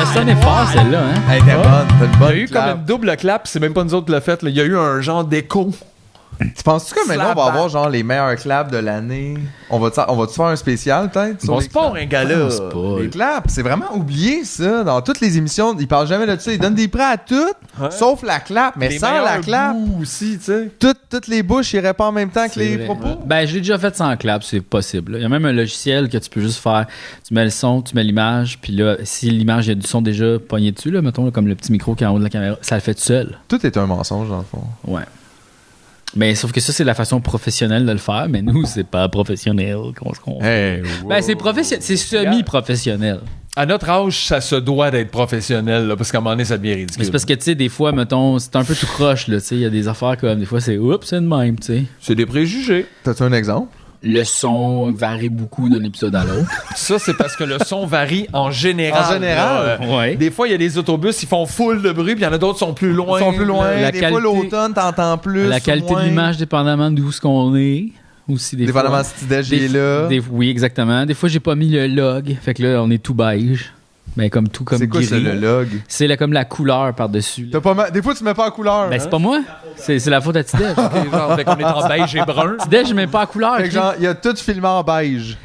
Le son est fort, celle-là, hein? Elle était bonne. T'as une bonne Il y a eu comme une double clap, c'est même pas nous autres qui l'a fait. Là. Il y a eu un genre d'écho. Tu penses-tu que maintenant on va Slap avoir genre les meilleurs claps de l'année? On va-tu faire un spécial peut-être? sur Bon, les c'est pas un gala. pense pas. Les claps, c'est vraiment oublié ça. Dans toutes les émissions, ils parlent jamais de ça. Ils donnent des prix à toutes, Ouais. sauf la clap. Mais Les sans la meilleurs clap, bouts aussi, tu sais. toutes les bouches iraient pas en même temps que C'est les vrai. propos. Ben, je l'ai déjà fait sans clap, c'est possible. Il y a même un logiciel que tu peux juste faire. Tu mets le son, tu mets l'image, puis là, si l'image, il y a du son déjà pogné dessus, là, mettons, là, comme le petit micro qui est en haut de la caméra, ça le fait tout seul. Tout est un mensonge dans le fond. Ouais. Mais sauf que ça, c'est la façon professionnelle de le faire, mais nous, c'est pas professionnel. Hey, Ben, c'est semi-professionnel. À notre âge, ça se doit d'être professionnel, là, parce qu'à un moment donné, ça devient ridicule. Mais c'est parce que, tu sais, des fois, mettons, c'est un peu tout croche, là, tu sais, il y a des affaires comme, des fois, c'est oups, c'est de même, tu sais. C'est des préjugés. T'as-tu un exemple? Le son varie beaucoup d'un épisode à l'autre. Ça, c'est parce que le son varie en général. En général? là. Ouais. Des fois, il y a des autobus, ils font full de bruit, puis il y en a d'autres qui sont plus loin. Ils sont plus loin. La Des fois, qualité- l'automne, t'entends plus. La qualité moins. de l'image, dépendamment d'où ce qu'on est. Aussi, des fois. Dépendamment si Tidej est là. Oui, exactement. Des fois, j'ai pas mis le log. Fait que là, on est tout beige. Ben, comme tout, comme C'est quoi gris. ça, le log? C'est comme la couleur par-dessus. là. T'as pas ma- Des fois, tu mets pas en couleur. Ben, c'est pas moi. C'est la faute à Tidej. Fait qu'on est en beige et brun. Tidej, je mets pas la couleur. Fait que genre, il y a tout filmé en beige.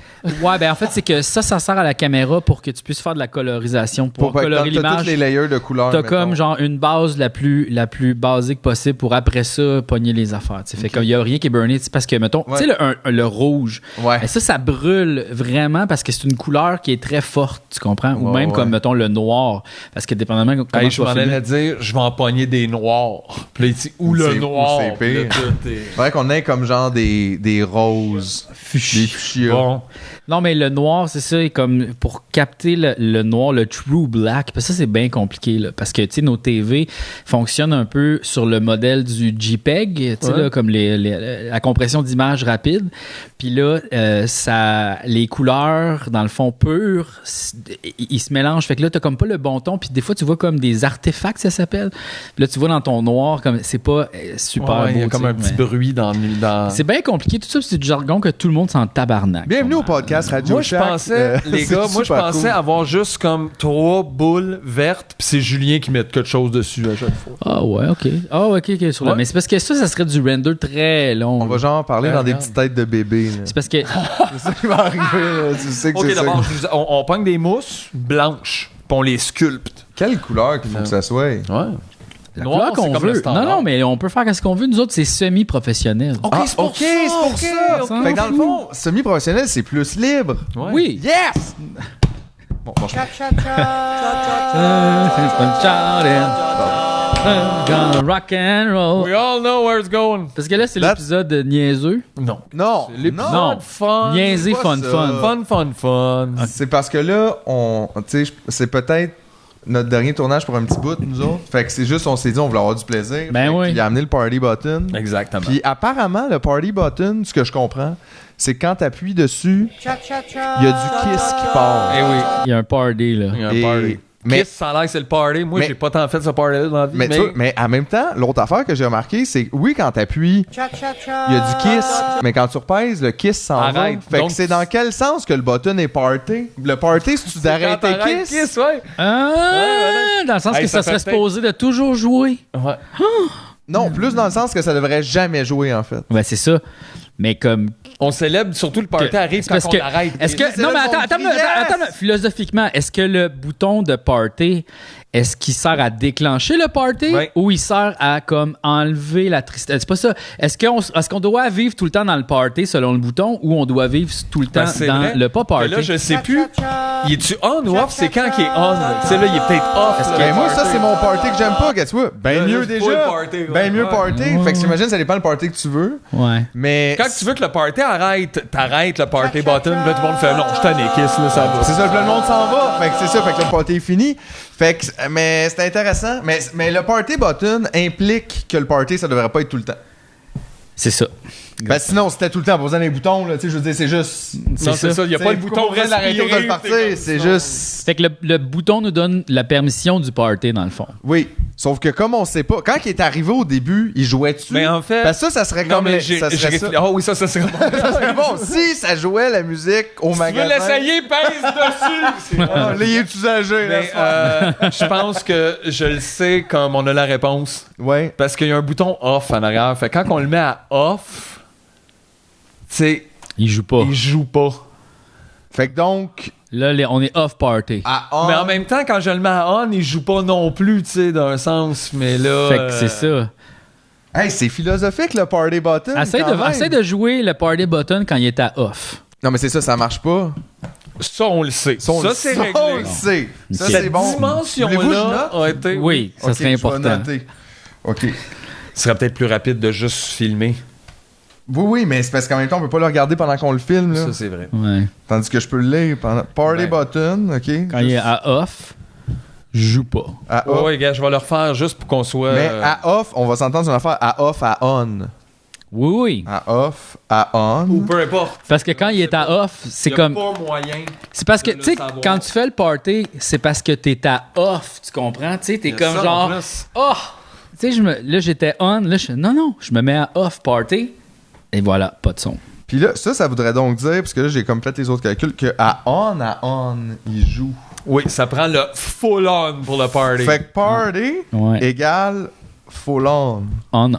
Ouais, ben en fait, c'est que ça sert à la caméra pour que tu puisses faire de la colorisation, pour colorer T'as l'image. tous les layers de couleurs. T'as mettons. comme genre une base la plus basique possible pour après ça pogner les affaires. T'sais. Fait qu'il y a rien qui est burné. T'sais, parce que, mettons, Ouais. tu sais, le rouge, Ouais. ben ça brûle vraiment parce que c'est une couleur qui est très forte, tu comprends? Ou Ouais, même ouais. comme, mettons, le noir. Parce que dépendamment de comment Hey, tu je vas m'en filmer. allais dire, je vais empoigner des noirs. Puis là, il dit, où le C'est- noir? où c'est Puis là, pire. tout est- Faudrait qu'on ait comme genre des roses. Des fuchsias. Bon. Non, mais le noir, c'est ça, et comme pour capter le noir, le true black, parce que ça, c'est bien compliqué, là, parce que, tu sais, nos TV fonctionnent un peu sur le modèle du JPEG, tu sais, Ouais. là, comme la compression d'image rapide. Puis là, les couleurs, dans le fond pur, ils se mélangent. Fait que là, t'as comme pas le bon ton, puis des fois, tu vois comme des artefacts, ça s'appelle. Puis là, tu vois dans ton noir, comme c'est pas super Ouais, beau. il y a comme tu sais, un petit mais- bruit dans... C'est bien compliqué. Tout ça, c'est du jargon que tout le monde s'en tabarnak. Bienvenue au podcast Radio Moi, je Shack. pensais, les c'est gars, moi, je super pensais cool. avoir juste comme 3 boules vertes, puis c'est Julien qui met quelque chose dessus à chaque fois. Ah ouais, ok. Ah ouais, ok. Sur Ouais. Mais c'est parce que ça serait du render très long. On va genre parler dans des regarde. petites têtes de bébé. là. C'est parce que C'est ça qui va arriver. Là. Tu sais que Ok, c'est ça. d'abord, on pogne des mousses blanches, puis on les sculpte. Quelle couleur qu'il faut que ça soit? Ouais. la Noir, couleur c'est qu'on comme le veut. standard. Non, mais on peut faire ce qu'on veut. Nous autres, c'est semi-professionnel. Ok, Ah, c'est pour ok, ça. c'est pour ça. s'en Fait que dans le fout. fond, semi-professionnel, c'est plus libre. Ouais. Oui. Yes! Bon, bon, Gonna rock and roll. We all know where it's going. Parce que là, c'est That's- l'épisode niaiseux. Non. non, L'épisode Non. fun. Niaiser, c'est pas fun, ça. fun. Fun. c'est parce que là, tu sais, c'est peut-être notre dernier tournage pour un petit bout, nous autres. Fait que c'est juste, on s'est dit, on voulait avoir du plaisir. Ben Fait oui. qu'il a amené le party button. Exactement. Puis apparemment, le party button, ce que je comprends, c'est quand t'appuies dessus, il y a du kiss qui part. Eh oui. Il y a un party, là. Il y a un Et- party. mais- Kiss, ça a l'air que c'est le party. Moi, mais- j'ai pas tant fait ce party-là dans la vie. Mais en même temps, l'autre affaire que j'ai remarqué, c'est que oui, quand t'appuies, il y a du kiss, mais quand tu repèses, le kiss s'en va. Arrête. Fait Donc, que c'est dans quel sens que le button est party? Le party, c'est tu d'arrêter Quand t'arrêtes kiss? ouais. Dans le sens Hey, que ça ça serait fait supposé de toujours jouer. Ouais. Non, plus dans le sens que ça devrait jamais jouer, en fait. Ouais, c'est ça. Mais comme. On célèbre, surtout le party arrive c'est quand parce on que- arrête. Est-ce que. C'est Non, là mais qu'on attends, crie yes! philosophiquement, est-ce que le bouton de party, est-ce qu'il sert à déclencher le party Ouais. ou il sert à comme enlever la tristesse? C'est pas ça. Est-ce qu'on doit vivre tout le temps dans le party selon le bouton ou on doit vivre tout le temps Ben, c'est dans vrai. le pas party? Mais là, je sais plus. Il est-tu on ou off? C'est quand qu'il est on? Tu sais, là, il est peut-être off. là, Ben le moi, ça, party. c'est mon party que j'aime pas, guess what? Ben Ouais, mieux c'est déjà. pas le party, ouais. Ben mieux Ouais. party. Ouais. Fait que j'imagine, ça dépend le party que tu veux. Ouais. Mais. Quand tu veux que le party arrête, t'arrêtes le party button, puis là, tout le monde fait non, je t'en ai kiss, là, ça va. C'est ça, le monde s'en va. Fait que c'est ça, fait que le party est fini. Fait que, mais c'est intéressant. Mais le party button implique que le party, ça devrait pas être tout le temps. C'est ça. Ben sinon, c'était tout le temps poser les boutons, là. Tu sais, je veux dire, c'est juste. Non, c'est ça. Il n'y a pas le bouton de l'arrêter ou de le partir. C'est juste. Fait que le bouton nous donne la permission du party, dans le fond. Oui. Sauf que comme on sait pas, quand il est arrivé au début, il jouait dessus. Mais en fait. Ben ça serait comme. ça serait ça. Oh oui, ça serait bon. Ça serait bon. Si ça jouait la musique au Tu magasin. veux l'essayer, pèse dessus. Ah, là, il est usagé, là. Mais je pense que je le sais comme on a la réponse. Ouais. Parce qu'il y a un bouton off en arrière. Fait que quand on le met à off, tu sais, Il joue pas. il joue pas. Fait que donc. Là, on est off party. À on, Mais en même temps, quand je le mets à on, il joue pas non plus, tu sais, d'un sens. Mais là. Fait que c'est ça. Hey, c'est philosophique, le party button. Essaye de jouer le party button quand il est à off. Non, mais c'est ça marche pas. Ça, on le sait. Ça, c'est réglé. On le sait. Ça, Ok. c'est bon. Cette dimension-là a été. Oui, ça Ok, serait je vais important. noter. OK. Ce serait peut-être plus rapide de juste filmer. Oui, mais c'est parce qu'en même temps, on peut pas le regarder pendant qu'on le filme, là. Ça, c'est vrai. Ouais. Tandis que je peux le lire pendant. Party Ouais. button, OK. Quand il est à off, joue pas. À off. Ouais, gars, je vais le refaire juste pour qu'on soit. Mais à off, on va s'entendre sur une affaire à off, à on. Oui, oui. À off, à on. Ou peu importe. Parce que quand il est à off, c'est Y a comme. pas moyen. C'est parce que, de le tu sais, savoir. quand tu fais le party, c'est parce que t'es à off, tu comprends? Tu sais, t'es comme genre. Oh! Tu sais, là, j'étais on, là, non, je me mets à off party. Et voilà, pas de son. Puis là, ça voudrait donc dire, parce que là, j'ai comme fait les autres calculs, que à on, il joue. Oui, ça prend le full on pour le party. Fait que party Ouais. égale full on. On.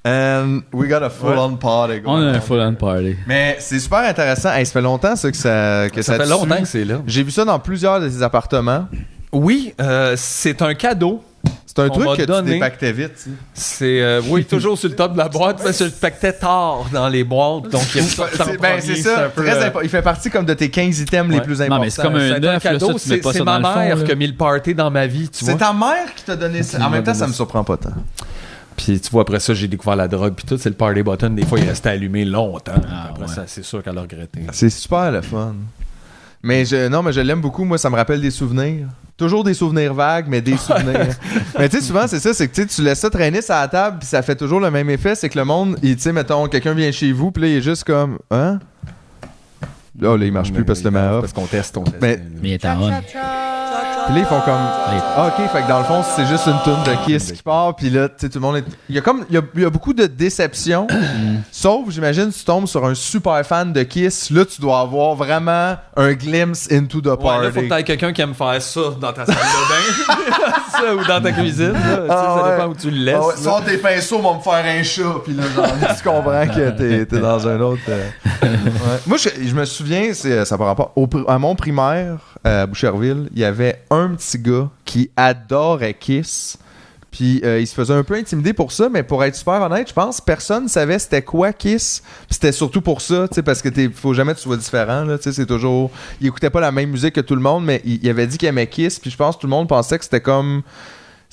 And we got a full on party. On a un full on party. Mais c'est super intéressant. Hey, ça fait longtemps ça, que ça ça fait te longtemps suit. que c'est là. J'ai vu ça dans plusieurs de ces appartements. Oui, c'est un cadeau. C'est un On truc m'a que donné. tu dépactais vite. Tu sais. C'est oui, toujours sur le top de la boîte, parce que je le pactais tard dans les boîtes, donc il y a C'est ça. Il fait partie comme de tes 15 items les Ouais. plus Non, importants. mais c'est comme un C'est un œuf, là, cadeau, ça, tu mets pas c'est ça ma dans le fond, mère là. qui a mis le party dans ma vie, tu C'est vois. ta mère qui t'a donné ça. En même temps, ça me surprend pas tant. Puis tu vois, après ça, j'ai découvert la drogue, puis tout, c'est le party button. Des fois, il restait allumé longtemps. Après ouais. ça, c'est sûr qu'elle a regretté. C'est super le fun. Mais je l'aime beaucoup. Moi, ça me rappelle des souvenirs. Toujours des souvenirs vagues, mais des souvenirs. Mais tu sais, souvent, c'est ça, c'est que tu laisses ça traîner sur la table, puis ça fait toujours le même effet. C'est que le monde, tu sais, mettons, quelqu'un vient chez vous, puis là, il est juste comme, hein? Là, il marche plus parce que le met off. Parce qu'on teste, Mais- Mais il est à on. Puis là, ils font comme. Ah, ok, fait que dans le fond, c'est juste une toune de Kiss qui part, puis là, tu sais, tout le monde est. Il y a beaucoup de déception. Sauf, j'imagine, tu tombes sur un super fan de Kiss. Là, tu dois avoir vraiment un glimpse into the Ouais, party. là, faut que t'aies quelqu'un qui aime faire ça dans ta salle de bain. Ça, ou dans ta cuisine. Là. Tu sais, Ah, ça ouais. dépend où tu le laisses. Ah ouais, là. sors tes pinceaux, on va me faire un chat, puis là, genre, tu comprends que t'es dans un autre. Ouais. Moi, je me souviens, ça par rapport à mon primaire à Boucherville, il y avait un petit gars qui adorait Kiss. Puis il se faisait un peu intimider pour ça, mais pour être super honnête, je pense personne savait c'était quoi Kiss. Puis c'était surtout pour ça, tu sais, parce que faut jamais que tu sois différent, là, tu sais, c'est toujours. Il écoutait pas la même musique que tout le monde, mais il avait dit qu'il aimait Kiss, puis je pense que tout le monde pensait que c'était comme.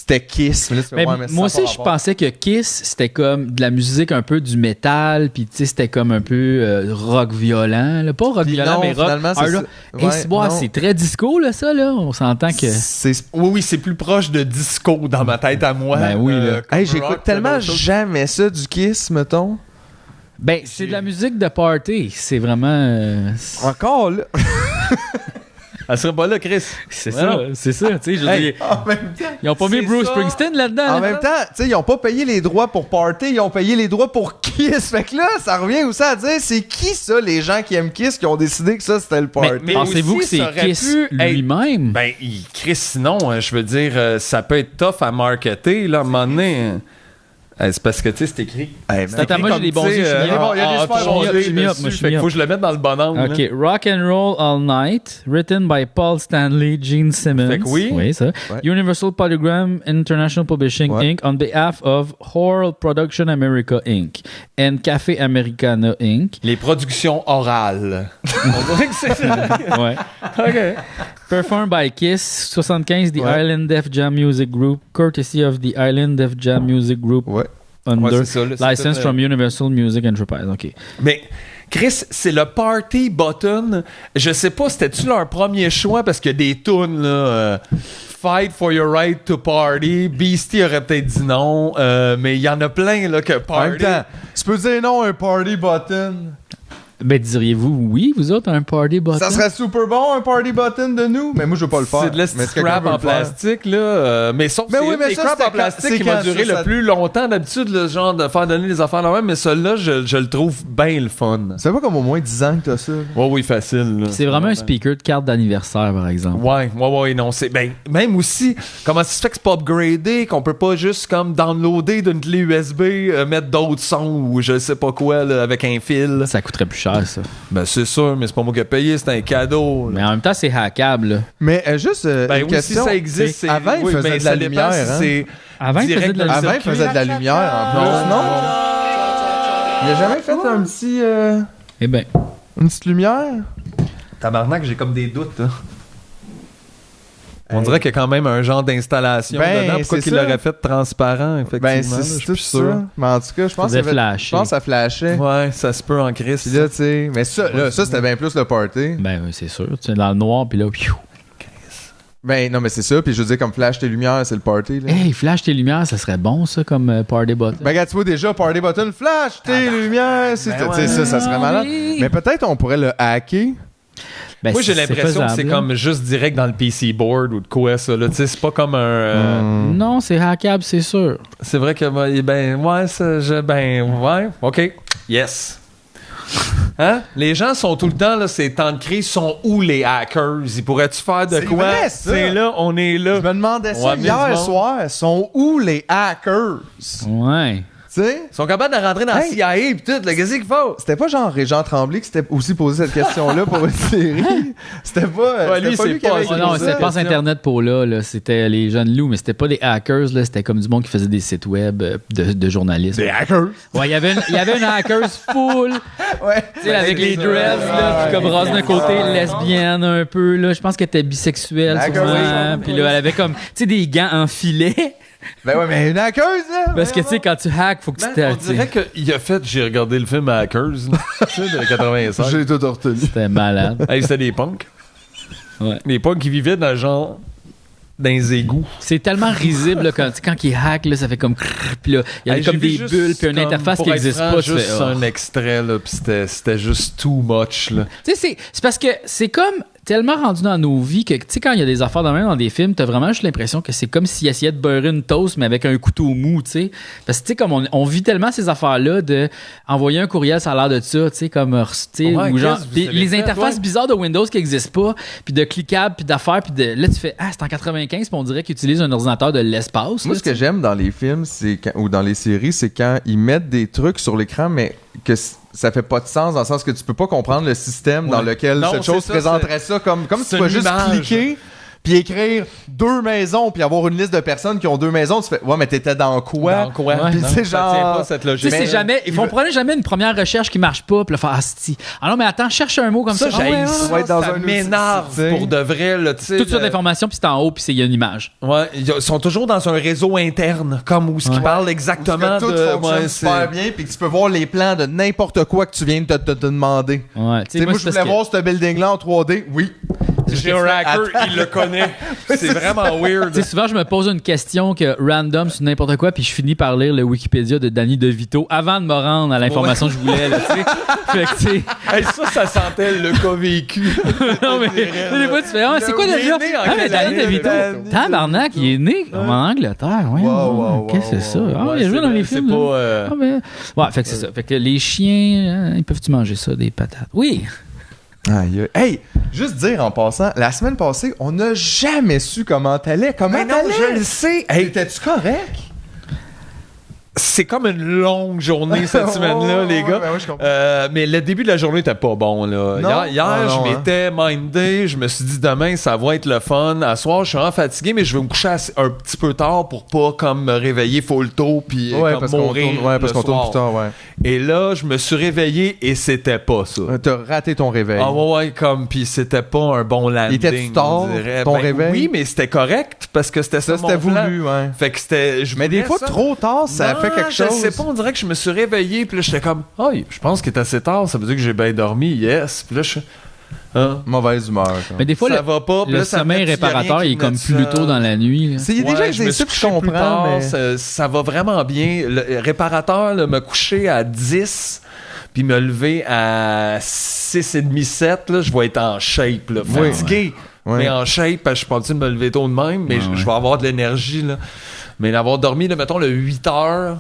C'était Kiss. Mais là, tu fais, Mais ouais, mais ça moi a aussi, pas je rapport. pensais que Kiss, c'était comme de la musique un peu du métal, puis tu sais, c'était comme un peu rock violent. Là. Pas rock Puis violent, non, mais rock. finalement, c'est hard ça. rock. Ouais, Hey, c'est bon, non. c'est très disco, là, ça, là. On s'entend que. Oui, c'est plus proche de disco dans ma tête à moi. Ben oui, là. comme Hey, j'écoute rock, tellement d'autres choses. jamais ça du Kiss, mettons. Ben, c'est de la musique de party. C'est vraiment. Encore là. Elle serait pas là, Chris. C'est Ouais, ça, non. c'est ça. Tu sais, je veux Hey. dire, En même temps. ils ont pas mis C'est Bruce ça. Springsteen là-dedans. En là. même temps, tu sais, ils ont pas payé les droits pour Party, ils ont payé les droits pour Kiss. Fait que là, ça revient aussi à dire, c'est qui ça, les gens qui aiment Kiss, qui ont décidé que ça, c'était le Party? Mais Pensez-vous que aussi, ça c'est aurait Kiss pu être- lui-même? Ben, Chris, sinon, je veux dire, ça peut être tough à marketer, là, à un moment donné. C'est parce que, tu sais, c'est écrit. Hey, man. Attends, moi, j'ai des bons yeux, je suis il y a des bons- il y a des super bons yeux. Je suis mis up, moi, je suis mis Faut up. que je le mette dans le bon angle. OK, là. Rock and Roll All Night, written by Paul Stanley, Gene Simmons. Fait que oui. ça. Ouais. Universal Polygram International Publishing Ouais. Inc. on behalf of Horror Production America Inc. and Café Americana Inc. Les productions orales. On dirait que c'est ça. Ouais. OK. Performed by Kiss, 75, The Ouais. Island Def Jam Music Group, courtesy of the Island Def Jam Music Group Ouais. under Ouais, c'est ça, là, c'est license tout, from Universal Music Enterprise. OK. Mais Chris, c'est le party button. Je sais pas, c'était-tu leur premier choix parce qu'il y a des tunes là, fight for your right to party. Beastie aurait peut-être dit non, mais il y en a plein là que En même party. temps, tu peux dire non à un party button. Ben, diriez-vous oui, vous autres, un party button? Ça serait super bon, un party button de nous, mais moi, je veux pas le faire. C'est de la Mais si quelqu'un scrap veut en le faire. plastique, là. Mais sauf Mais oui, mais les ça, scrap c'était en plastique quand- qui c'est va quand durer ça, le plus longtemps. D'habitude, le genre de faire donner des affaires là même, mais celui-là, je le trouve bien le fun. C'est pas comme au moins 10 ans que t'as ça. Ouais, oui, facile. là. C'est vraiment un speaker de carte d'anniversaire, par exemple. Ouais, non, c'est ben même aussi comment ça se fait que c'est pas upgradé, qu'on peut pas juste comme downloader d'une clé USB, mettre d'autres sons ou je sais pas quoi là, avec un fil. Ça coûterait plus cher, ça. Ben c'est sûr, mais c'est pas moi qui ai payé, c'est un cadeau. là. Mais en même temps, c'est hackable, là. Mais juste Ben une oui, question. si ça existe, c'est Avant, il faisait mais de la ça dépend lumière, si hein. c'est Avant, il direct faisait de la dans le Avant, il circuit. faisait de la lumière en plus, non? Il a jamais fait un petit, Eh ben, une petite lumière? Tabarnak, j'ai comme des doutes. Là. On dirait qu'il y a quand même un genre d'installation Ben, dedans. Pourquoi c'est qu'il ça. l'aurait fait transparent, effectivement? Ben, là, c'est je suis tout plus sûr. ça. Mais en tout cas, je pense faisait que flasher. je pense que ça flashait. Ouais, ça se peut en crise. Puis là, tu sais, mais ça, là, ça c'était bien plus le party. ben oui, c'est sûr. Tu es dans le noir, puis là, piou. Ben non, mais c'est ça. Puis je veux dire, comme flash tes lumières, c'est le party. Là. Hey, flash tes lumières, ça serait bon, ça, comme party button. Ben, regarde, tu vois déjà, party button, flash tes lumières. C'est, Ben tu sais, ouais. ça serait malade. Oui. Mais peut-être on pourrait le hacker. Ben, Moi, j'ai c'est l'impression que c'est faisable, comme juste direct dans le PC board ou de quoi, ça. Là. Tu sais, c'est pas comme un... là. Non, c'est hackable, c'est sûr. C'est vrai que, ben, ouais, ouais, OK. Yes. Hein? Les gens sont tout le temps, là, ces temps de crise sont où les hackers? Ils pourraient-tu faire de C'est quoi? vrai, ça. C'est là, on est là. Je me demandais ça Ouais, mais du hier monde. soir. Sont où les hackers? Ouais. Tu sais? Ils sont capables de rentrer dans Hey. CIA et tout. Là, qu'est-ce qu'il faut? C'était pas genre Régent Tremblay qui s'était aussi posé cette question-là pour une série. C'était pas. Ouais, lui, c'était c'est lui qui avait pas- Oh écrit non, ça. c'était pas question. Internet pour là. C'était les jeunes loups, mais c'était pas des hackers, là. C'était comme du monde qui faisait des sites web de journalistes. Des hackers. Ouais, il y avait une hackers full, Ouais. tu sais, avec les dreads, là, puis comme rase d'un côté, lesbienne un peu, là. Je pense qu'elle était bisexuelle, Hacker, sûrement. oui. Puis là, elle avait comme, tu sais, des gants en filet. Ben ouais, mais une hackeuse, là. Parce que, tu sais, quand tu hack, faut que tu Man, on t'es. dirait qu'il a fait... J'ai regardé le film Hackers, là, tu sais, de 85. J'ai tout retenu. C'était malade. Hey, c'était des punks. Ouais. Des punks qui vivaient dans genre... dans les égouts. C'est tellement risible, là, quand, tu sais, quand il hack, là, ça fait comme. Puis là, il y a Hey, comme j'ai vu des juste bulles, puis une comme, interface pour qui être n'existe franc, pas. Tu juste fais, oh. un extrait, là, puis c'était juste too much, là. Tu sais, c'est parce que c'est comme tellement rendu dans nos vies que, tu sais, quand il y a des affaires de même dans des films, t'as vraiment juste l'impression que c'est comme s'ils essayaient de beurrer une toast, mais avec un couteau mou, tu sais. Parce que, tu sais, comme on vit tellement ces affaires-là de envoyer un courriel, ça a l'air de ça, tu sais, comme, tu sais, Ouais, ou genre, qu'est-ce que vous puis avez les fait, interfaces ouais? bizarres de Windows qui n'existent pas, puis de cliquables, puis d'affaires, puis de, là, tu fais, ah, c'est en 95, puis on dirait qu'ils utilisent un ordinateur de l'espace. Moi, là, ce que j'aime dans les films ou dans les séries, c'est quand ils mettent des trucs sur l'écran, mais que ça fait pas de sens dans le sens que tu peux pas comprendre le système dans lequel Non, cette c'est chose ça, présenterait ça comme si c'est tu vas une juste image. cliquer puis écrire 2 maisons puis avoir une liste de personnes qui ont 2 maisons. Tu fais, ouais, mais t'étais dans quoi? Dans quoi? Ouais. Puis Non, c'est ça genre- tient pas, cette Tu logique. sais, c'est Mais- jamais. Ils il font veut- probablement jamais une première recherche qui marche pas, puis là, faire ah, c'ti. Ah non, mais attends, cherche un mot comme ça. Ça, Ah ouais, j'haïs ouais, ça. ouais, dans Ça un m'énerve outil, tu sais. pour de vrai, là, tu sais. Toute sorte d'informations, puis c'est en haut, puis il y a une image. Ouais, ils sont toujours dans un réseau interne, comme où ce qui parle exactement Parce que tout de... fonctionne ouais, super bien puis que tu peux voir les plans de n'importe quoi que tu viens de te demander. Ouais, Tu sais, moi, je voulais voir ce building-là en 3D. Oui. J'ai un hacker, il le connaît. C'est vraiment weird. Tu sais, souvent, je me pose une question que random sur n'importe quoi, puis je finis par lire le Wikipédia de Danny DeVito avant de me rendre à l'information que je voulais, là, tu sais. Fait que, tu sais, Hey, ça sentait le cas vécu. non, mais des fois, tu fais, ah, c'est quoi Il est déjà? né en Ah, mais quelle Danny année, DeVito. Danny Tabarnak, il est né en Angleterre. Ouais, Wow, qu'est-ce que c'est ça? Ah, Ouais, il a joué c'est dans vrai, les c'est films. pas, là. Ah, ben, ouais, fait que c'est ça. Fait que les chiens, ils peuvent-tu manger ça, des patates? Oui. Aïe, aïe. Hey, juste dire en passant, la semaine passée, on n'a jamais su comment t'allais. Comment Mais non, t'allais? je le sais. Hey, Étais-tu correct? c'est comme une longue journée cette semaine-là, les gars. Ben oui, je comprends. Mais le début de la journée était pas bon, là. Non? Hier, Ah, non, je m'étais mindé. Je me suis dit, demain, ça va être le fun. À soir, je suis vraiment fatigué, mais je vais me coucher un petit peu tard pour pas comme me réveiller full tôt puis Ouais, comme parce qu'on mourir. tourne, ouais, parce le qu'on tourne soir. plus tard, ouais. Et là, je me suis réveillé et c'était pas ça. T'as raté ton réveil. Ah ouais, comme, puis c'était pas un bon landing. était-tu tard, on dirait. ton réveil? Oui, mais c'était correct parce que c'était ça, Ça, c'était mon plan. voulu, ouais. Fait que c'était... Mais des fois, ça. trop tard, ça Non, fait quelque chose. Je sais pas, on dirait que je me suis réveillé, puis là, j'étais comme, oh, je pense qu'il est assez tard, ça veut dire que j'ai bien dormi, yes. Puis là, Hein? Mauvaise humeur. Mais des fois, Ça va pas. Puis le là, ça sommeil met- y a rien réparateur, qui il est comme met plus ça. tôt dans la nuit. là. Il y a des gens qui je me disent ça, suis puis je couché plus comprends, tard, mais... ça va vraiment bien. Le réparateur là, me coucher à 10 puis me lever à 6h30, 7, là, je vais être en shape, là, Oui. fatigué, Ouais. mais en shape, parce que je suis pas habitué de me lever tôt de même, mais je vais avoir de l'énergie. Là. Mais d'avoir dormi, là, mettons, le 8 heures,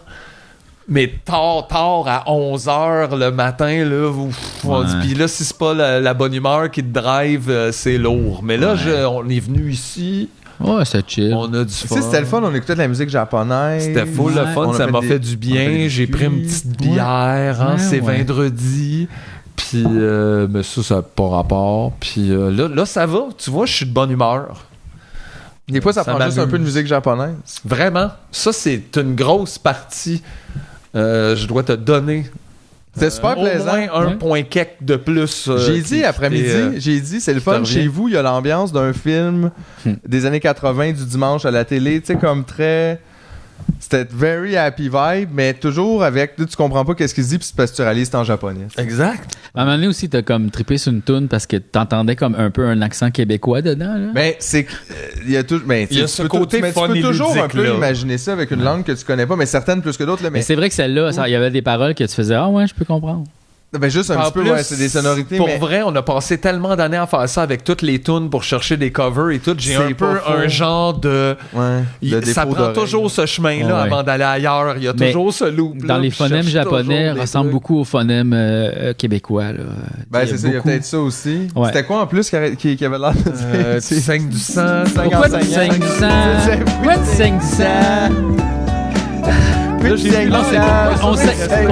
mais tard à 11 heures le matin, là, on dit, puis là, si c'est pas la bonne humeur qui te drive, c'est lourd. Mais là, on est venu ici, Ouais, c'est chill. on a du Tu fun. sais, c'était le fun, on écoutait de la musique japonaise. C'était full le Ouais. fun, On a ça m'a des- fait du on a fait bien. des J'ai pris une biscuits. petite bière, hein, Ouais, c'est ouais. vendredi. Puis, mais ça n'a pas rapport. Puis là, ça va. Tu vois, je suis de bonne humeur. Des fois, ça prend juste un m'amuse. peu de musique japonaise. Vraiment. Ça, c'est une grosse partie. Je dois te donner. C'était super plaisant. Au moins un point quelque de plus. J'ai dit après-midi, c'est le te fun revient. chez vous, il y a l'ambiance d'un film des années 80 du dimanche à la télé, tu sais, comme très... C'était very happy vibe, mais toujours avec... Tu comprends pas qu'est-ce qu'il se dit, puis c'est parce que tu réalises c'est en japonais. Exact. À un moment donné aussi, t'as comme trippé sur une toune parce que t'entendais comme un peu un accent québécois dedans. Là. Mais c'est... Il y a tout... Mais, Il y a tu ce peux côté mais tu fun peux et toujours un ludique, peu là. imaginer ça avec une langue que tu connais pas, mais certaines plus que d'autres. Là, Mais mais c'est vrai que celle-là, il y avait des paroles que tu faisais « Ah ouais, je peux comprendre. ben, juste un En petit peu, plus, ouais, c'est des sonorités, Pour mais... vrai, on a passé tellement d'années à faire ça avec toutes les tunes pour chercher des covers et tout. J'ai C'est un peu pas faux. un genre de... Ouais, de Ça défaut prend d'oreille. toujours ce chemin-là Ouais. avant d'aller ailleurs. Il y a Mais toujours ce loop. Dans les phonèmes japonais, ressemble beaucoup aux phonèmes québécois. Là. Ben, c'est ça, il y a beaucoup- peut-être ça aussi. Ouais. C'était quoi en plus qui avait l'air de Tu saignes du sang. Pourquoi tu saignes du sang? Pourquoi tu saignes du sang? Puis tu saignes Non, du c'est sang.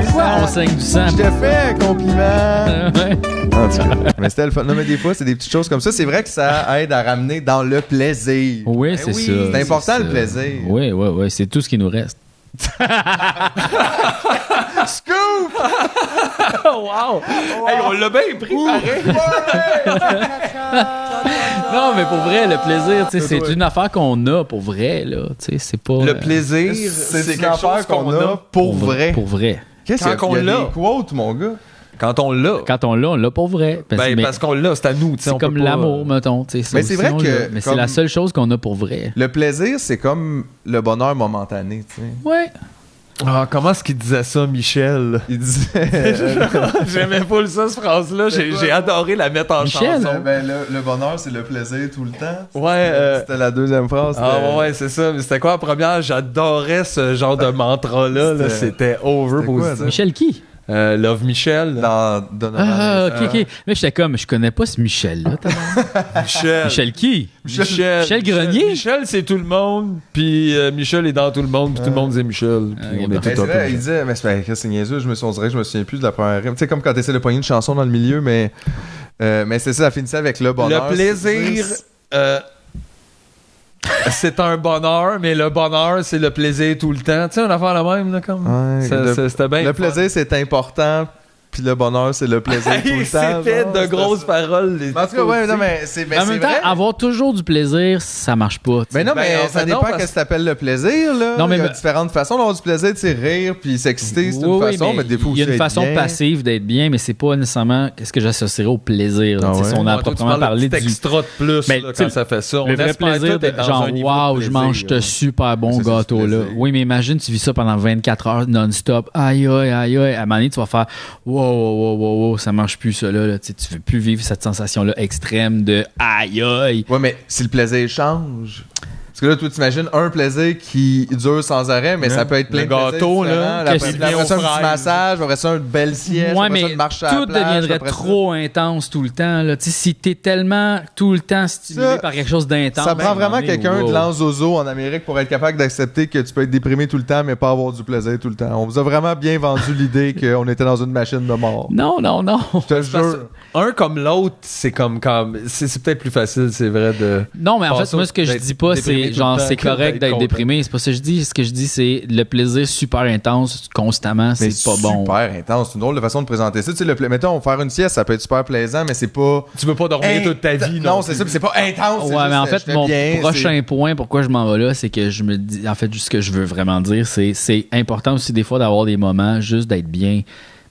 pourquoi on saigne du sang? Je te fais un compliment. Ouais. En tout cas, mais c'était le fun. Non, mais des fois, c'est des petites choses comme ça. C'est vrai que ça aide à ramener dans le plaisir. Oui, c'est ça. C'est important ça. le plaisir. Oui, oui, oui. C'est tout ce qui nous reste. Scoop! Wow! Hey, on l'a bien pris, pareil. Non, mais pour vrai, le plaisir, tu sais, c'est une affaire qu'on a pour vrai, là. Tu sais, c'est pas. Le plaisir, C'est une quelque affaire chose qu'on a pour vrai. Pour vrai. Qu'est-ce Quand qu'il y a? qu'on Il y a l'a. des quotes, mon gars. Quand on l'a. Quand on l'a pour vrai. Mais Parce qu'on l'a, c'est à nous. tu sais, c'est on comme peut pas- l'amour, mettons. Tu sais, ça Mais c'est aussi, vrai on que l'a. Mais c'est comme- la seule chose qu'on a pour vrai. Le plaisir, c'est comme le bonheur momentané, tu sais. Ouais. Ah, comment est-ce qu'il disait ça, Michel? Il disait... J'aimais pas ça, cette phrase-là. J'ai adoré la mettre en Michel, chanson. ben, le bonheur, c'est le plaisir tout le temps. Ouais, C'était la deuxième phrase. Ah c'était- ouais, c'est ça. Mais c'était quoi la première? J'adorais ce genre de mantra-là. là. C'était over C'était quoi, positif. ça? Michel qui? Love Michel. Dans Donovan. Ah, ok, ok. Là, j'étais comme, je connais pas ce Michel-là. Michel. Michel qui? Michel Grenier? Michel, c'est tout le monde. Puis Michel est dans tout le monde. Puis tout le monde c'est Michel. Puis on est ben, tout C'est un vrai, peu. il disait, mais c'est niaiseux, on dirait que je me souviens plus de la première rime. Tu sais, comme quand t'essaies de pogner une chanson dans le milieu, mais c'est ça, ça finissait avec le bonheur. Le plaisir, c'est un bonheur, mais le bonheur, c'est le plaisir tout le temps. Tu sais, on a fait la même, là, comme. Ouais, C'était bien. Le fun. plaisir, c'est important, puis le bonheur, c'est le plaisir tout le temps. C'était genre, de c'était grosses ça. paroles. Mais en tout cas, ouais, non, mais c'est En même temps, vrai. avoir toujours du plaisir, ça marche pas. tu sais. Mais non, Ben, mais en ça fait, dépend non, parce- qu'est-ce que t'appelles le plaisir, là. Non, mais il y a me- différentes façons d'avoir du plaisir, tu sais, rire puis s'exciter, c'est Oui, une oui, façon, mais des fois il y a aussi une être façon bien. passive d'être bien, mais c'est pas nécessairement qu'est-ce que j'associerais au plaisir. là. Ah Tu sais, ouais? Si on a Ouais, toi, tu proprement parles de parlé petit du extra de plus Mais, là, tu sais, quand ça fait ça. On le vrai espère plaisir tout être d'être dans genre un niveau waouh, de je mange plaisir, ce super bon Ça, c'est du gâteau là. plaisir. Oui, mais imagine tu vis ça pendant 24 heures non-stop. Aïe aïe aïe aïe. À un moment donné, tu vas faire wow wow wow wow, wow ça marche plus ça là. Tu sais, tu veux plus vivre cette sensation là extrême de aïe aïe. Ouais, mais si le plaisir change. Parce que là, toi, t'imagines un plaisir qui dure sans arrêt, mais Ouais. ça peut être plein Le de plaisirs gâteau, là, différents. qu'est-ce Après qui après vient ça, un aux petit fraises. massage, après ça, une belle sieste, Ouais, après ça, mais une marche à tout la plage, deviendrait après ça. trop intense tout le temps. Là. Tu sais, si t'es tellement tout le temps stimulé Ça, par quelque chose d'intense. Ça prend vraiment quelqu'un wow. de l'anzozo en Amérique pour être capable d'accepter que tu peux être déprimé tout le temps, mais pas avoir du plaisir tout le temps. On vous a vraiment bien vendu l'idée qu'on était dans une machine de mort. Non, non, non. Je te Parce jure. que un comme l'autre, c'est comme c'est peut-être plus facile, c'est vrai de. Non, mais en fait, Passer moi, ce que je d'être dis pas, déprimé c'est tout le genre, temps c'est que correct d'être d'être content. déprimé. C'est pas ça que je dis. Ce que je dis, c'est le plaisir super intense constamment, Mais c'est pas bon. super intense. C'est une drôle de façon de présenter ça. Tu sais, mettons, faire une sieste, ça peut être super plaisant, mais c'est pas. Tu veux pas dormir toute ta vie, Non, c'est ça, puis c'est pas intense. c'est Ouais, juste, mais en je fait, fais mon bien, prochain point, pourquoi je m'en vais là, c'est que je me dis, en fait, juste ce que je veux vraiment dire, c'est important aussi des fois d'avoir des moments juste d'être bien,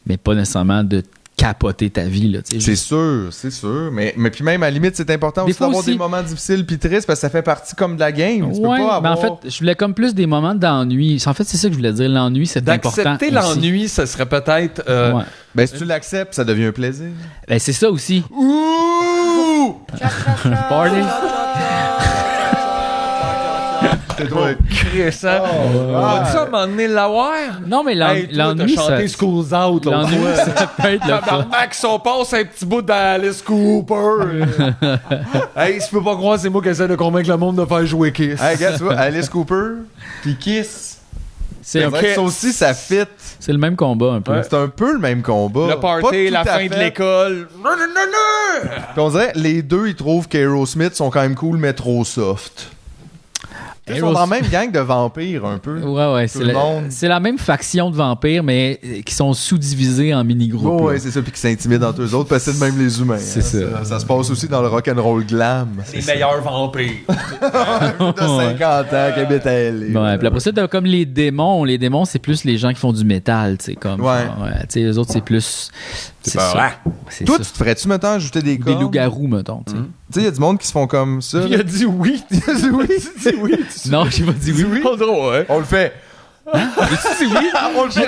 mais pas nécessairement de capoter ta vie, là, tu sais. C'est sûr. Mais puis même, à la limite, c'est important Des aussi fois d'avoir aussi- des moments difficiles puis tristes parce que ça fait partie comme de la game. Tu peux Ouais, pas mais en avoir... fait, je voulais comme plus des moments d'ennui. En fait, c'est ça que je voulais dire. L'ennui, c'est important. D'accepter aussi. l'ennui, ça serait peut-être... Ouais. Ben, si tu l'acceptes, ça devient un plaisir. Ben, c'est ça aussi. Ouh! Party. C'est toi. Crissant. Oh, On va ouais. ça à un moment donné l'avoir? Non, mais Hey, toi, l'ennui, t'as ça... chanté School's Out, l'autre L'ennui, fois. ça peut être le fun. Tabarnak, si on passe un petit bout d'Alice Cooper. Hey, si tu peux pas croire, c'est moi qui essaie de convaincre le monde de faire jouer Kiss. Hey, gars, tu vois, Alice Cooper puis Kiss. C'est C'est un vrai peu- que ça aussi, ça fit. c'est le même combat, un peu. Ouais. C'est un peu le même combat. Le Pas party, tout la à fin de fait. l'école. Puis on dirait, les deux, ils trouvent qu'Aerosmith sont quand même cool, mais trop soft. Ils sont dans la même gang de vampires, un peu. Ouais, Tout le monde. c'est la même faction de vampires, mais qui sont sous-divisés en mini-groupes. Ouais, là. c'est ça, puis qui s'intimident entre eux autres, parce que c'est de même les humains. C'est ça. Ça se passe aussi dans le rock'n'roll glam. Les meilleurs vampires. De 50 ans qui habitent à LA. Ouais, puis après ça, t'as comme les démons. Les démons, c'est plus les gens qui font du métal, tu sais, comme. Ouais. Tu sais, les autres, c'est plus. C'est pas ça. vrai. C'est Toi, ça. tu te ferais-tu maintenant ajouter des Des cornes? loups-garous, mettons, tu sais. Tu sais, il y a du monde qui se font comme ça. Il a dit oui. Il a dit oui. Il a dit oui. Non, j'ai pas dit oui. Pas drôle, hein? On le fait. J'ai dit oui. On le fait.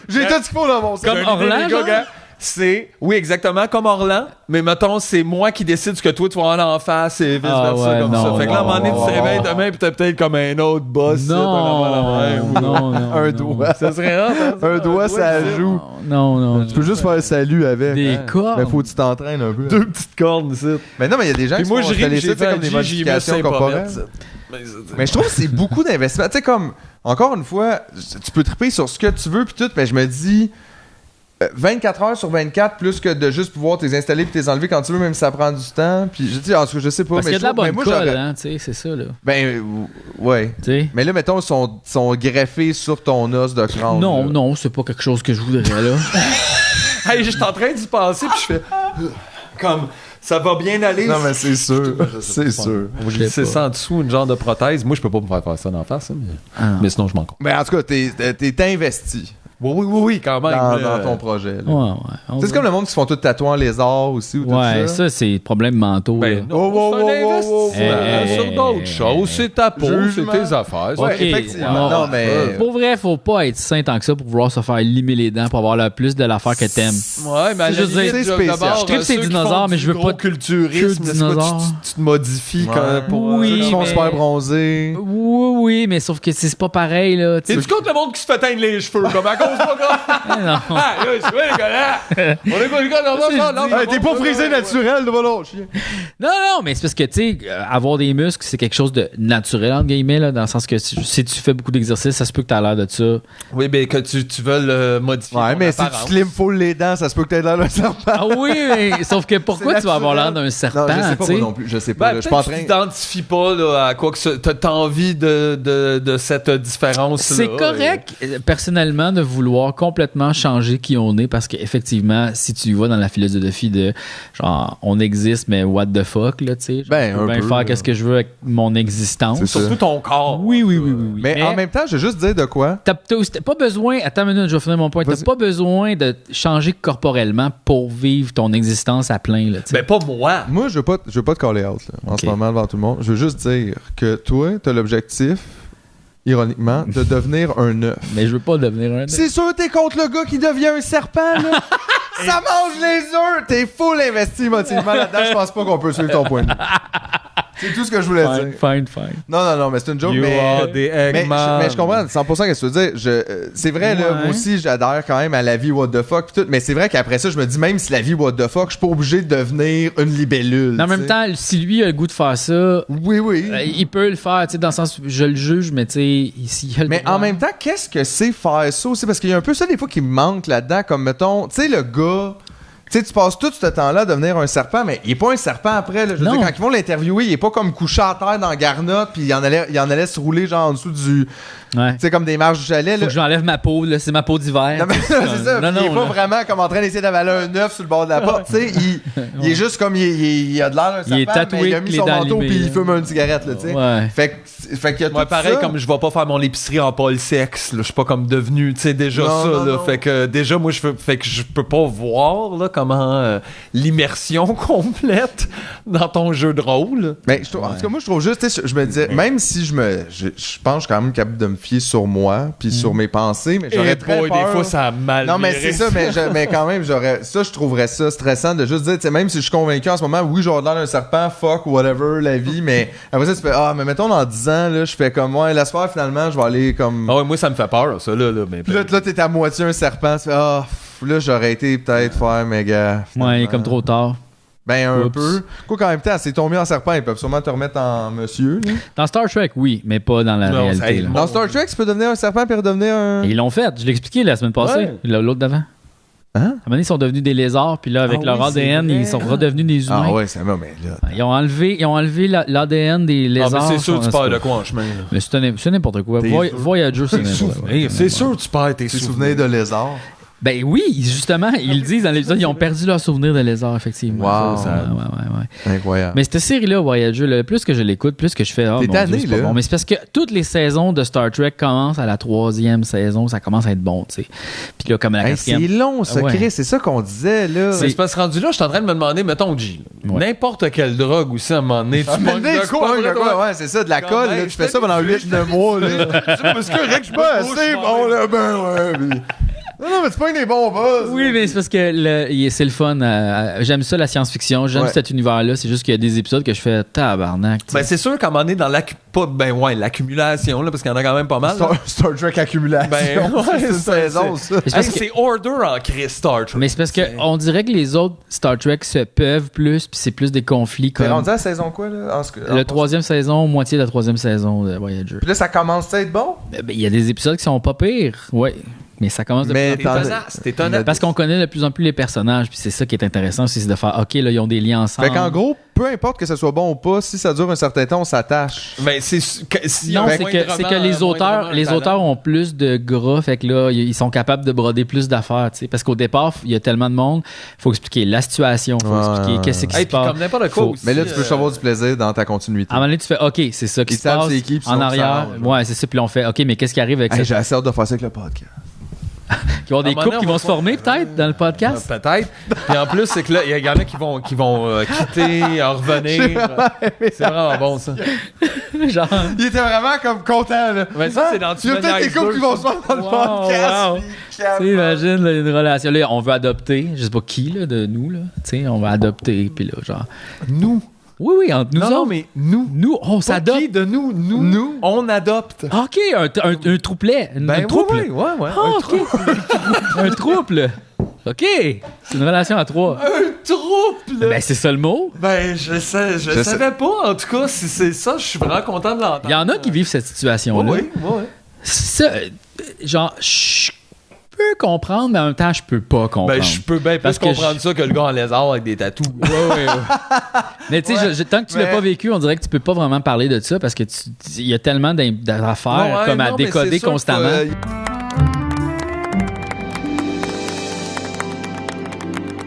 J'ai tout ce qu'il faut dans mon cerveau. Comme J'ai une idée, Orlan, les gars, genre? gars. C'est, oui, exactement, comme Orlan, mais mettons, c'est moi qui décide ce que toi, tu vas aller en face et vice-versa, Ah ouais, comme non, ça. Fait que là, à un moment donné, tu te non. réveilles demain, pis t'as peut-être comme un autre boss. Non, Un doigt. Ça serait rare, hein, Un doigt, ça joue. Non. Tu peux juste faire salut avec. Des cordes. Mais faut que tu t'entraînes un peu. Deux petites cornes ici. Mais non, mais il y a des gens Puis qui moi, font je ris, installer j'ai ça, tu sais, fait comme des modifications corporelles. Mais je trouve que c'est beaucoup d'investissement. Tu sais, comme, encore une fois, tu peux triper sur ce que tu veux, puis tout, mais je me dis, 24 heures sur 24, plus que de juste pouvoir t'es installer puis t'es enlever quand tu veux, même si ça prend du temps. Puis je dis, en tout cas, je sais pas. Parce mais qu'il y a de la je trouve- mais bonne moi, colle, j'aurais- hein, tu sais, c'est ça, là. Ben, ouais. Tu sais. Mais là, mettons, ils sont greffés sur ton os de crâne. Non, là. non, c'est pas quelque chose que je voudrais, là. Hey, je suis en train d'y penser, puis je fais. Comme, ça va bien aller. Non, mais c'est sûr. C'est sûr. Je sais C'est pas. ça en dessous, une genre de prothèse. Moi, je peux pas me faire ça d'en face, hein, mais sinon, je m'en compte. Mais en tout cas, t'es investi Oui, quand même. dans ton projet. là. Ouais. Tu sais, c'est comme le monde qui se font tout tatouer en lézard aussi ou tout Ouais, ça. ça, c'est problème mentaux, là. Ben non, Oh, c'est un oh, oh, investissement oh, oh. sur d'autres choses. C'est ta peau, c'est Jugement. tes affaires. Ouais, Ok, effectivement. ouais. Non, mais. Pour vrai, faut pas être sain tant que ça pour vouloir se faire limer les dents pour avoir le plus de l'affaires que t'aimes. Ouais, mais à la C'est juste limite, dire, c'est spécial. d'abord, Je tripe ces ceux qui dinosaures, font mais du je veux gros pas de culturisme. queue de c'est quoi, dinosaure. tu te modifies Ouais. pour. Oui, Ceux qui sont mais- super bronzés. Oui, mais sauf que c'est pas pareil, là. tu Et sais. tu comptes le monde qui se fait teindre les cheveux, comme à cause pas grave. Non. Ah, là, je suis les gars, là. On est pas les gars, non, Hey, t'es pas frisé naturel, de voilà, chien. Non, mais c'est parce que, tu sais, avoir des muscles, c'est quelque chose de naturel, entre guillemets, là, dans le sens que si tu fais beaucoup d'exercices, ça se peut que t'as l'air de ça. Oui, mais que tu veux le modifier. Ouais, ton mais si apparence. tu slim full les dents, ça se peut que t'aies l'air d'un serpent. Ah oui, mais sauf que pourquoi C'est tu vas avoir l'air naturel. d'un serpent, Non, je sais pas tu sais? moi non plus. Je sais pas. Ben, là, je suis pas en peut-être que tu train. t'identifies pas là, à quoi que ce... T'as envie de cette différence. C'est correct, personnellement, de vouloir complètement changer qui on est parce qu'effectivement, si tu y vas dans la philosophie de genre, on existe, mais what the fuck, là, tu sais. Ben, je peux un bien peu, faire là. qu'est-ce que je veux avec mon existence. C'est ça. Surtout ton corps. Oui. Mais en même temps, je vais juste dire de quoi. T'as pas besoin, attends une minute, je vais finir mon point. T'as Vas-y. pas besoin de changer corporellement pour vivre ton existence à plein, là, tu sais. Ben, pas moi. Moi, je veux pas te caller out là, en Ok. ce moment devant tout le monde. Je veux juste dire que toi, t'as l'objectif, ironiquement, de devenir un œuf. Mais je veux pas devenir un. C'est sûr t'es contre le gars qui devient un serpent, là. Ça mange les œufs! T'es full investi émotivement là-dedans. Je pense pas qu'on peut suivre ton point de vue. C'est tout ce que je voulais dire. Fine. Non, mais c'est une joke, You mais... are the Eggman. Mais je comprends 100% ce que tu veux dire. C'est vrai, là, Ouais. moi aussi, j'adhère quand même à la vie what the fuck pis tout, mais c'est vrai qu'après ça, je me dis, même si la vie what the fuck, je suis pas obligé de devenir une libellule. Mais en tu même sais. temps, si lui a le goût de faire ça, Oui. il peut le faire, tu sais, dans le sens, je le juge, mais tu sais, ici, il a le Mais droit. en même temps, qu'est-ce que c'est faire ça aussi? Parce qu'il y a un peu ça des fois qui me manque là-dedans, comme mettons, tu sais, le gars... Tu sais, tu passes tout ce temps-là à devenir un serpent, mais il est pas un serpent après. Là. Je veux Non. dire, quand ils vont l'interviewer, il est pas comme couché à terre dans la garnotte, puis il en allait se rouler genre en dessous Ouais. Tu sais, comme des marches du chalet. Faut Là. que j'enlève ma peau, là, c'est ma peau d'hiver. Non, mais c'est ça. Non, Puis il est non, pas là. vraiment comme en train d'essayer d'avaler un œuf sur le bord de la porte. Tu sais, il est juste comme il a de l'air d'un serpent, Il est tatoué, mais il a mis les son dents manteau limées, puis il là. fume une cigarette, là, tu sais. Ouais. Fait qu'il y a tout pareil, ça. comme je vais pas faire mon épicerie en Paul sexe, là, je suis pas comme devenu, tu sais, déjà Non, ça, non, là. non. Fait que déjà, moi, fait que je peux pas voir, là, comment l'immersion complète dans ton jeu de rôle. Mais en tout cas, moi, je trouve juste, tu sais, je me disais, même si je pense que je suis quand même capable de me fier sur moi puis sur mes pensées, mais j'aurais très peur. Des fois, ça a mal Non, mais viré. c'est ça, mais quand même, je trouverais ça stressant de juste dire, tu sais, même si je suis convaincu en ce moment, oui, j'aurais l'air d'un serpent, fuck, whatever, la vie, mais après ça, tu fais, mais mettons dans 10 ans, là, je fais comme, ouais, laisse faire, finalement, je vais aller comme. Ah ouais, moi, ça me fait peur, ça, là. Mais Puis là, t'es à moitié un serpent, tu fais, là, j'aurais été peut-être faire méga. Ouais, il est comme trop tard. Ben, un Oups. peu. Quoi qu'en même temps, c'est tombé en serpent, ils peuvent sûrement te remettre en monsieur, là. Dans Star Trek, oui, mais pas dans la Non, réalité. ça, là. Dans Star Trek, tu peux devenir un serpent puis redevenir un. Et ils l'ont fait, je l'ai expliqué la semaine passée, Ouais. l'autre d'avant. Hein? À un moment donné, ils sont devenus des lézards, puis là, avec Ah leur oui, c'est ADN, vrai. ils sont redevenus des humains. Ah ouais, ça va, mais là. Ils ont enlevé l'ADN des Ah, lézards. mais c'est sûr que tu sont- perds de quoi en chemin, là. Mais c'est n'importe quoi. T'es sûr? Voyager, c'est n'importe quoi. C'est sûr que tu perds tes Tes souvenirs. souvenirs de lézard. Ben oui, justement, ils le disent dans l'épisode, ils ont perdu leur souvenir de lézard, effectivement. Wow. Ouais. Incroyable. Mais cette série-là, Voyager, là, plus que je l'écoute, plus que je fais. T'es Mon tanné, Dieu, c'est pas là. bon. Mais c'est parce que toutes les saisons de Star Trek commencent à la 3e saison, ça commence à être bon, tu sais. Puis là, comme à la Hey, c'est 4e. long, ça, Ouais. Chris. C'est ça qu'on disait, là. C'est parce que rendu là, je suis en train de me demander, mettons, G, là, Ouais. n'importe quelle drogue aussi, à un moment donné, tu Ah, mais manques là, de tu quoi, pognes de après, quoi? toi? Ouais, c'est ça, de la Quand colle, même, là. Tu je fais ça pendant t'habitue. 8-9 mois, là. C'est correct, je me assez bouge, bon, là. Ben, ouais. puis- Non, mais tu pognes des bons buzz. Oui, mais c'est parce que c'est le fun. J'aime ça, la science-fiction. J'aime Ouais. cet univers-là. C'est juste qu'il y a des épisodes que je fais tabarnak. tu sais. Ben, c'est sûr qu'à un moment donné, dans l'accumulation, là, parce qu'il y en a quand même pas mal. là. Star Trek accumulation. Ben, ouais, c'est une ça, saison, ça. Mais c'est parce Hey, que- c'est Order en Chris Star Trek. Mais c'est parce qu'on dirait que les autres Star Trek se peuvent plus, puis c'est plus des conflits T'es comme. rendu à la saison quoi, là? Le 3e saison, moitié de la 3e saison de Voyager. Puis là, ça commence à être bon. Ben, il y a des épisodes qui sont pas pires, ouais. Mais ça commence de Mais plus en plus. C'est étonnant. Parce qu'on connaît de plus en plus les personnages, puis c'est ça qui est intéressant aussi, c'est de faire, OK, là, ils ont des liens ensemble. Fait qu'en gros, peu importe que ce soit bon ou pas, si ça dure un certain temps, on s'attache. Mais c'est Non, c'est que les auteurs ont plus de gras, fait que là, ils sont capables de broder plus d'affaires, tu sais. Parce qu'au départ, il y a tellement de monde, il faut expliquer la situation, il faut expliquer qu'est-ce qui se Hey, puis passe. comme n'importe quoi Faut- aussi. Mais là, tu peux avoir du plaisir dans ta continuité. À un moment donné, tu fais, OK, c'est ça qui Ils se savent passe c'est qui, puis en ils sont arrière. s'arrangent. Ouais, c'est ça. Puis là, on fait, OK, mais qu'est-ce qui arrive avec Hey, ça? j'ai assez hâte de faire ça avec le podcast. Il va y avoir des À un moment couples donné, qui on vont va se former, peut-être, dans le podcast? Peut-être. Puis en plus, c'est que là, il y en a qui vont quitter, en revenir. C'est vraiment bon, ça. Genre. Il était vraiment comme content, là. Mais ça, c'est dans Il y a peut-être des couples qui vont se faire dans le Wow, podcast. wow. puis Tu sais, imagine là, une relation. Là, on veut adopter. Je sais pas qui, là, de nous, là. Tu sais, on va adopter. Puis là, genre. Nous. Oui, oui, entre nous Non, autres. non, mais nous. Nous, on Pas s'adopte. qui de nous? Nous. On adopte. Ah, OK, un trouplet. Un trouble. ouais. Ah, OK. Un trouble. OK. C'est une relation à 3. Un trouble. Ben, c'est ça le mot. Ben, je savais pas. En tout cas, si c'est ça, je suis vraiment content de l'entendre. Il y en a qui vivent cette situation-là. Oui. Ça, genre, je peux comprendre, mais en même temps, je peux pas comprendre. Ben, je peux bien plus Parce que comprendre ça que le gars en lézard avec des tatous. Ouais. Mais tu sais, tant que tu l'as mais- pas vécu, on dirait que tu peux pas vraiment parler de ça parce que il y a tellement d'affaires Ouais, comme à non, mais décoder c'est sûr constamment.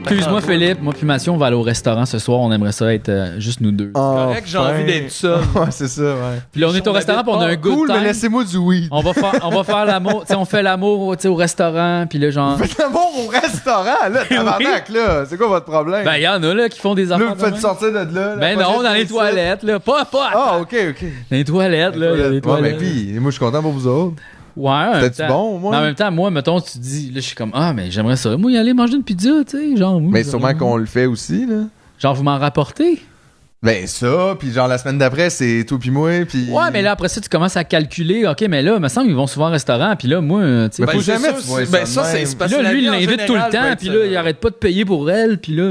Excuse-moi, Philippe. Moi puis Mathieu, on va aller au restaurant ce soir. On aimerait ça être juste nous deux. Correct, j'ai envie d'être seul. Ouais, c'est ça, ouais. Puis là, on est au restaurant puis on a un good Cool, mais time. laissez-moi du weed. On va faire l'amour. Tu sais, on fait l'amour au restaurant. Puis là, genre. Faites l'amour au restaurant, là, tabarnak, là. C'est quoi votre problème? Ben, il y en a là qui font des là, affaires. vous de faites même. sortir de là. Ben non, dans les toilettes, là. Pas. Ah, ok. Dans les toilettes, là. Il y a des Ouais, toilettes. mais puis, moi, je suis content pour vous autres. Ouais, en même C'était-tu temps. bon, au moins? Mais en même temps, moi, mettons, tu dis, là, je suis comme, ah, mais j'aimerais ça. Moi, y aller manger une pizza, tu sais. Genre, Mais sûrement qu'on le fait aussi, là. Genre, vous m'en rapportez. Ben ça, puis genre la semaine d'après, c'est toi puis moi, puis... Ouais, mais là, après ça, tu commences à calculer. OK, mais là, il me semble qu'ils vont souvent au restaurant. Puis là, moi, tu sais. Mais faut c'est jamais ça, tu vois ben, ça ça, de c'est même. parce Puis que là, la lui, vie, il en l'invite tout le général, temps. peut Puis être, là, il arrête pas de payer pour elle. Puis là.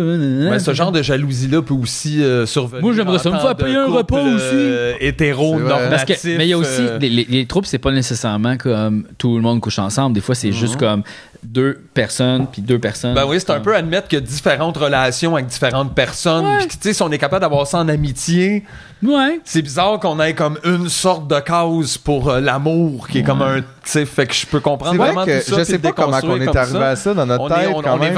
Ben, ce genre de jalousie-là peut aussi survenir. Moi, j'aimerais ça me en faire temps payer de un couple, repas aussi. Hétéro, C'est vrai. normatif. Parce que, mais il y a aussi, les troupes, c'est pas nécessairement comme tout le monde couche ensemble. Des fois, c'est juste comme deux personnes, puis deux personnes. Ben oui, c'est un peu admettre qu'il y a différentes relations avec différentes personnes. Ouais. Puis, tu sais, si on est capable d'avoir ça en amitié. Ouais. C'est bizarre qu'on ait comme une sorte de cause pour l'amour qui est comme un... Tu sais, fait que je peux comprendre C'est vrai vraiment que tout ça. je sais pas comment on est arrivé à ça dans notre tête quand même.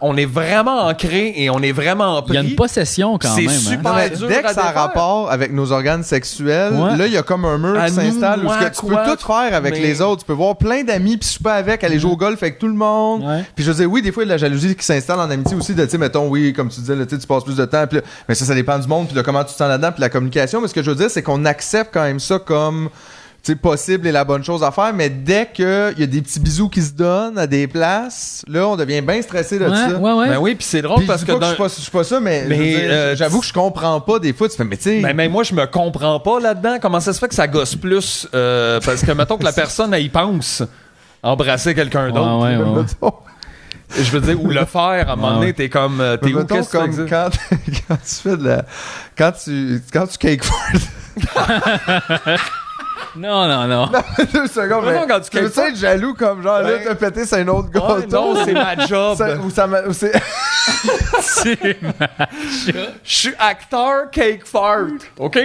On est vraiment ancré et on est vraiment pris. Il y a une possession quand même. C'est super Non, dur dès que à ça a défaire. rapport avec nos organes sexuels, là, il y a comme un mur À qui nous, s'installe où moi, ce que tu peux quoi, tout faire avec mais- les autres. Tu peux voir plein d'amis puis souper avec, aller jouer au golf avec tout le monde. Ouais. Puis je veux dire, oui, des fois, il y a de la jalousie qui s'installe en amitié aussi. Tu sais, mettons, oui, comme tu disais, là, tu sais, tu passes plus de temps. Puis là, mais ça dépend du monde puis de comment tu te sens là-dedans puis de la communication. Mais ce que je veux dire, c'est qu'on accepte quand même ça comme... tu sais, possible et la bonne chose à faire, mais dès qu'il y a des petits bisous qui se donnent à des places, là, on devient bien stressé de ça. Ouais. Ben oui, puis c'est drôle Puis parce je que dis pas je suis pas ça, mais, Mais, je veux dire, j'avoue que je comprends pas des fois. Tu fais, mais tu sais... Ben, mais moi, je me comprends pas là-dedans. Comment ça se fait que ça gosse plus? Parce que, mettons que la personne, elle y pense embrasser quelqu'un d'autre. Ouais. mettons- Je veux dire, ou le faire, à un moment donné, t'es comme... T'es où? mettons Qu'est-ce que comme tu quand tu fais de la... Quand tu cake fart... Non. 2 secondes, Non, mais non, quand tu tu veux cake fart- être jaloux comme genre, là, Ben- t'as pété, c'est un autre gâteau. Ouais, non, c'est ma job. Ou c'est... Je suis acteur cake fart, OK?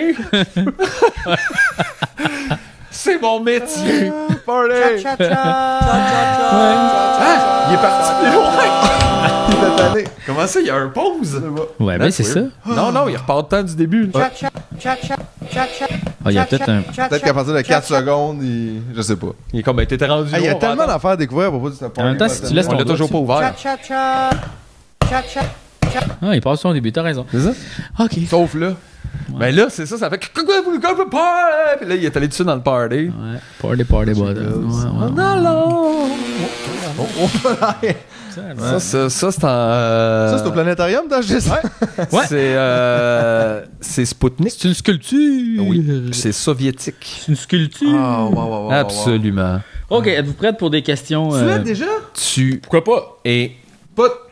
C'est mon métier. Party! Il est parti plus loin. Il est tanné. Comment ça, il y a un pause? Ouais, ben c'est ça. Non, il repart le temps du début. Ah, il y a peut-être un. Peut-être qu'à partir de 4 secondes, je sais pas. Il est comme, ben, t'étais rendu Il y a où, tellement attends. d'affaires à découvrir à propos de cette En même temps, si tu laisses On ton l'a doigt toujours pas ouvert. Ah, il passe son début, t'as raison. C'est ça? Ok. Sauf là. Ben là, c'est ça, ça fait... Puis là, il est allé dessus dans le party. Ouais. Party, bottom. Ouais. Ça, c'est en... Ça, c'est au planétarium, t'as juste. Ouais. C'est Spoutnik. C'est une sculpture. Oui. C'est soviétique. C'est une sculpture. Absolument. Ok, êtes-vous prête pour des questions? Tu l'as déjà? Pourquoi pas? Et...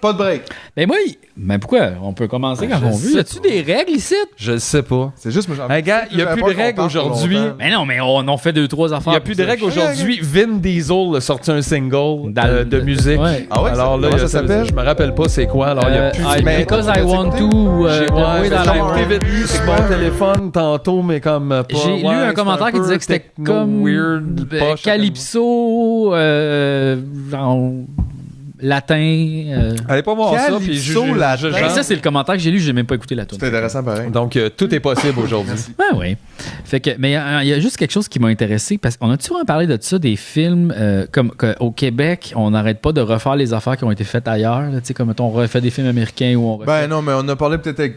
Pas de break. Ben moi, mais pourquoi? On peut commencer quand je on veut. sais Y a-tu pas. des règles ici? Je le sais pas. C'est juste, moi, Hey, gars, il y a plus de règles aujourd'hui. Mais non, mais on en fait 2-3 affaires. Il n'y a plus de règles aujourd'hui. Vin Diesel a sorti un single de musique. Ouais. Ah ouais, Alors là, comment ça s'appelle? Je me rappelle pas c'est quoi. Alors, il y a plus Because I want to. J'ai oui, dans la écouté vite vu sur mon téléphone tantôt, mais comme pas. J'ai lu un commentaire qui disait que c'était comme weird, poche, Calypso, genre latin. Allez pas voir ça, puis Calypso, latin. Ben, ça, c'est le commentaire que j'ai lu, j'ai même pas écouté la tune. C'est intéressant, pareil. Donc, tout est possible aujourd'hui. Ouais, oui. Fait que, mais il y a juste quelque chose qui m'a intéressé parce qu'on a souvent parlé de ça, des films comme au Québec, on n'arrête pas de refaire les affaires qui ont été faites ailleurs. Tu sais, comme mettons, on refait des films américains ou on refait. Ben non, mais on a parlé peut-être avec.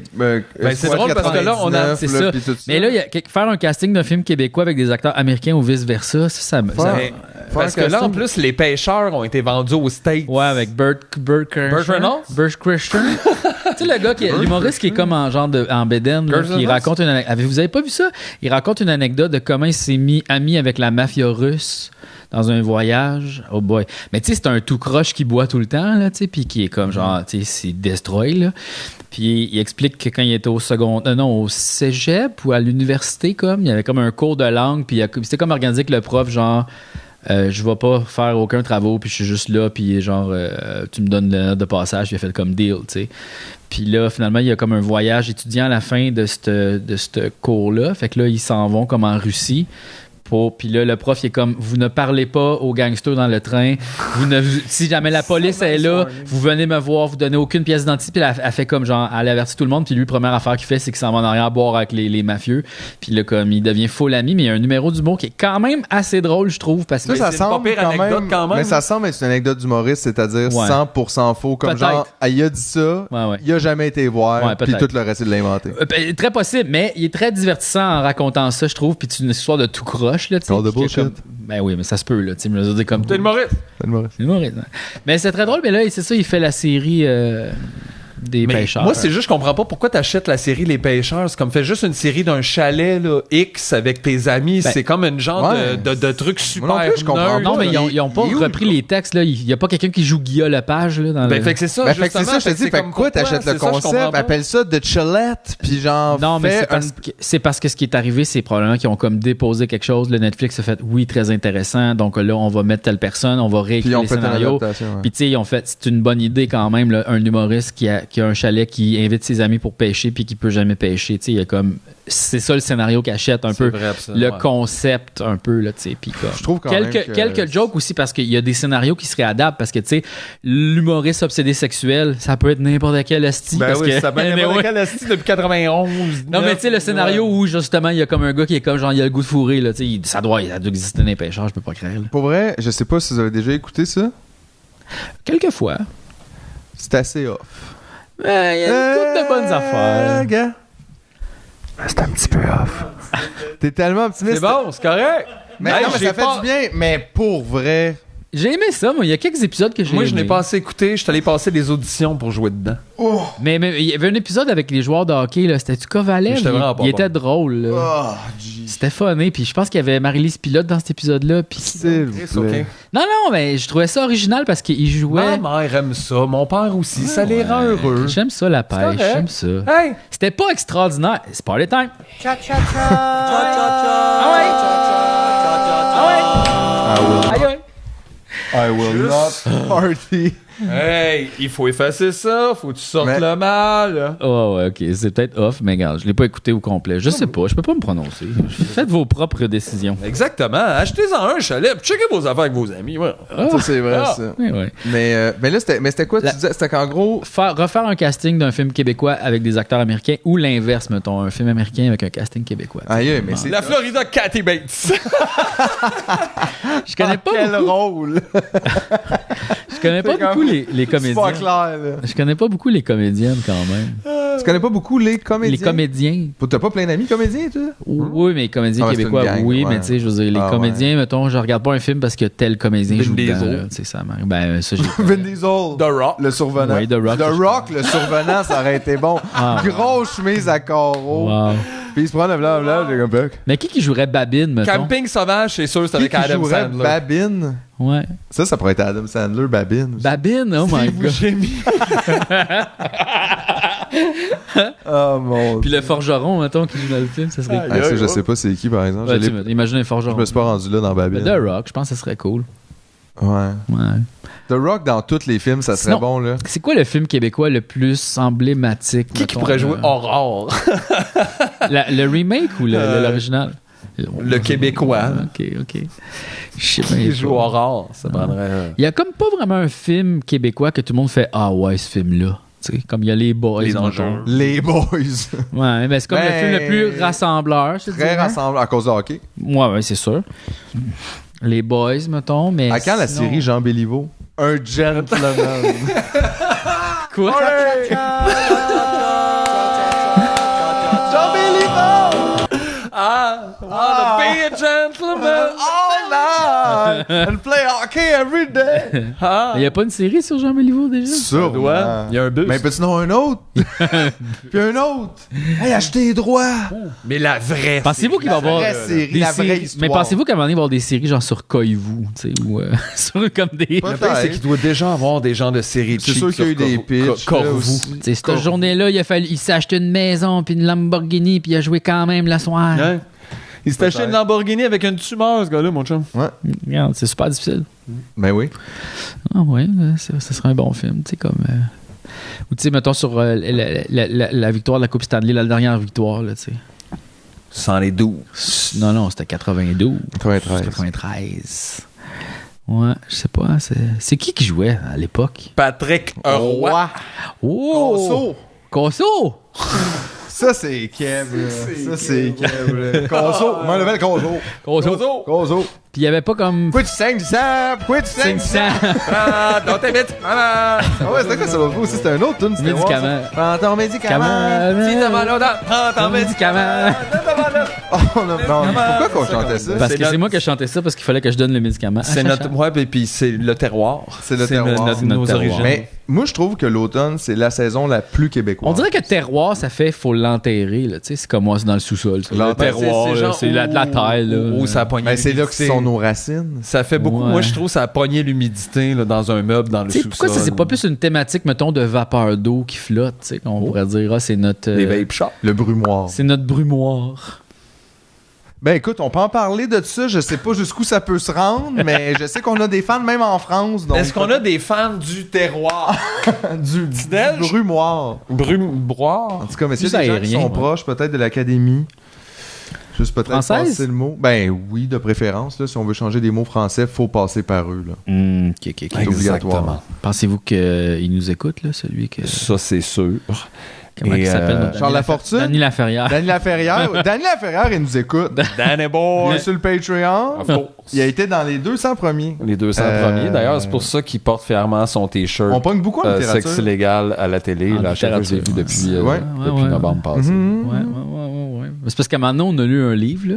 c'est drôle parce que là, on a. C'est ça. Mais là, faire un casting d'un film québécois avec des acteurs américains ou vice-versa, ça Parce que là, en plus, les pêcheurs ont été vendus aux States. ouais, avec Burt Reynolds? Burt Kreischer. Tu sais, le gars, l'humoriste qui est comme en genre en bédaine, là, qui raconte une anecdote. Vous avez pas vu ça? Il raconte une anecdote de comment il s'est mis ami avec la mafia russe dans un voyage. Oh boy. Mais tu sais, c'est un tout croche qui boit tout le temps, là, tu sais, puis qui est comme genre, tu sais, c'est destroy, là. Puis il explique que quand il était au cégep ou à l'université, comme, il y avait comme un cours de langue, puis c'était comme organisé que le prof, genre, je vais pas faire aucun travaux, puis je suis juste là, puis genre, tu me donnes le note de passage, puis il a fait comme deal, tu sais. Puis là, finalement, il y a comme un voyage étudiant à la fin de ce cours-là. Fait que là, ils s'en vont comme en Russie. Puis là, le prof, il est comme, vous ne parlez pas aux gangsters dans le train. Si jamais la police est là, vous venez me voir, vous donnez aucune pièce d'identité. Puis elle fait comme genre, elle avertit tout le monde. Puis lui, première affaire qu'il fait, c'est qu'il s'en va en arrière boire avec les mafieux. Puis là, comme, il devient full ami. Mais il y a un numéro d'humour qui est quand même assez drôle, je trouve. Parce que Ça semble pas pire anecdote quand même. Mais ça semble être une anecdote d'humoriste, c'est-à-dire 100% faux. Comme Peut-être. genre, il a dit ça, Ouais. il a jamais été voir, Ouais, puis peut-être. tout le reste, il l'a inventé. Très possible, mais il est très divertissant en racontant ça, je trouve. Puis c'est une histoire de tout croche, là, tu sais. Call the qui est bullshit. comme- Ben oui, mais ça se peut, là. Tu sais, je veux dire, comme. T'es humoriste. C'est une humoriste. C'est humoriste, hein. Mais c'est très drôle, mais là, c'est ça, il fait la série des Mais pêcheurs. moi, c'est juste, je comprends pas pourquoi t'achètes la série Les Pêcheurs. C'est comme, fais juste une série d'un chalet, là, X, avec tes amis. Ben, c'est comme une genre ouais. de truc super Moi non plus, je comprends nerd. Non, mais Il- ils ont pas il est où, repris le les textes, là. Il y a pas quelqu'un qui joue Guilla Lepage, là, dans Ben, le... fait que c'est ça, Ben, fait que c'est justement. ça, je te dis, c'est fait comme, quoi, t'achètes le c'est ça, je comprends concept, pas. appelle ça de Chillette, puis genre, Non, mais fais c'est parce que ce qui est arrivé, c'est probablement qu'ils ont comme déposé quelque chose. Le Netflix a fait, oui, très intéressant. Donc là, on va mettre telle personne, on va puis réécrire on les fait une scénarios. adaptation. Ouais. Puis tu sais, ils ont fait, c'est une bonne idée quand même, là, un humoriste qui a un chalet, qui invite ses amis pour pêcher puis qui peut jamais pêcher. Tu sais, il y a comme... C'est ça le scénario qu'achète un peu. Vrai, ça, le concept un peu, là, tu sais. Puis comme... Je trouve quand quelques, même que... quelques jokes aussi, parce qu'il y a des scénarios qui se réadaptent, parce que, tu sais, l'humoriste obsédé sexuel, ça peut être n'importe quel esti. Ben parce oui, que... ça peut être Mais n'importe ouais. quel asti depuis 91. Non, mais tu sais, le scénario où, justement, il y a comme un gars qui est comme, genre, il a le goût de fourrer, là, tu sais, ça doit exister dans les pêcheurs, je peux pas croire, là. Pour vrai, je sais pas si vous avez déjà écouté ça. Quelquefois. C'est assez off. Il y a une couple de bonnes affaires. Gars. C'est un petit peu off. T'es tellement optimiste. C'est bon, c'est correct. Mais Hey, non, mais j'ai ça fait pas- du bien. Mais pour vrai... J'ai aimé ça, moi. Il y a quelques épisodes que j'ai Moi, je n'ai aimés. pas assez écouté. Je suis allé passer des auditions pour jouer dedans. Oh, Mais il y avait un épisode avec les joueurs de hockey, là. C'était-tu Kovalev? Mais j'étais vraiment pas Il bon. était drôle, là. oh jeez. C'était funné. Puis je pense qu'il y avait Marie-Lise Pilote dans cet épisode-là. Puis... S'il vous plaît. Non, mais je trouvais ça original parce qu'il jouait... Ma mère aime ça. Mon père aussi. Ça les rend heureux. J'aime ça, la C'est pêche. correct. J'aime ça. Hey! C'était pas extraordinaire. C'est pas le temps. I will not party. Hey! Il faut effacer ça. Faut que tu sortes Mais- le mal. Oh, ouais, ok. C'est peut-être off, mais regarde, je l'ai pas écouté au complet. Je sais pas. Je peux pas me prononcer. Faites vos propres décisions. Exactement. Achetez-en un chalet. Puis checkez vos affaires avec vos amis. Ouais. Ça, c'est vrai, Ah. ça. Oui, oui. Mais là, c'était quoi? La- Tu disais, c'était qu'en gros... Refaire un casting d'un film québécois avec des acteurs américains ou l'inverse, mettons, un film américain avec un casting québécois. Aïe, mais c'est... La Florida Cathy Bates. Je connais pas Quel beaucoup, rôle! je connais pas C'est beaucoup comme- les C'est pas comédiens. clair, là. Je connais pas beaucoup les comédiennes quand même. Tu connais pas beaucoup les comédiens? Les comédiens. T'as pas plein d'amis comédiens, toi? Oui, mais les comédiens Ah ouais, c'est québécois, une gang, oui, ouais. mais tu sais, je veux dire, les Ah comédiens, mettons, je regarde pas un film parce que tel comédien Vin joue dedans. Diesel. Là, tu sais, ça m'arrive. Ben, ça, j'ai Vin Diesel. The Rock. Le survenant. Oui, The Rock, The ça, je Rock, le survenant, ça aurait été bon. Ah. Grosse chemise à carreaux. Wow. Puis il se prend le blanc, j'ai comme bec. Mais qui jouerait Babine, mettons? Camping sauvage, c'est sûr, c'est avec Qui Adam jouerait Sandler. Babine? Ouais. Ça pourrait être Adam Sandler, Babine. Babine, oh my god. J'ai mis. Oh mon Puis dieu. le forgeron, mettons, qui joue dans le film, ça serait. Ah, ça, je sais pas c'est qui, par exemple. Ouais, Je tu l'ai- sais, imagine un je forgeron. me suis pas rendu là dans Babine. The Rock, je pense que ça serait cool. Ouais. Ouais. The Rock, dans tous les films, ça serait Sinon- bon, là. C'est quoi le film québécois le plus emblématique? Qui mettons, pourrait jouer Aurore? le remake ou l'original? Le Québécois. Ok. Je sais pas. Qui joue Aurore? Ça prendrait. Il y a comme pas vraiment un film québécois que tout le monde fait ah ouais, ce film-là. Tu sais, comme il y a les boys. Les mettons. Dangereux. Les Boys. Ouais, mais c'est comme le Ben, film le plus rassembleur. je te Très dirais. rassembleur à cause de hockey. Ouais, c'est sûr. Les boys, mettons, mais. À quand la sinon- série Jean Béliveau? Un gentleman. Quoi? Jean Béliveau! To be a gentleman. All night! And play hockey every day! Il y a pas une série sur Jean Béliveau déjà? Sûrement. Il y a un bus. Mais peux-tu en avoir un autre? Puis un autre? Hey, achetez les droits! Mais la vraie. Pensez-vous qu'il va y avoir vraie série, des la vraie séries- histoire. Mais pensez-vous qu'à un moment donné, il va y avoir des séries genre sur Coyez-vous, tu sais, ou sur comme des. Pas- Le pire, c'est qu'il doit déjà avoir des gens de série C'est cheap sûr qu'il y a eu sur des Cor- pitchs. Cor- là, Corvu. aussi. Tu sais, cette journée-là, il s'est acheté une maison puis une Lamborghini puis il a joué quand même la soirée. Hein? Il s'est acheté une Lamborghini avec une tumeur, ce gars-là, mon chum. Regarde, c'est super difficile. Ben oui. Ah ouais, ça serait un bon film, tu sais, comme. Ou tu sais, mettons sur la victoire de la Coupe Stanley, la dernière victoire, là, tu sais. Sans les 12. Non, c'était 92. 93. 93. Ouais, je sais pas. C'est qui jouait à l'époque? Patrick Roy. Oh! Conso! Ça, c'est Kev, là. Ça, c'est Kev, là. Conso. Moi, le bel Conso. Conso! Conso. Puis il y avait pas comme. Pourquoi tu saignes du sang? Pourquoi tu saignes du sang? 500 Ah, dans tes bêtes. Ah, Ah ouais, c'était quoi ça l'autre fois aussi? C'était un autre tune. c'était médicaments. voir ça. Prends ton médicament. si t'as mal au dent, prends ton médicament. Oh, non, pourquoi qu'on chantait ça? Parce C'est que c'est notre- moi qui chantais ça parce qu'il fallait que je donne le médicament. C'est notre. Ouais, puis c'est le terroir. C'est le terroir. notre- C'est nos notre terroir. origines. Mais moi, je trouve que l'automne, c'est la saison la plus québécoise. On dirait que terroir, ça fait faut l'enterrer. Là. Tu sais, c'est comme moi, c'est dans le sous-sol. ça. Le L'enterrer, terroir, c'est là, genre c'est de la terre. Là. Où ça a pogné Ben, c'est là que l'humidité. sont nos racines. Ça fait beaucoup. Ouais. Moi, je trouve que ça a pogné l'humidité là, dans un meuble dans le Tu sais, sous-sol. pourquoi ça, c'est pas plus une thématique, mettons, de vapeur d'eau qui flotte, tu sais, qu'on pourrait dire, ah, c'est notre... Les vape shops. Le brumoir. c'est notre brumoir. Ben écoute, on peut en parler de ça. Je sais pas jusqu'où ça peut se rendre, mais je sais qu'on a des fans même en France. Donc... Est-ce qu'on a des fans du terroir? du brumoir. Brumoir? En tout cas, mais c'est Plus des gens qui aérien, sont ouais. proches peut-être de l'académie. Juste peut-être Française? passer le mot. Ben oui, de préférence. Là, si on veut changer des mots français, faut passer par eux. Là. OK. C'est obligatoire. Pensez-vous qu'il nous écoute, là, celui que... Ça, c'est sûr. Comment il s'appelle? notre Charles Dany Lafortune? Dany Laferrière. Danny Laferrière. Danny Laferrière, il nous écoute. Danny Il Boy! est sur le Patreon. Of course. Il a été dans les 200 premiers. Les 200 premiers. D'ailleurs, c'est pour ça qu'il porte fièrement son T-shirt. On pogne beaucoup en littérature. Sexe illégal à la télé. En Là, à chaque fois, je l'ai vu littérature, depuis, ouais. depuis novembre passé. Mhm. Ouais. C'est parce qu'à un moment donné, on a lu un livre, là.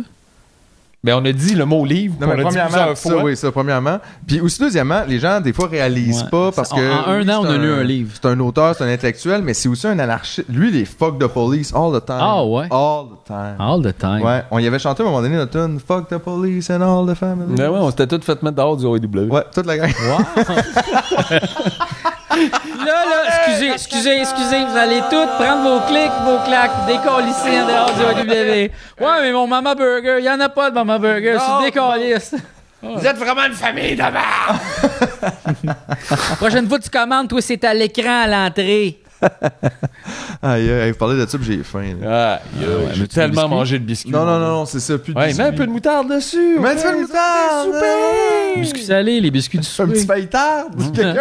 Mais on a dit le mot livre. Non, on mais l'a dit premièrement, plusieurs ça, fois. oui, ça, premièrement. Puis aussi, deuxièmement, les gens, des fois, réalisent Ouais. pas parce que. En un an, on a lu un livre. C'est un auteur, c'est un intellectuel, mais c'est aussi un anarchiste. Lui, il est fuck the police all the time. Ah, ouais. All the time. All the time. Ouais, on y avait chanté à un moment donné notre tune Fuck the police and all the family. Ouais, on s'était tous fait mettre dehors du OEW. Ouais, toute la gang. Wow. Là, excusez, vous allez tous prendre vos clics, vos claques, décalisser en dehors du AW. Ouais, mais mon Mama Burger, il y en a pas de Mama Burger, c'est décalisse. Vous êtes vraiment une famille de merde! Prochaine fois que tu commandes, toi, c'est à l'écran à l'entrée. Aïe, aïe, vous parlez de ça, puis j'ai faim. Là. J'ai tellement mangé de biscuits. Non, c'est ça, plus de Ouais, biscuits. mets un peu de moutarde dessus. Mais un petit peu de moutarde! Biscuits salés, les biscuits du Un petit souper. pailletard, quelqu'un.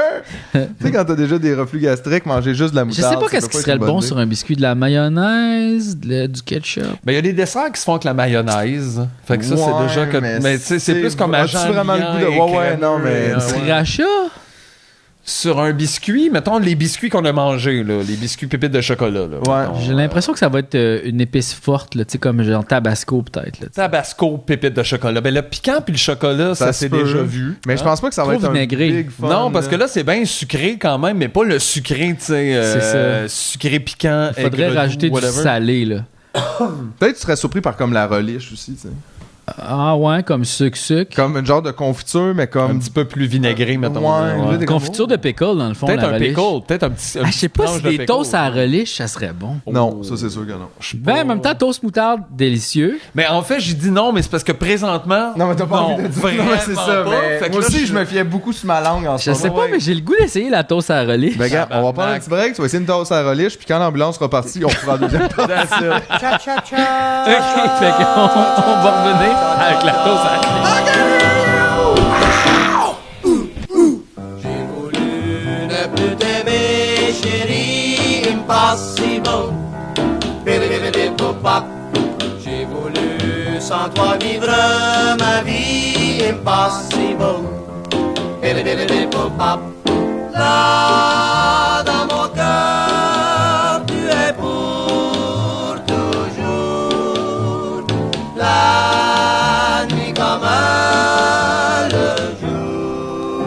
Tu sais, quand t'as déjà des reflux gastriques, manger juste de la Je moutarde. sais pas ça qu'est-ce peut qui être serait une le bonne bon idée. sur un biscuit, de la mayonnaise, du ketchup. Ben, il y a des desserts qui se font avec la mayonnaise. Fait que ça, c'est Ouais, déjà que. Mais tu sais, c'est plus comme As-tu agent vraiment le goût de. liant et Ouais, non, mais. crémeux, Sriracha? Sur un biscuit, mettons les biscuits qu'on a mangés, là, les biscuits pépites de chocolat. Là, Ouais. mettons, J'ai l'impression que ça va être une épice forte, là, tu sais, comme genre Tabasco, peut-être. Là, tu sais. Tabasco pépites de chocolat. Ben, le piquant puis le chocolat, ça se s'est peut. déjà vu. Mais je pense pas que ça va Trop être un vinaigré. big fun. Non, parce que là, c'est bien sucré quand même, mais pas le sucré, tu sais, C'est ça. sucré piquant. Il faudrait aigre rajouter doux, du whatever. salé, là. Peut-être que tu serais surpris par comme la relish aussi, tu sais. Ah ouais, comme sucre. Comme une genre de confiture, mais Un comme. petit peu plus vinaigré, mettons. Ouais, là, là, des- Confiture de pickle, dans le fond, Peut-être la un relish. pickle, peut-être un petit. Ah, je sais pas si planche de des pickle. toasts à la relish, ça serait bon. Non, ça c'est sûr que non. Ben, en même temps, toast moutarde, délicieux. Mais en fait, j'ai dit non, mais c'est parce que présentement. Non, mais t'as pas envie de dire. Non, mais c'est ça. vraiment Mais pas. Fait que moi là, aussi, je me fiais beaucoup sur ma langue en ce Je sais moment. pas, mais j'ai le goût d'essayer la toast à la relish. Ben, regarde, on va prendre un Tabarnak. petit break, tu vas essayer une toast à la relish, puis quand l'ambulance sera partie, on fera la deuxième toast. That's it. Ok, fait qu'on on va revenir avec la toast à la relish. J'ai voulu ne plus t'aimer, chérie, impossible. Bidi-bidi-bidi-bop-bop. J'ai voulu sans toi vivre ma vie, impossible. Bidi-bidi-bidi-bop-bop. Là, dans mon cœur, tu es pour toujours. La nuit comme le jour.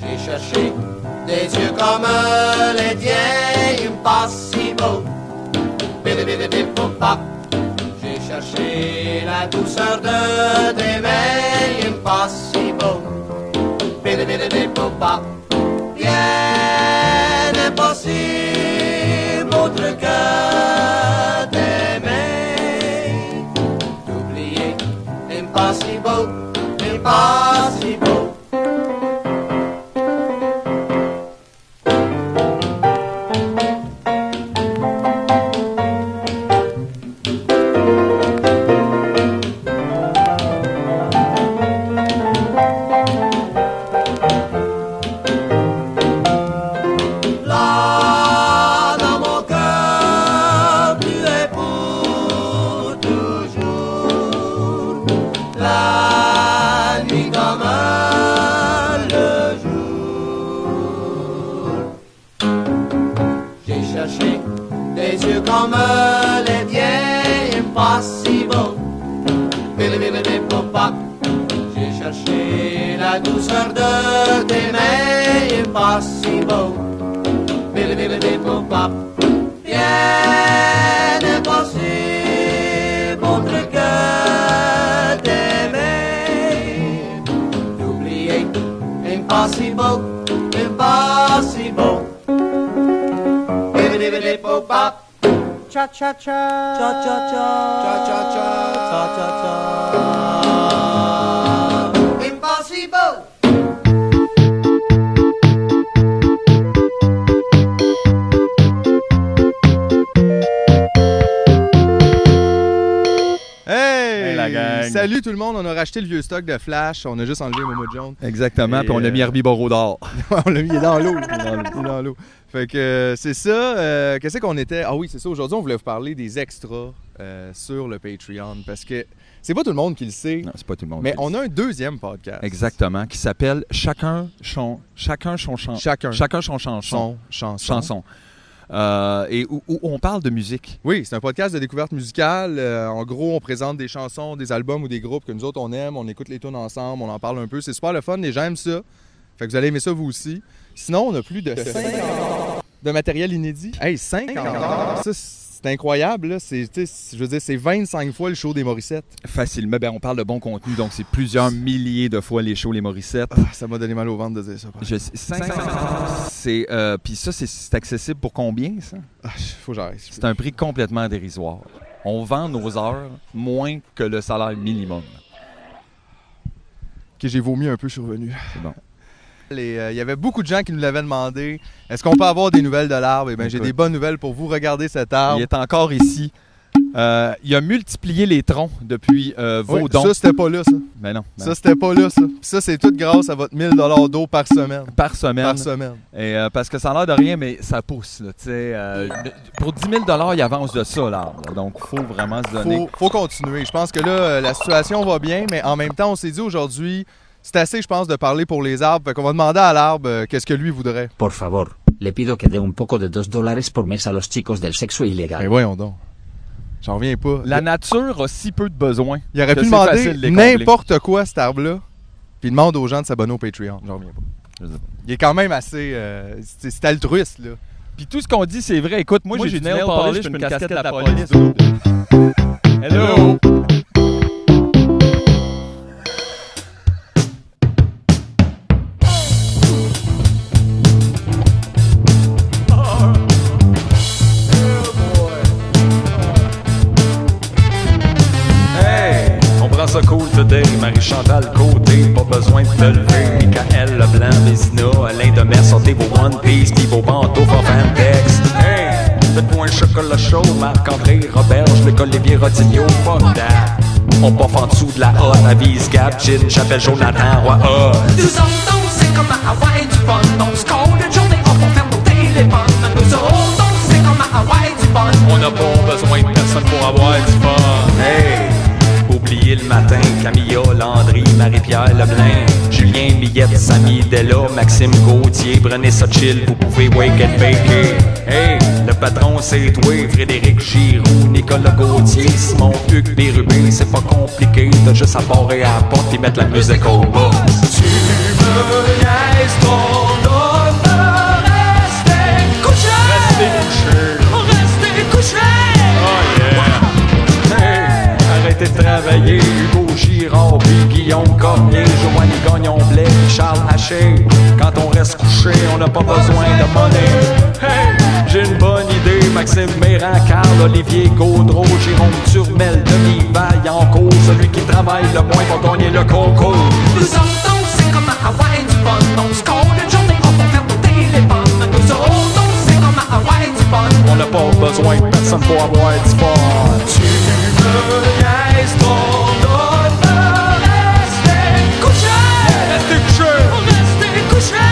J'ai cherché des yeux comme les tiens, impossible. Bidi-bidi-bidi-bop-bop. J'ai cherché la douceur de tes mains, impossible. Bidi-bidi-bidi-bop-bop. Bien impossible autre que d'aimer. D'oublier, impossible, impossible. Là, dans mon cœur, tu es pour toujours. La nuit comme le jour. J'ai cherché des yeux comme les tiens, impossible. Bidi-bidi-bidi-bop-bop. J'ai cherché la douceur de tes mains, impossible. Bidi-bidi-bidi-bop-bop. Bien impossible autre que d'aimer. D'oublier, impossible, impossible. Bidi-bidi-bidi-bop-bop. Cha-cha-cha. Cha-cha-cha. Cha-cha-cha. Cha-cha-cha. Impossible. Hey, la gang. Salut tout le monde, on a racheté le vieux stock de Flash, on a juste enlevé Momo Jones. Exactement, Et, puis on a mis Herbivoro d'or. On l'a mis, il est dans l'eau. Il est dans l'eau. Fait que c'est ça. Qu'est-ce qu'on était? Ah oui, c'est ça. Aujourd'hui, on voulait vous parler des extras sur le Patreon parce que c'est pas tout le monde qui le sait. Non, c'est pas tout le monde. Mais qui le on a un deuxième podcast. Exactement, qui s'appelle Chacun son chanson. Et où on parle de musique. Oui, c'est un podcast de découverte musicale. En gros, on présente des chansons, des albums ou des groupes que nous autres on aime. On écoute les tunes ensemble, on en parle un peu. C'est super le fun, les gens aiment ça. Fait que vous allez aimer ça vous aussi. Sinon, on a plus de 5 ans de matériel inédit. Hey, 5 ans! Ça, c'est incroyable. Là. Je veux dire, c'est 25 fois le show des Morissettes. Facilement, on parle de bon contenu, donc c'est plusieurs milliers de fois les shows, les Morissettes. Ça m'a donné mal au ventre de dire ça. 500 c'est puis ça, c'est accessible pour combien, ça? Faut que j'arrête. C'est un prix complètement dérisoire. On vend nos heures moins que le salaire minimum. Que j'ai vomi un peu, je suis revenu. C'est bon. Il y avait beaucoup de gens qui nous l'avaient demandé. Est-ce qu'on peut avoir des nouvelles de l'arbre? Eh bien, j'ai des bonnes nouvelles pour vous. Regardez cet arbre. Il est encore ici. Il a multiplié les troncs depuis vos dons. Ça, c'était pas là, ça. Ben non. Ça, c'était pas là, ça. Puis ça, c'est tout grâce à votre 1000 $ d'eau par semaine. Par semaine. Par semaine. Et, parce que ça a l'air de rien, mais ça pousse. Là, pour 10 000 $, il avance de ça, l'arbre. Donc, il faut vraiment se donner. Faut continuer. Je pense que là, la situation va bien, mais en même temps, on s'est dit aujourd'hui, c'est assez, je pense, de parler pour les arbres. Fait qu'on va demander à l'arbre qu'est-ce que lui voudrait. Por favor, le pido que dé un poco de $2 por mes a los chicos del sexo ilegal. Mais voyons donc. J'en reviens pas. La nature a si peu de besoins. Il aurait pu demander n'importe quoi, cet arbre-là, puis il demande aux gens de s'abonner au Patreon. J'en reviens pas. Je sais pas. Il est quand même assez... c'est altruiste, là. Puis tout ce qu'on dit, c'est vrai. Écoute, moi j'ai du nail polish puis une casquette de la police. Hello! Ça cool today, Marie-Chantal Côté, pas besoin de te lever. Michael Leblanc, Vézina, Alain Demers, sortez vos One Piece pis vos bandeaux for Fantex. Hey, faites-moi un chocolat chaud, Marc-André, Roberge, l'école Lévier, Rodinio, fuck that. On poffe en dessous de la hotte, avise Gab, Gin, j'appelle Jonathan, Roi A. Nous autres, c'est comme à Hawaï du fun. On se colle une journée off pour faire nos téléphones. Nous autres, c'est comme à Hawaï du fun. On n'a pas besoin de personne pour avoir du fun. Hey! Oubliez le matin, Camilla, Landry, Marie-Pierre Leblanc, Julien Millette, Samy Della, Maxime Gauthier, prenez ça chill, vous pouvez wake and bake. Hey, le patron c'est toi, Frédéric Giroux, Nicolas Gauthier, Simon Hugues Bérubé, c'est pas compliqué, t'as juste à barrer à la porte et mettre la musique au bas. Tu me laisses ton honneur rester couché. Rester couché. Oh yeah. Arrêtez de travailler, Hugo Girard, puis Guillaume Cormier, Joanny Gagnon-Blais, Charles Haché. Quand on reste couché, on n'a pas besoin de monnaie. Hey, j'ai une bonne idée, Maxime Méran, Carl, Olivier Gaudreau, Jérôme Turmel, Denis Vaillancourt, celui qui travaille le moins va gagner le concours. Nous autres, c'est comme à Hawaï du fun. On se colle une journée off pour faire nos téléphones. Nous autres, c'est comme à Hawaï du fun. On n'a pas besoin de personne pour avoir du fun. Tu me laisses ton honneur rester couché. Restez couché. Rester couché.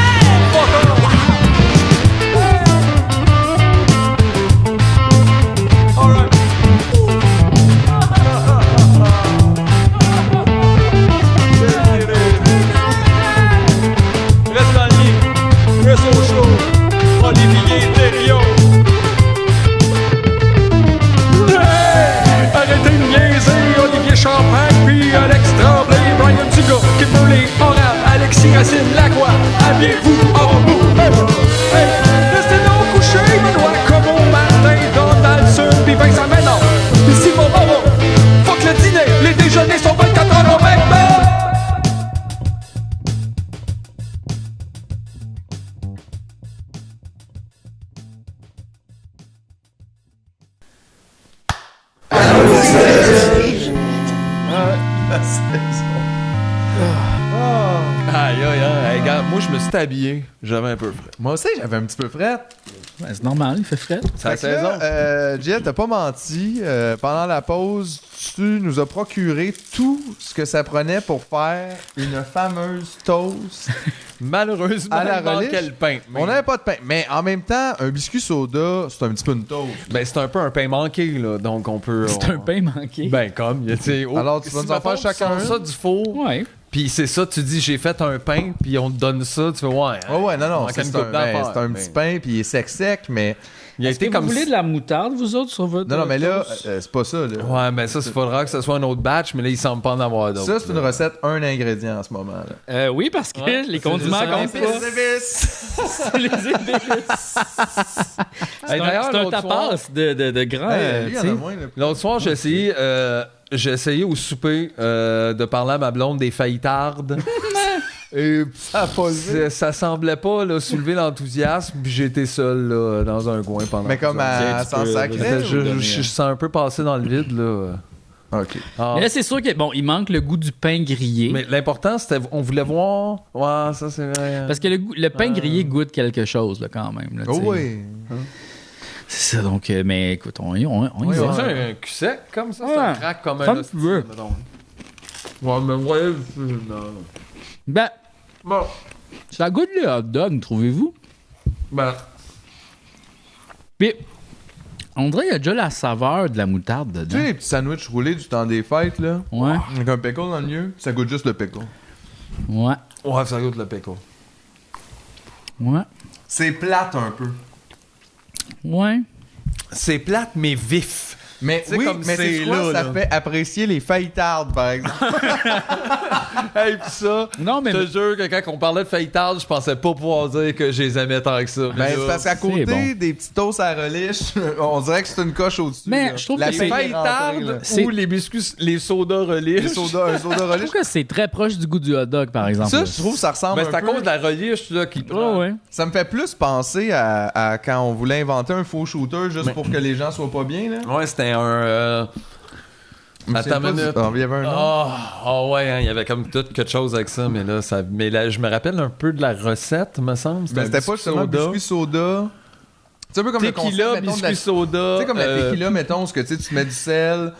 Reste dans le lit. Reste au chaud. Olivier Thériault. Aïe, aïe, aïe. Hey, gars, moi, je me suis habillé. J'avais un peu frais. Moi aussi, j'avais un petit peu fret. Ben, c'est normal, il fait frais. C'est la Fait que saison. là, Jet, t'as pas menti. Pendant la pause, tu nous as procuré tout ce que ça prenait pour faire une fameuse toast. Malheureusement, À la il manquait reliche, le pain. Mais- On n'avait pas de pain. Mais en même temps, un biscuit soda, c'est un petit peu une toast. Ben, c'est un peu un pain manqué, là. Donc, on peut. C'est un pain manqué. Ben, comme, tu sais. Alors, tu vas nous en mettons, faire chacun tu sors ça du four. Ouais. Puis c'est ça, tu dis, j'ai fait un pain, puis on te donne ça. Tu fais, ouais. Oh ouais, non, manque c'est une un, coupe d'affaires, c'est un mais- petit pain, puis il est sec, mais... Il a Est-ce que été vous comme. voulez de la moutarde, vous autres, sur votre Non, mais là, toast? c'est pas ça, là. Ouais, mais ça, il faudra que ce soit un autre batch, mais là, il semble pas en avoir d'autres. Ça, c'est une recette, un ingrédient en ce moment, là. Oui, parce que Ouais, les c'est condiments juste ça. comptent pas. C'est les épices. C'est Hey, d'ailleurs, un l'autre tapas de grand. Hey, lui, il y en tu a sais. moins, là. L'autre soir, j'ai essayé au souper de parler à ma blonde des faillitardes. Et Ça a posé. ça semblait pas là, soulever l'enthousiasme, puis j'étais seul là, dans un coin pendant. Mais comme plusieurs à heures. sans sacré. Je sens un peu passer dans le vide là. Ok. Ah. Mais là, c'est sûr que bon, il manque le goût du pain grillé. Mais l'important, c'était on voulait voir. Ouais, ça c'est vrai. Parce que le pain grillé goûte quelque chose, là, quand même. Là, Oh tu sais. oui. C'est ça, donc, mais écoute, on y C'est va. un cul sec comme ça, Ouais. ça craque comme un Comme hostie, tu veux. mettons. Ouais, mais ouais, non. Ben, Bon, ça goûte le hot dog, trouvez-vous? ben, Puis, on dirait qu'il y a déjà la saveur de la moutarde Tu dedans. sais, les petits sandwichs roulés du temps des fêtes, là. Ouais, Avec un pickle dans le milieu, ça goûte juste le pickle. ouais, ouais, ça goûte le pickle. ouais, C'est plate un peu. ouais. C'est plate, mais vif. Mais C'est oui, comme mais c'est c'est quoi, là, ça là. fait apprécier les faillitardes, par exemple. Hey, pis ça, Non, mais je te jure que quand on parlait de faillitarde, je pensais pas pouvoir dire que je les aimais tant que ça. Ben, c'est parce qu'à côté bon. des petits toasts à relish, on dirait que c'est une coche au-dessus. Mais là. je trouve la que c'est- les paix est rentrée, là. faillitardes C'est- ou les biscuits, les sodas relish. Un soda je relish. trouve que c'est très proche du goût du hot dog, par exemple. Ça, là. je trouve que ça ressemble Ben, un c'est à peu... cause de la relish là, qui prend. Ouais, ouais. Ça me fait plus penser à quand on voulait inventer un faux shooter juste pour que les gens soient pas bien, là. Ouais, c'était un. Attends une minute. Il y avait un nom. Ah ouais, hein, il y avait comme tout quelque chose avec ça, mais là, je me rappelle un peu de la recette, me semble. Ben, c'était pas justement biscuit soda. C'est un peu comme le concept, Tequila, mettons, de biscuit la... soda. Tu sais, comme la tequila, mettons, ce que tu sais, tu mets du sel,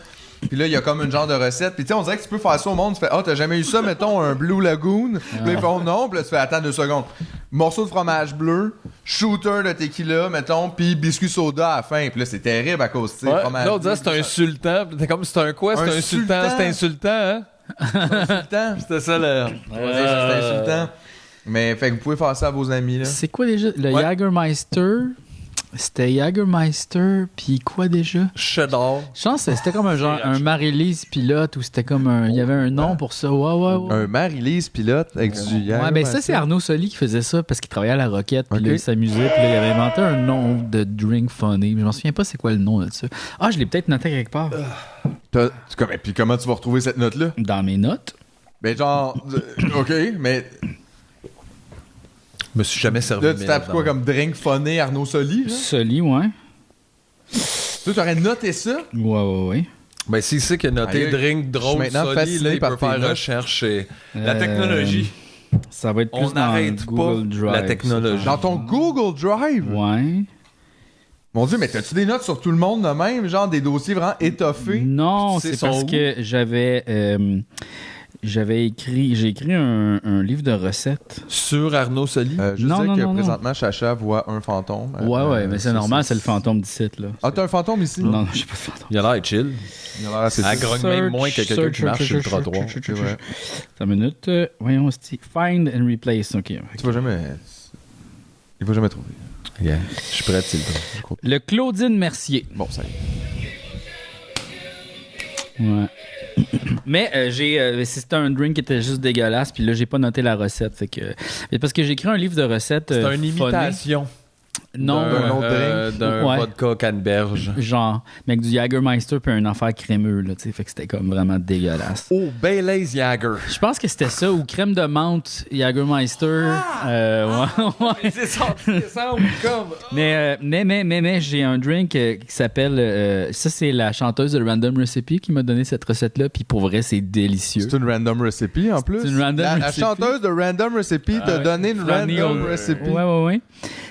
puis là, il y a comme une genre de recette. Puis tu sais, on dirait que tu peux faire ça au monde. Tu fais, t'as jamais eu ça, mettons, un Blue Lagoon. Puis là, ils font non. Puis là, tu fais, attends 2 secondes. Morceau de fromage bleu, shooter de tequila, mettons, puis biscuit soda à la fin. Puis là, c'est terrible à cause, tu sais, Ouais, fromage là, on disait bleu, c'est insultant. T'es comme, c'est un quoi? C'est Un insultant. insultant. C'est insultant, hein? insultant. C'était ça, le. On va dire que c'est insultant. Mais fait que vous pouvez faire ça à vos amis, là. C'est quoi déjà? Le Ouais. Jägermeister. C'était Jägermeister, puis quoi déjà? Cheddar. Je pense que c'était comme un genre, un Marie-Lise pilote, ou c'était comme un. Il y avait un nom pour ça. Ouais, ouais, ouais. Un Marie-Lise pilote avec du Ouais, ben ça, c'est Arnaud Soli qui faisait ça parce qu'il travaillait à la Roquette, puis Ok. là, il s'amusait, puis là, il avait inventé un nom de drink funny. Mais je m'en souviens pas c'est quoi le nom de ça. Ah, je l'ai peut-être noté quelque part. Puis comment tu vas retrouver cette note-là? Dans mes notes. Ben genre, ok, mais Je me suis jamais servi. là, de tu tapes quoi comme drink funny Arnaud Soli, là? Soli, ouais. Tu aurais noté ça? Ouais, ouais, ouais. Ben, s'il sait qu'il a noté Aïe, drink je drôle suis maintenant solide, fasciné là, il par peut tes faire notes. recherche. Et la Euh, technologie. Ça va être plus On dans n'arrête Google pas Drive. la technologie. Dans ton Google Drive? Ouais. Mon Dieu, mais t'as-tu des notes sur tout le monde de même? Genre des dossiers vraiment étoffés? Non, C'est c'est son parce goût. que j'ai écrit un livre de recettes. Sur Arnaud Soli. Je Non, sais non, que non, non. présentement, Chacha voit un fantôme. Ouais, mais c'est normal, c'est le fantôme d'ici, là. Ah, t'as un fantôme ici? Non, j'ai pas de fantôme. Il a l'air chill. Il a l'air assez Elle triste. grogne même moins que quelqu'un qui marche sur le trottoir. C'est vrai. Attends une minute. Voyons, c'est Find and Replace. OK. Tu vas jamais... Il va jamais trouver. Yeah. Je suis prêt, c'est le temps. Le Claudine Mercier. Bon, ça y est. Ouais. Mais c'était un drink qui était juste dégueulasse, puis là, j'ai pas noté la recette. Fait que, mais parce que j'ai écrit un livre de recettes. C'est une funny. imitation. Non, d'un autre drink. D'un Ouais. vodka canneberge. genre, mais avec du Jägermeister puis un affaire crémeux, là, tu sais. Fait que c'était comme vraiment dégueulasse. Oh, Baileys Jagger. Je pense que c'était ça, ou crème de menthe Jägermeister. Ouais. C'est ça, comme. Mais j'ai un drink qui s'appelle. Ça, c'est la chanteuse de Random Recipe qui m'a donné cette recette-là. Puis pour vrai, c'est délicieux. C'est une random recipe en plus. C'est une random la recipe. chanteuse de Random Recipe t'a donné une random recipe. Ouais.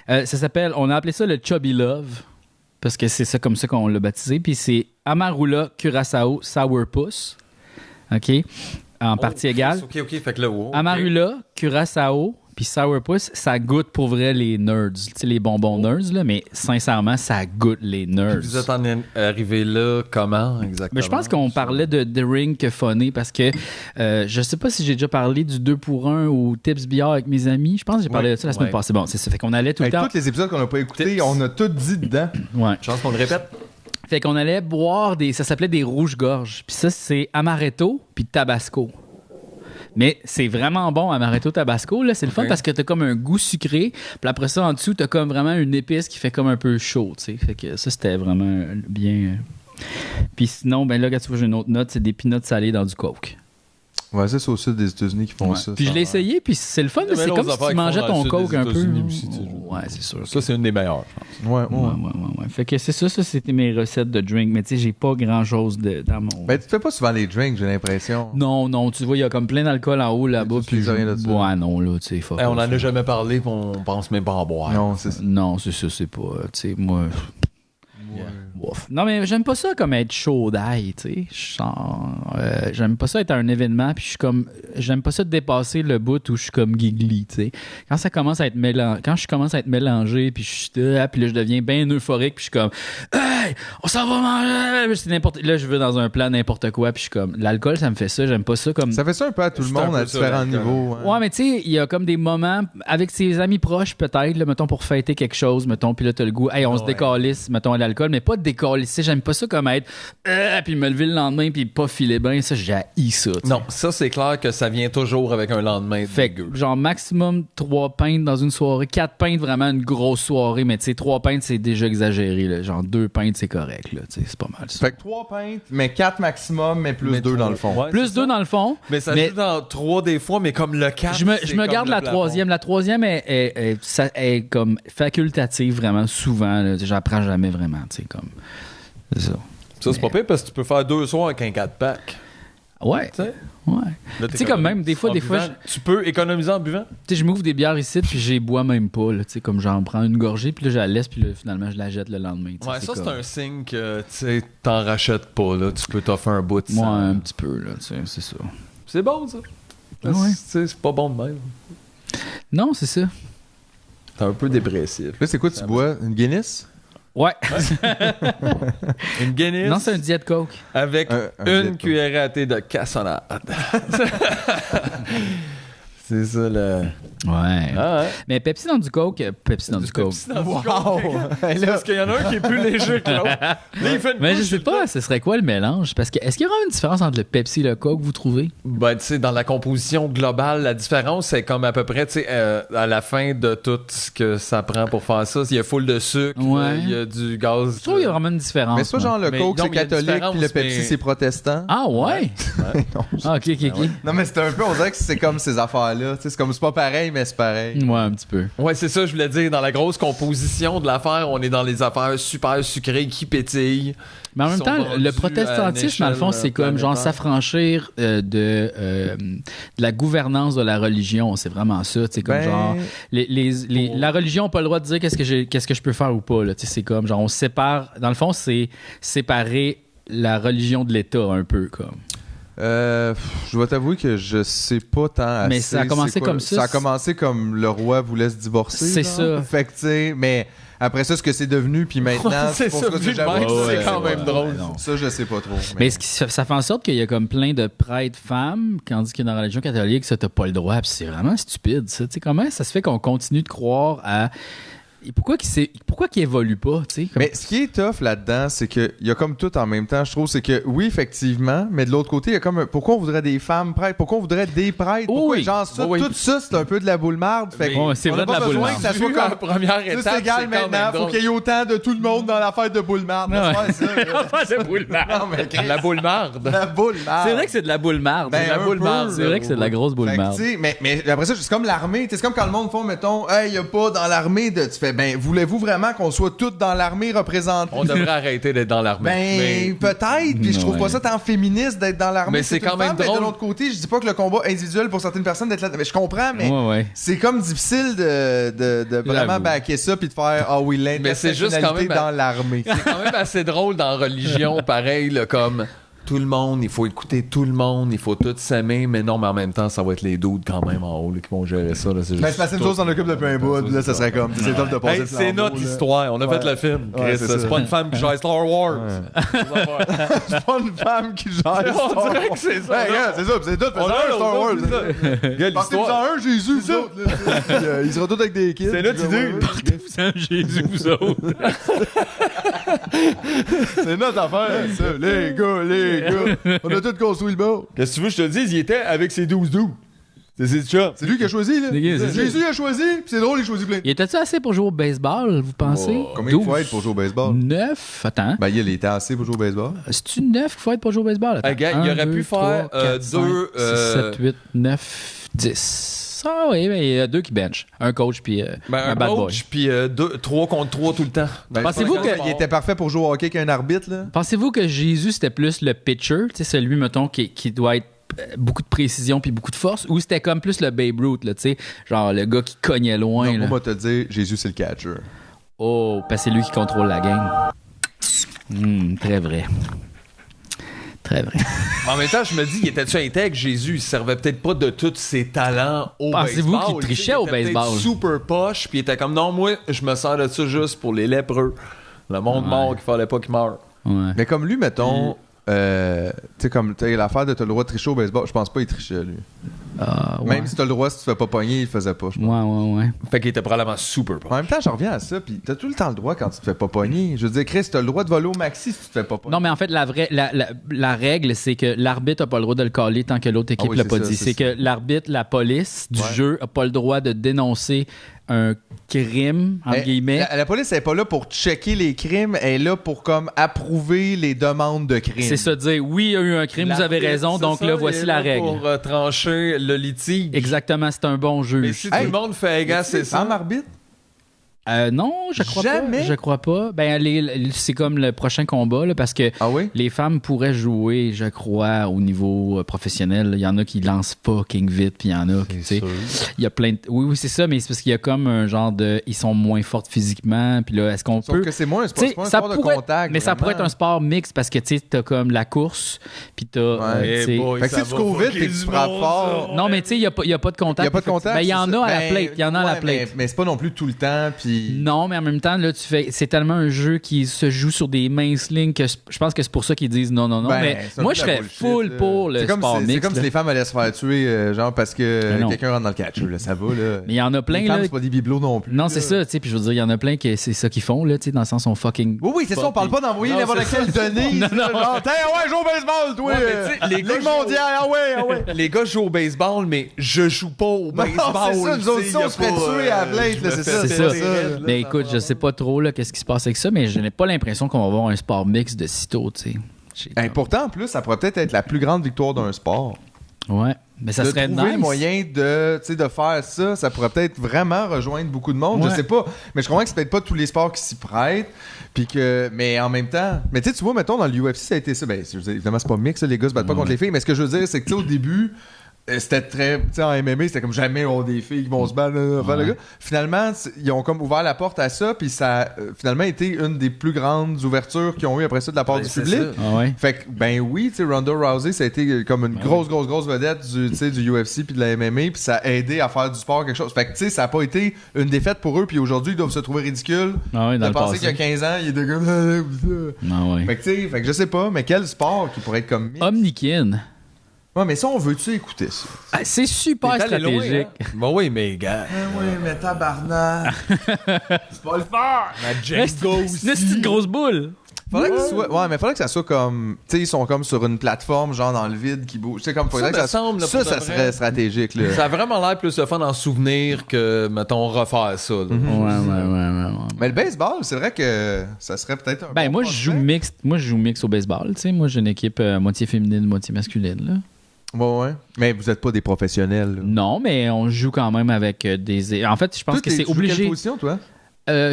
Ça s'appelle. On a appelé ça le Chubby Love. Parce que c'est ça comme ça qu'on l'a baptisé. Puis c'est Amarula, Curaçao, Sourpuss. OK? En partie égale. Ok, fait que là, wow, Amarula, Curaçao, puis Sourpuss, ça goûte pour vrai les nerds. Tu sais, les bonbons nerds, là, mais sincèrement, ça goûte les nerds. Vous êtes arrivé là comment exactement? Mais je pense qu'on parlait de Drink Funny parce que je sais pas si j'ai déjà parlé du 2 pour 1 ou Tips Billard avec mes amis. Je pense que j'ai parlé de ça la semaine passée. Bon, c'est ça. Fait qu'on allait tout le Avec temps. tous les épisodes qu'on n'a pas écoutés, on a tout dit dedans. Ouais. Chance qu'on le répète. Fait qu'on allait boire des. Ça s'appelait des rouges-gorges. Puis ça, c'est Amaretto puis Tabasco. Mais c'est vraiment bon, Amaretto Tabasco. Là. C'est le fun parce que t'as comme un goût sucré. Puis après ça, en dessous, t'as comme vraiment une épice qui fait comme un peu chaud. T'sais. Fait que ça, c'était vraiment bien. Puis sinon, ben là, quand tu vois, j'ai une autre note, c'est des peanuts salés dans du Coke. Ouais, c'est au sud des États-Unis qui font ça. Puis je l'ai essayé, puis c'est le fun. Mais C'est là, comme aux si affaires tu qu'ils mangeais font dans ton le sud Coke des un peu. États-Unis aussi, tu sais. Ouais, c'est sûr. Ça, c'est une des meilleures, je pense. Ouais. Fait que c'est ça, c'était mes recettes de drink. Mais tu sais, j'ai pas grand-chose dans mon... Ben, tu fais pas souvent les drinks, j'ai l'impression. Non, tu vois, il y a comme plein d'alcool en haut là-bas. tu Puis fais rien de ça. Ouais, non, là, tu sais, fuck On en off, a jamais parlé, puis on pense même pas en boire. Non, c'est ça. Non, c'est ça, c'est pas... Tu sais, moi... Ouf. Non, mais j'aime pas ça comme être chaud d'ail, tu sais. J'aime pas ça être à un événement, puis je suis comme... J'aime pas ça de dépasser le bout où je suis comme giggly, tu sais. Quand ça commence à être quand je commence à être mélangé, puis je suis là, puis là, je deviens bien euphorique, puis je suis comme... Hey! On s'en va manger! Là, je veux dans un plan n'importe quoi, puis je suis comme... L'alcool, ça me fait ça, j'aime pas ça comme... Ça fait ça un peu à tout le C'est monde un à peu ça, différents l'alcool. niveaux. hein. Ouais, mais tu sais, il y a comme des moments avec ses amis proches, peut-être, là, mettons, pour fêter quelque chose, mettons, puis là, t'as le goût, hey, on se décalisse, mettons, à l'alcool, mais pas de décalisser. J'aime pas ça comme être, puis me lever le lendemain, puis pas filer bien. Ça, j'haïs ça. tu sais. Non, ça, c'est clair que ça vient toujours avec un lendemain. Fait que, genre, maximum 3 pintes dans une soirée. 4 pintes, vraiment une grosse soirée, mais tu sais, 3 pintes, c'est déjà exagéré, là. Genre, 2 pintes, c'est correct, là. Tu sais, c'est pas mal, ça. Fait que 3 pintes, mais 4 maximum, mais plus 2 dans le fond. Ouais, Plus c'est 2 ça. dans le fond. Mais ça joue dans 3 des fois, mais comme le 4. Je me garde la troisième. La troisième est comme facultative vraiment souvent. Là. J'apprends jamais vraiment, tu sais, comme... C'est ça. Ça, c'est pas pire parce que tu peux faire 2 soirs avec un 4-pack. Ouais. Tu sais? Ouais. Là, Tu sais, comme même, des fois, Tu peux économiser en buvant? tu sais, je m'ouvre des bières ici, puis je les bois même pas, là, tu sais, comme j'en prends une gorgée, puis là, je la laisse, puis là, finalement, je la jette le lendemain. tu sais, Ouais, ça, c'est comme- un signe que, tu sais, t'en rachètes pas, là. Tu peux t'offrir un bout de Ouais, sang. un petit peu, là, tu sais, c'est ça. C'est bon, ça. Ah ouais. Tu sais, c'est pas bon de même. Non, c'est ça. T'es un peu dépressif. Là, c'est quoi tu bois? Une Guinness? Ouais. Une Guinness Non, c'est un diète Coke. avec Un une Diet cuillerée à thé de cassonade. C'est ça, le... Ouais. Ah, ouais. Mais Pepsi dans du Coke, Pepsi dans du Coke. Pepsi dans du Wow! Coke. C'est parce qu'il y en a un qui est plus léger que l'autre. Là, il fait une Mais je couche sais sur pas, le- ce serait quoi le mélange? Parce que, est-ce qu'il y aura une différence entre le Pepsi et le Coke, vous trouvez? Ben, tu sais, dans la composition globale, la différence, c'est comme à peu près, tu sais, à la fin de tout ce que ça prend pour faire ça, il y a full de sucre, Ouais. il y a du gaz. Je trouve qu'il y a vraiment une différence. Mais c'est pas moi. genre le Mais Coke, non, c'est mais il y a une catholique, puis le différence, Pepsi, mais- c'est protestant. Ah ouais? Non, Ah, ok. Non, mais c'est un peu, on dirait que c'est comme ces affaires-là. Tu sais, c'est comme, c'est pas pareil, mais c'est pareil. Ouais, un petit peu. Ouais, c'est ça, je voulais dire. Dans la grosse composition de l'affaire, on est dans les affaires super sucrées qui pétillent. Mais en même Sont temps, vendus le protestantisme, à dans une le fond, échelle c'est comme genre planétaire. s'affranchir de la gouvernance de la religion. C'est vraiment ça. C'est comme Ben- genre la religion n'a pas le droit de dire qu'est-ce que je peux faire ou pas. Là. Tu sais, c'est comme genre on sépare. Dans le fond, c'est séparer la religion de l'État un peu comme. Je dois t'avouer que je sais pas tant assez. Mais ça a commencé c'est quoi. comme ça. Ça a commencé comme le roi voulait se divorcer. C'est genre. ça. Fait que, tu sais, mais après ça, ce que c'est devenu, puis maintenant, C'est pour ça, ce que vu de j'avoue, même, c'est quand même drôle. non. Ça, je sais pas trop. Mais ça fait en sorte qu'il y a comme plein de prêtres femmes, tandis que dans la religion catholique, ça, t'as pas le droit. Puis c'est vraiment stupide, ça. Tu sais, comment ça se fait qu'on continue de croire à pourquoi qu'il évolue pas, tu sais? Mais ce qui est tough là-dedans, c'est qu'il y a comme tout en même temps, je trouve, c'est que oui, effectivement, mais de l'autre côté, il y a comme pourquoi on voudrait des femmes prêtres? Pourquoi on voudrait des prêtres? Pourquoi, oui. genre ça, Oui. tout ça, c'est un peu de la boule-marde. Fait que c'est on vrai a de la pas besoin boule-marde. que ça soit Vu comme en première c'est étape, égal c'est quand maintenant, même faut drôle. qu'il y ait autant de tout le monde dans l'affaire de boule-marde. Ouais. Laisse faire ça, là. Pas de boule marde. Non, mais Chris, La boule marde. la boule-marde. C'est vrai que c'est de la boule marde. Ben, C'est de la un boule peu, marde. C'est vrai que c'est de la grosse boule Fait que, marde. tu sais, mais après ça, c'est comme l'armée. C'est comme quand le monde font, mettons, hey, y a pas dans l'armée de. Tu fais, ben, voulez-vous vraiment qu'on soit tous dans l'armée représentés? On devrait arrêter d'être dans l'armée. Ben, peut-être, puis je trouve Ouais. pas ça tant féministe d'être dans l'armée. Mais c'est une quand même femme, mais drôle. de l'autre côté, je dis pas que le combat individuel pour certaines personnes d'être là. Mais je comprends, mais Ouais. c'est comme difficile de vraiment J'avoue. backer ça puis de faire, ah oui, Mais c'est juste quand l'intersectionnalité même- dans l'armée. C'est quand même assez drôle dans religion, pareil, là, comme tout le monde, il faut écouter tout le monde, il faut tous s'aimer, mais non, mais en même temps, ça va être les dudes quand même en haut là, qui vont gérer ça. Là, c'est Ben, juste c'est parce que nous tout. autres, on s'occupe depuis un bout, puis là, ça serait comme, c'est top de passer Hey, le c'est flambeau, notre là. histoire, on a Ouais. fait le film. Ouais, Chris, c'est c'est ça. pas une femme qui gère Star Wars. C'est pas une femme qui gère Star On dirait Wars. que c'est ça. Ben, regarde, c'est ça, puis c'est tout. On C'est a un Star Wars. c'est ça. Regarde Partez-vous l'histoire. en un, Jésus, vous autres. là. Puis, ils seront tous avec des kids. C'est notre Puis, idée. Partez-vous en Jésus, vous autres. C'est notre affaire, ça. Les gars. On a tous construit le bord. Qu'est-ce que tu veux que je te dise? Il était avec ses 12 doux. C'est ça. C'est lui qui a choisi, là. C'est ça. Jésus a choisi, puis c'est drôle, il choisit plein. Il était-tu assez pour jouer au baseball, vous pensez? Combien il faut être pour jouer au baseball? 9. Attends. Ben, il était assez pour jouer au baseball. C'est-tu 9 qu'il faut être pour jouer au baseball? Attends. Hey, gars, il aurait pu faire, 2, 6, 7, 8, 9, 10. Ah oui, mais il y a 2 qui bench. Un coach puis un bad boy. coach, puis 3 contre 3 tout le temps. Ben, Pensez-vous je pense que- qu'il était parfait pour jouer au hockey qu'un arbitre, là? Pensez-vous que Jésus, c'était plus le pitcher, tu sais, celui, mettons, qui doit être beaucoup de précision puis beaucoup de force, ou c'était comme plus le Babe Ruth, là, tu sais, genre le gars qui cognait loin, Non, là. moi, moi, te dire, Jésus, c'est le catcher. Oh, parce que c'est lui qui contrôle la game. Très vrai. Très vrai. En même temps, je me dis, il était-tu intègre, Jésus? Il servait peut-être pas de tous ses talents au Pensez-vous baseball. qu'il trichait au Il était peut-être baseball? super poche, puis il était comme, non, moi, je me sers de ça juste pour les lépreux. Le monde Ouais. mort qu'il fallait pas qu'il meure. Ouais. Mais comme lui, mettons, tu sais, comme t'as l'affaire de t'as le droit de tricher au baseball, je pense pas qu'il trichait, lui. Ah, ouais. Même si t'as le droit, si tu te fais pas pogner, il le faisait pas, je pense. Ouais. Fait qu'il était probablement super En poche. même temps, j'en reviens à ça, pis t'as tout le temps le droit quand tu te fais pas pogner. Je veux dire, Chris, t'as le droit de voler au maxi si tu te fais pas pogner. Non, mais en fait, la règle, c'est que l'arbitre n'a pas le droit de le caller tant que l'autre équipe Ah oui, l'a c'est pas ça, dit. c'est C'est ça. que l'arbitre, la police du Ouais. jeu, n'a pas le droit de dénoncer un crime, entre Mais guillemets. La police, elle est pas là pour checker les crimes, elle est là pour comme approuver les demandes de crimes. C'est ça, dire oui, il y a eu un crime, vous avez raison, donc là, voici la règle. Pour trancher le litige. Exactement, c'est un bon jeu. Mais si Hey, tout le monde fait égal, c'est ça. Femme arbitre? Non, je crois Jamais? pas. Je crois pas. Ben, c'est comme le prochain combat, là, parce que Ah oui? les femmes pourraient jouer, je crois, au niveau professionnel. Il y en a qui lancent fucking vite, puis il y en a qui, tu sais, il y a plein de... Oui, c'est ça, mais c'est parce qu'il y a comme un genre de... Ils sont moins fortes physiquement, puis là, est-ce qu'on Sauf peut... que c'est moins un sport, Tu sais, c'est pas un ça sport de pourrait- contact. mais ça vraiment. pourrait être un sport mixte parce que tu sais, t'as comme la course, puis t'as. Ouais. tu sais- boy, Fait que ça si tu va cours vite fucker et que tu du frappes monde, fort, ça. Non, mais tu sais, il n'y a pas de il contact. n'y a pas de contact. Ben, il y c'est en ça. a à la Ben, plate. Il y en a à la ouais, plate. Mais c'est pas non plus tout le temps, puis... Non, mais en même temps, là, c'est tellement un jeu qui se joue sur des minces lignes que je pense que c'est pour ça qu'ils disent non. Ben, mais c'est un moi, peu je de la serais bullshit, full là. pour le C'est comme sport si- mixte. C'est comme si là. les femmes allaient se faire tuer, genre parce Mais que non. quelqu'un rentre dans le catch. Là, ça va, là. Mais il y en a plein, Les femmes, là. c'est pas des bibelots non plus. Non, là. c'est ça, tu sais. Puis je veux dire, il y en a plein qui c'est ça qu'ils font, là, tu sais, dans le sens on fucking. Oui, c'est ça, on parle pas d'envoyer Non, n'importe c'est quelle ça. donnée. Non, non. Genre, tiens, ouais, joue au baseball, toi. Ouais, mais tu sais, les gars Ligue jouent- mondiale, ah ouais. Les gars jouent au baseball, mais je joue pas au Non, baseball. c'est ça, nous autres, tu sais, ça, on y a se ferait pas, tuer à la plate, je là, me c'est fais ça, C'est c'est ça. ça. Mais écoute, je sais pas trop là qu'est-ce qui se passe avec ça, mais je n'ai pas l'impression qu'on va avoir un sport mix de sitôt, tu sais. Pourtant, en plus, ça pourrait peut-être être la plus grande victoire d'un sport. Ouais, mais ça de serait trouver nice. le moyen de, tu sais, de faire ça, ça pourrait peut-être vraiment rejoindre beaucoup de monde. Ouais. Je sais pas, mais je comprends que c'est peut-être pas tous les sports qui s'y prêtent, puis que, mais en même temps, mais tu sais, tu vois, mettons dans l'UFC ça a été ça. Ben, je veux dire, évidemment c'est pas mix, là, les gars se battent pas contre les filles, mais ce que je veux dire, c'est que tu sais, au début. C'était très. Tu sais, en MMA, c'était comme jamais on a des filles qui vont se battre. Enfin, le gars. Finalement, ils ont comme ouvert la porte à ça, puis ça a finalement été une des plus grandes ouvertures qu'ils ont eu après ça de la part Ben, du c'est public. ça. Ah ouais. Fait que, ben oui, tu sais, Ronda Rousey, ça a été comme une grosse vedette du UFC puis de la MMA, puis ça a aidé à faire du sport quelque chose. Fait que, tu sais, ça a pas été une défaite pour eux, puis aujourd'hui, ils doivent se trouver ridicules. Ah ouais, dans de le penser passé. qu'il y a 15 ans, il est de comme. Ah ouais. Fait que, tu sais, fait que je sais pas, mais quel sport qui pourrait être comme. mix? Omnikin. Ouais, mais ça, on veut-tu écouter ça? Ah, c'est super T'es allé loin, stratégique. hein? Bah oui, mais gars. Oui, mais tabarnak. C'est pas le faire. Ma Là, c'est une grosse boule. Faudrait que ça soit... Ouais, mais faudrait que ça soit comme... Tu sais, ils sont comme sur une plateforme, genre dans le vide, qui bouge. Tu sais, comme... Faudrait Ça que me semble, là, ça pour de serait vrai. stratégique, là. Ça a vraiment l'air plus de fun d'en souvenir que, mettons, refaire ça. Là. Ouais. Mais le baseball, c'est vrai que ça serait peut-être un Ben, bon moi, je joue prospect. mixte. Moi, je joue mixte au baseball. Tu sais, moi, j'ai une équipe moitié féminine, moitié masculine. Là. Ouais. Mais vous êtes pas des professionnels, là. Non, mais on joue quand même avec des. En fait, je pense Toi, que c'est tu joues obligé. quelle position, toi?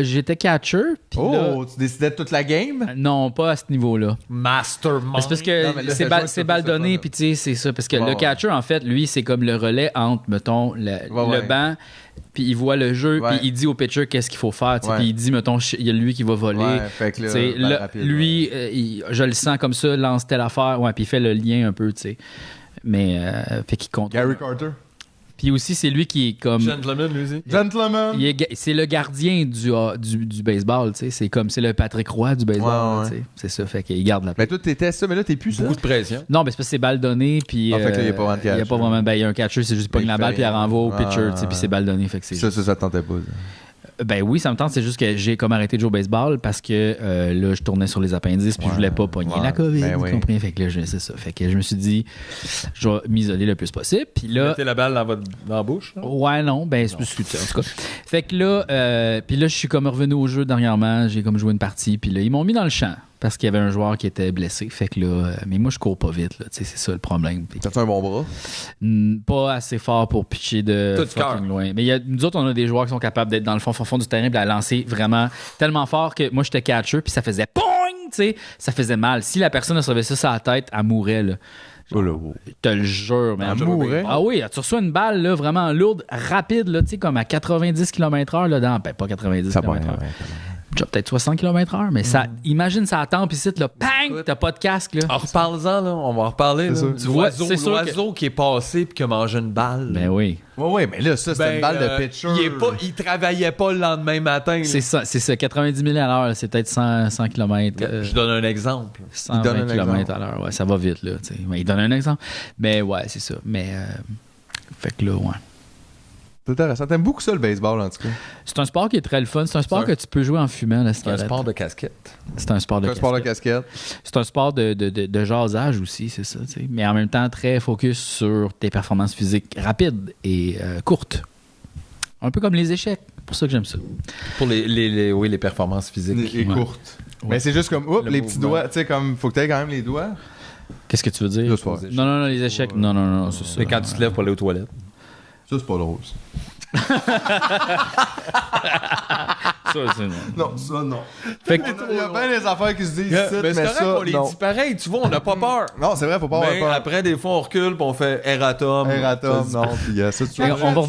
J'étais catcher. Puis Oh, tu décidais de toute la game? là, non, pas à ce niveau-là. Mastermind. C'est parce que Non, mais là, c'est ça balle joue, ça, balle ça, donnée, ça, puis tu sais, c'est ça. Parce que Ouais, le ouais. catcher, en fait, lui, c'est comme le relais entre, mettons, le banc, puis il voit le jeu, Ouais. puis il dit au pitcher qu'est-ce qu'il faut faire. Tu sais, Ouais. Puis il dit, mettons, il y a lui qui va voler. Ouais, fait que Tu sais, là, là, rapide, lui, je le sens comme ça, lance telle affaire, ouais, puis il fait le lien un peu, tu sais. Mais, fait qu'il compte. Gary Carter. Puis aussi, c'est lui qui est comme. Gentleman, lui aussi. Gentleman. C'est le gardien du baseball, tu sais. C'est comme, c'est le Patrick Roy du baseball, Ouais. tu sais. C'est ça, fait qu'il garde la Mais toi, t'étais ça, mais là, t'es plus ça. Beaucoup de pression. Non, mais c'est parce que c'est balle donnée, puis. Ah, fait que là, il y a pas vraiment de Il y a catch, pas vraiment. Ben, il y a un catcher, c'est juste Ben, pogne la il balle, fait- puis elle renvoie au Ah, pitcher, tu sais, puis c'est balle donnée, fait que c'est. Ça te tentait pas. ça. Ben oui, ça me tente, c'est juste que j'ai comme arrêté de jouer au baseball parce que là, je tournais sur les appendices, puis je voulais pas pogner ouais. la COVID, Ben tu oui. comprends? Fait que là, c'est ça. Fait que je me suis dit, je vais m'isoler le plus possible, puis là. Mettez la balle dans la bouche. là. Ouais, non, ben, c'est plus que ça, en tout cas. Fait que là, puis là, je suis comme revenu au jeu dernièrement, j'ai comme joué une partie, puis là, ils m'ont mis dans le champ parce qu'il y avait un joueur qui était blessé. Fait que là, mais moi, je cours pas vite, là, tu sais, c'est ça le problème. Puis, T'as-tu un bon bras? pas assez fort pour pitcher de Tout fucking cœur. loin. Mais nous autres, on a des joueurs qui sont capables d'être dans le fond du terrain et de la lancer vraiment tellement fort que moi, j'étais catcher, puis ça faisait POING! Tu sais, ça faisait mal. Si la personne a sauvé ça sur la tête, elle mourrait, là. Je te le jure, mais Elle mourrait? Ah oui, tu reçois une balle là, vraiment lourde, rapide, là, tu sais, comme à 90 km/h. Là, ben, pas 90 km/h. Peut-être 60 km/h, mais ça, imagine ça tempe ici, là, bang, t'as pas de casque. Là. En reparle-en, là, on va en reparler. Là, sûr. du Ouais, oiseau, c'est sûr l'oiseau qui est passé puis qui a mangé une balle. Ben oui. Ouais, mais là, ça, c'est une balle de pitcher. Il travaillait pas le lendemain matin. là. C'est ça, 90 000 à l'heure, c'est peut-être 100 km. Je donne un exemple. 120 donne un km exemple. à l'heure, ouais, ça va vite, là. Tu sais. Mais il donne un exemple. Mais ouais, c'est ça. Mais, fait que là, ouais. C'est intéressant. T'aimes beaucoup ça, le baseball, en tout cas. C'est un sport qui est très le fun. C'est un sport que tu peux jouer en fumant, la C'est un cigarette. sport de casquette. C'est un sport de C'est un sport de casquette. casquette. C'est un sport de jasage aussi, c'est ça. Tu sais. Mais en même temps, très focus sur tes performances physiques rapides et courtes. Un peu comme les échecs. C'est pour ça que j'aime ça. Pour les performances physiques. Et Ouais. courte. Ouais. Mais c'est juste comme, oups, Le les petits mouvement. doigts. Tu sais, comme, faut que t'aies quand même les doigts. Qu'est-ce que tu veux dire? Là, c'est pas vrai. Non, les échecs. Non, c'est ça. C'est quand tu te lèves pour aller aux toilettes. Ça, c'est pas drôle. ça. Ça, c'est non. Non, ça, non. Fait que, Il y a bien des affaires qui se disent ici, Mais mais c'est correct, ça, on les non. dit pareil. Tu vois, on n'a pas peur. Non, c'est vrai, faut pas Mais avoir peur. après, des fois, on recule puis on fait erratum. Eratom, Ça, non, puis ça, tu Fait qu'on va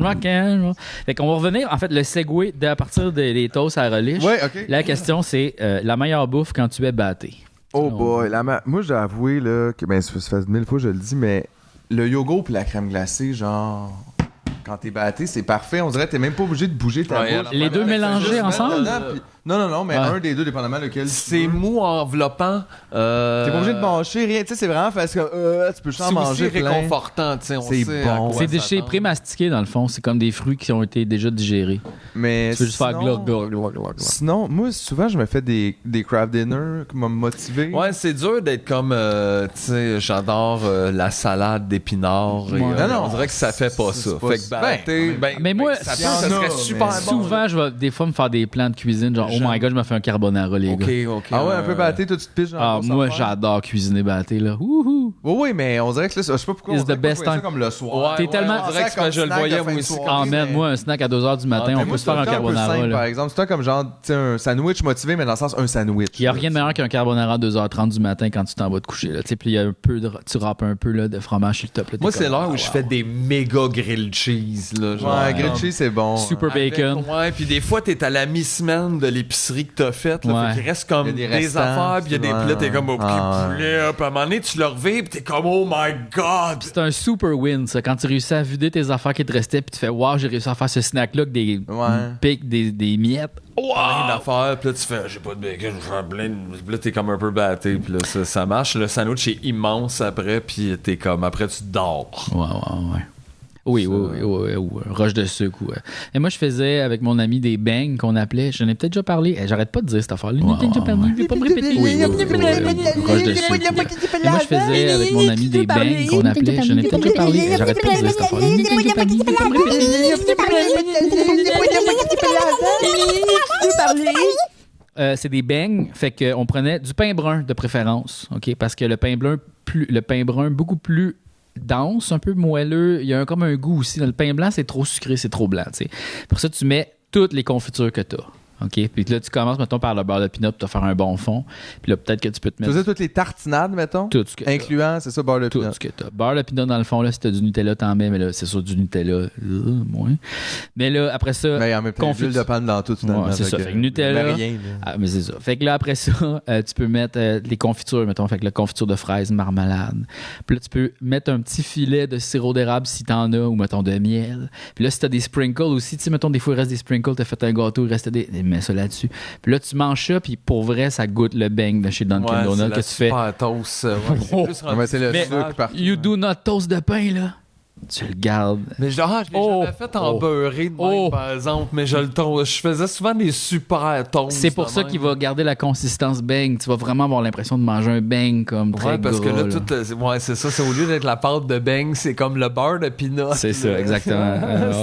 Rock and roll. Fait qu'on va revenir, en fait, le segue à partir des toasts à relish. Ouais, ok. La question, c'est la meilleure bouffe quand tu es batté. Oh boy, moi j'ai avoué là, que ben, ça fait 1000 fois que je le dis, mais le yogourt puis la crème glacée, genre, quand t'es batté, c'est parfait. On dirait que t'es même pas obligé de bouger ta Ouais, bouche. les deux Fait que mélangés juste mettre ensemble? dedans, puis- Non, mais Ouais. un des deux, dépendamment lequel. C'est mou, enveloppant. T'es pas obligé de manger rien. Tu sais, c'est vraiment facile. Tu peux juste en C'est manger aussi plein. réconfortant, tu sais. On C'est sait bon. à quoi C'est des s'attendre. pré-mastiqués, dans le fond. C'est comme des fruits qui ont été déjà digérés. Mais Tu peux juste faire sinon- glog, glog, glog, glog. Sinon, moi, souvent, je me fais des craft dinner qui m'ont motivé. Ouais, c'est dur d'être comme, tu sais, j'adore la salade d'épinards. et, Ouais. Non, on dirait que ça fait pas c'est ça. pas- Fait que batté, Mais moi, ça, y en ça a, serait mais super bon. Souvent, je vais des fois me faire des plans de cuisine. Genre, oh my god, je me fais un carbonara, les gars. Ok. Ah ouais, un peu batté, toi, tu te piges dans Ah, la sauce moi, à faire? j'adore cuisiner batté, là. Wouhou! Oui, mais on dirait que là, je sais pas pourquoi. It's on dirait the que moi, best je fais ça time. comme le soir. T'es tellement- on dirait que comme je le snack voyais de fin moi de aussi. soirée, Ah, man, mais- moi, un snack à 2h du matin, Mais on moi, peut se c'est faire un tout le temps peu carbonara, simple, là. par exemple. C'est toi comme genre, tu sais, un sandwich motivé, mais dans le sens un sandwich. Il n'y a rien de meilleur qu'un carbonara à 2h30 du matin quand tu t'en vas te coucher. Là. Puis il y a un peu tu râpes un peu là, de fromage sur le top. Là, Moi, t'es c'est comme, l'heure ah, où je wow. fais des méga grilled cheese. cheese, là. Genre, Ouais, grilled cheese, c'est bon. Super avec- bacon. Ouais, puis des fois, t'es à la mi-semaine de l'épicerie que t'as faite. Là, Ouais. fait qu'il reste comme Il y a des des restants, affaires, puis il y a des ouais. plats, t'es comme au Ah, poulet. Puis à un moment donné, tu le revives, puis t'es comme, oh my god! C'est un super win, ça, quand tu réussis à vider tes affaires qui te restaient, puis tu fais, wow, j'ai réussi à faire ce snack-là avec des pics, des miettes. Plein d'affaires, puis là, tu fais, j'ai pas de bacon, je vais faire plein de. Puis là, t'es comme un peu batté, puis là, ça marche. Le sandwich est immense après, puis t'es comme, après, tu dors. Ouais. Oui, roche de sucre. Ouais. Et moi, je faisais avec mon ami des bangs qu'on appelait. J'en ai peut-être déjà parlé. J'arrête pas de dire cette affaire-là. J'en ai peut-être déjà parlé. Je vais pas me répéter. Oui, roche de sucre. Et moi, je faisais avec mon ami des bangs qu'on appelait. J'en ai peut-être déjà parlé. J'arrête pas de dire cette affaire-là. J'en ai peut-être déjà parlé. Je vais pas me répéter. C'est des bangs, fait qu'on prenait du pain brun de préférence, ok, parce que le pain brun beaucoup plus dense, un peu moelleux, il y a comme un goût aussi. Dans le pain blanc, c'est trop sucré, c'est trop blanc, tu sais. Pour ça, tu mets toutes les confitures que tu as. OK? Puis là, tu commences, mettons, par le beurre de pinot, tu vas faire un bon fond. Puis là, peut-être que tu peux te Tu mettre faisais toutes les tartinades, mettons? tout ce que t'as. Incluant, c'est ça, beurre de Tout pinot. ce que t'as. Beurre de pinot, dans le fond, là, si t'as du Nutella, t'en mets, mais là, c'est sûr, du Nutella, moins. Mais là, après ça, Mais en même temps, l'huile de panne dans tout, finalement. Ouais, c'est ça. Fait que Nutella. mais rien, là. Ah, mais c'est ça. Fait que là, après ça, tu peux mettre les confitures, mettons. Fait que la confiture de fraises, marmelade. Puis là, tu peux mettre un petit filet de sirop d'érable si t'en as, ou mettons de miel. Puis là, si t'as des sprinkles aussi, tu sais, mettons, des fois, il reste des sprinkles, t'as fait un gâteau, il reste des. Mets ça là-dessus. Puis là, tu manges ça, puis pour vrai, ça goûte le bang de chez Dunkin' Donuts que tu fais. Super toast. Ouais, Oh. plus rendu Ouais, c'est le Mais- sucre partout. You do not toast de pain, là. Tu le gardes. Mais genre, je l'ai Oh, jamais fait en oh, beurré de même, oh. par exemple, mais je le toast. Je faisais souvent des super toasts. C'est pour de ça même. qu'il va garder la consistance bang. Tu vas vraiment avoir l'impression de manger un bang comme très Ouais, parce que gras, là, ouais, c'est ça. C'est au lieu d'être la pâte de bang, c'est comme le beurre de pinot. C'est ça, là. exactement.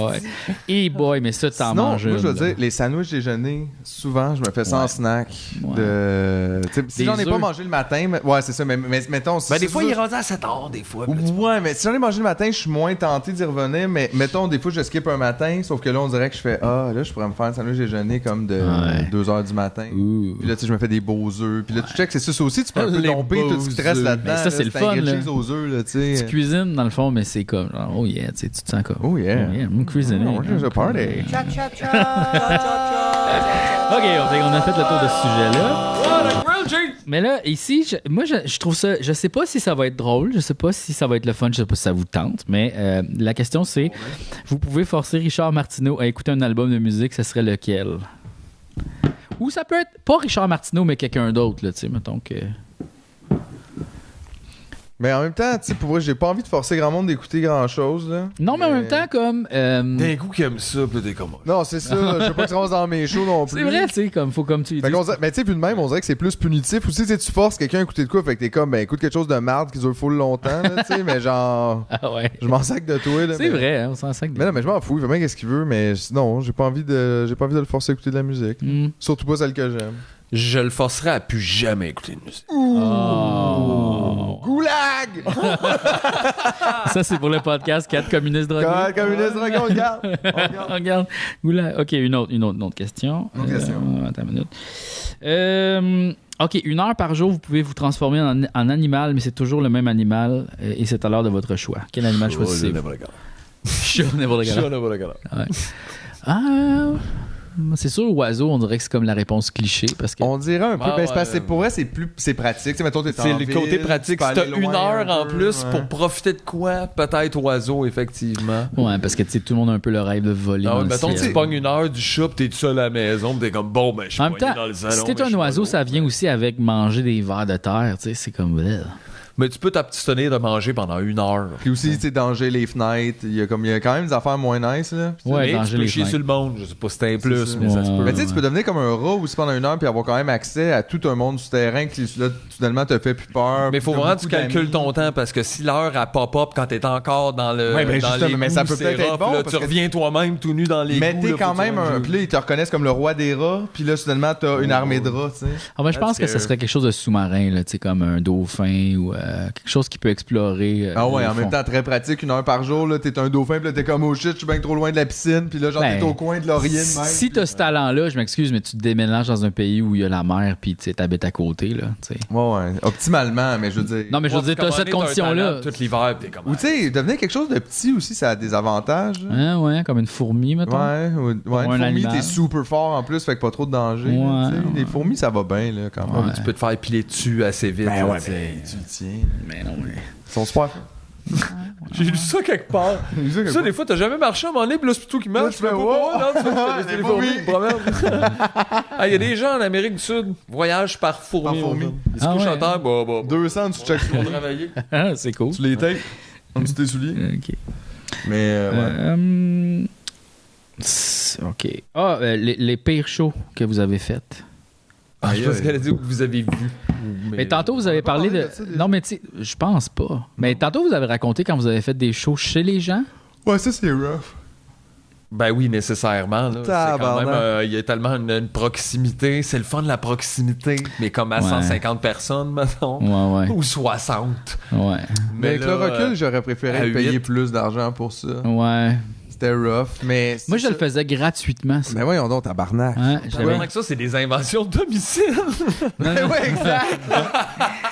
Ouais. Et boy, mais ça, t'en Sinon, manges moi, je veux une, là. dire, les sandwichs déjeuner, souvent, je me fais ça en Ouais. snack. Ouais. Tu sais, si Des j'en ai pas œufs. mangé le matin, ouais, c'est ça, mais mettons... Ben, des fois, il est est rendu à 7 heures, des fois. puis là, tu- Ouais, mais si j'en ai mangé le matin, je suis moins tenté d'y revenir, mais mettons, des fois, je skip un matin, sauf que là, on dirait que je fais, là, je pourrais me faire un sandwich déjeuner comme de Ouais. 2h du matin. Ouh. Puis là, tu sais, je me fais des beaux œufs. Puis là, tu check, c'est ça aussi, tu peux un peu Les domper tout ce qui te reste beaux là-dedans. œufs. Mais ça, c'est le un fun, grilled là. cheese aux œufs, là, tu Tu sais. cuisines, dans le fond, mais c'est comme, genre, oh yeah, tu sais, tu te sens comme. Oh yeah. I'm cuisining. Oh, there's a party. OK, on a fait le tour de ce sujet-là. Mais là, ici, je trouve ça... Je sais pas si ça va être drôle, je sais pas si ça va être le fun, je sais pas si ça vous tente, mais la question, c'est, vous pouvez forcer Richard Martineau à écouter un album de musique, ce serait lequel? Ou ça peut être, pas Richard Martineau, mais quelqu'un d'autre, là, tu sais, mettons que... Mais en même temps, tu sais, pour vrai, j'ai pas envie de forcer grand monde d'écouter grand-chose, là. Non, mais en même temps, comme... D'un coup, qui aime ça, puis t'es comme. Non, c'est ça. Je veux pas que ça rentre dans mes shows non plus. c'est vrai, tu sais, comme, faut comme tu dis. Fait qu'on dirait- mais tu sais, puis de même, on dirait que c'est plus punitif. Aussi, tu sais, tu forces quelqu'un à écouter de quoi, fait que t'es comme, ben écoute quelque chose de marde qui dure full longtemps, là, tu sais, mais genre, Ah ouais. je m'en sac de toi, là. C'est mais- vrai, hein, on s'en sac. Mais non, mais je m'en fous, il fait bien qu'est-ce qu'il veut, mais non, j'ai pas envie de le forcer à écouter de la musique. Hmm. Surtout pas celle que j'aime. Je le forcerais à plus jamais écouter de musique. Oh. Goulag! Ça, c'est pour le podcast 4 communistes drogués. Communiste dragon, regarde! Regarde. Oula. OK, une autre question. Une autre question. Attends une minute. OK, 1 heure par jour, vous pouvez vous transformer en animal, mais c'est toujours le même animal et c'est à l'heure de votre choix. Quel animal choisissez-vous? Chat, n'importe quel. Ouais. Ah, c'est sûr, oiseau, on dirait que c'est comme la réponse cliché parce que... On dirait un peu, Ah, ben, c'est parce que ouais. pour vrai, c'est pratique. Tu sais, mettons, t'es C'est en le ville, côté tu pratique. peux Si t'as aller 1 loin heure un en peu, plus ouais. pour profiter de quoi? Peut-être oiseau, effectivement. Ouais, parce que tu sais, tout le monde a un peu le rêve de voler Non, dans le mettons que ciel. tu pognes 1 heure du chat pis t'es tout seul à la maison pis t'es comme bon, ben je suis En même pogné temps, dans le salon. si t'es mais je un suis oiseau, pas ça lourd. vient aussi avec manger des vers de terre, tu sais, c'est comme... Mais tu peux t'abstenir de manger pendant 1 heure. Puis aussi, tu sais, danger les fenêtres. Il y a quand même des affaires moins nice, là. Ouais, Mais danger tu peux les chier fenêtres. sur le monde. Je sais pas si c'est un plus, ça. mais ça se peut. Mais tu sais, tu peux devenir comme un rat aussi pendant 1 heure puis avoir quand même accès à tout un monde souterrain qui, là, finalement, te fait plus peur. Mais il faut T'as vraiment que tu beaucoup calcules d'amis. ton temps parce que si l'heure elle pop-up quand t'es encore dans le Ouais, ben, dans justement, les mais ça goûts, peut c'est peut-être être rough, bon, là, parce tu que- reviens toi-même tout nu dans les Mais goûts, t'es là, quand faut que tu même rendes un. jeu. Puis là, ils te reconnaissent comme le roi des rats. Puis là, soudainement, t'as une armée de rats, tu sais. Ah, ben, je pense That's que ça scary. serait quelque chose de sous-marin, là, tu sais, comme un dauphin ou... quelque chose qui peut explorer. Ah ouais, le en même fond. temps, très pratique, 1 heure par jour, là, t'es un dauphin, puis là, t'es comme, oh shit, je suis bien trop loin de la piscine, puis là, genre, Ben, t'es au coin de Laurier de même. Si puis- t'as ce talent-là, je m'excuse, mais tu te déménages dans un pays où il y a la mer, puis tu sais, t'habites à côté, là, tu sais. Ouais, optimalement, mais je veux dire... Non, mais je veux dire, t'as cette condition-là. Tout l'hiver, t'es comme. Ou tu sais, devenir quelque chose de petit aussi, ça a des avantages. Hein, ouais, comme une fourmi, mettons. Ouais, une un fourmi, animal. t'es super fort en plus, fait que pas trop de danger. Ouais, là, tu sais. ouais. Les fourmis, ça va bien, là, quand même. Ouais. Tu peux te faire piler dessus assez vite. Ben là, ouais, tu sais. ben, tu le tiens. Mais non, mais. Ils sont super forts. J'ai lu ça quelque part. Ça, des fois, t'as jamais marché à un moment donné, puis là, c'est plutôt qui marche. tu fais, pas, wow. non, tu fais, Les les fourmis. fourmis, te promènes. Ah, il y a des gens en Amérique du Sud, voyage par fourmi. Par fourmi. Ils se Ah couchent ouais. à terre, 200, tu checkes ils vont travailler. Ah, c'est cool. Tu les tapes comme si tes souliers. Ok. Mais, ouais. Ok. Ah, les pires shows que vous avez faites. Ah, je pense qu'elle a dit que vous avez vu. Mais tantôt, vous avez parlé parlé de. de ça, déjà. Non, mais tu sais, je pense pas. Mais tantôt, vous avez raconté quand vous avez fait des shows chez les gens. Ouais, ça, c'est rough. Ben oui, nécessairement. Là. C'est quand Tabarnak. même, il y a tellement une proximité. C'est le fun de la proximité. Mais comme à Ouais. 150 personnes, mettons. Ouais, ouais. Ou 60. Ouais. Mais avec là, le recul, j'aurais à préféré payer 8. plus d'argent pour ça. Ouais. C'était rough, mais... Moi, je c'est le faisais gratuitement. ça. Mais voyons donc, tabarnak. Ouais, j'avais- Vraiment que ça, c'est des inventions de domicile. Ben ouais, exact.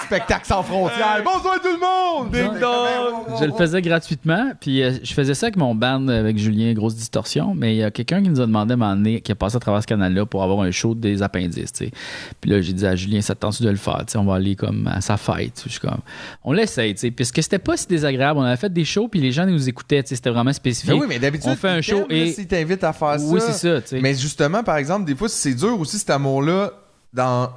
Spectacle sans frontières. Bonsoir tout le monde! Ding dong. Je le faisais gratuitement, puis je faisais ça avec mon band, avec Julien, Grosse Distorsion, mais il y a quelqu'un qui nous a demandé à un moment donné, qui a passé à travers ce canal-là pour avoir un show des appendices, tu sais. Puis là, j'ai dit à Julien, ça te tente de le faire, tu sais, on va aller comme à sa fête. Je suis comme, on l'essaye, tu sais, puisque c'était pas si désagréable. On avait fait des shows, puis les gens nous écoutaient, tu sais, c'était vraiment spécifique. Ben oui, mais d'habitude, on fait un ils show t'aiment, là, et... s'ils t'invitent à faire Oui, ça. c'est ça, tu sais. Mais justement, par exemple, des fois, c'est dur aussi cet amour-là.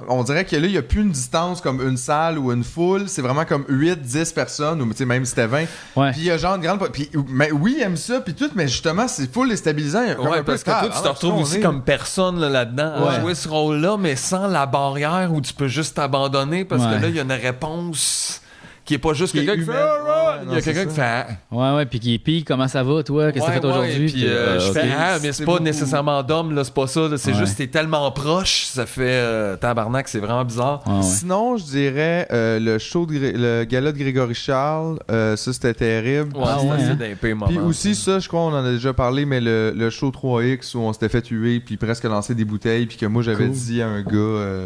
On dirait que là, il n'y a plus une distance comme une salle ou une foule. C'est vraiment comme 8-10 personnes, ou tu sais, même si c'était 20. Ouais. Puis il y a genre une grande. Puis mais oui, ils aiment ça, puis tout, mais justement, c'est full déstabilisant. Comme Ouais, un peu parce que toi, tu te retrouves aussi comme personne là-dedans à Ouais. jouer ce rôle-là, mais sans la barrière où tu peux juste t'abandonner parce Ouais. que là, il y a une réponse qui est pas juste Qui est quelqu'un qui fait humaine. Ah, Ouais, il non, y a c'est quelqu'un qui ça. fait Ouais, ouais, puis comment ça va, toi? Qu'est-ce que t'as fait aujourd'hui? Puis je ok. fais mais C'est c'est pas beaucoup. nécessairement d'homme, là, c'est pas ça. là, C'est Ouais. juste t'es tellement proche, ça fait tabarnak, c'est vraiment bizarre. Ouais, ouais. Sinon, je dirais le show, le gala de Grégory Charles, ça c'était terrible. Ouais, Ah, c'est ouais, assez hein. d'un peu moment. Puis aussi, ça, je crois, on en a déjà parlé, mais le show 3X où on s'était fait tuer, puis presque lancé des bouteilles, puis que moi j'avais Cool. dit à un gars,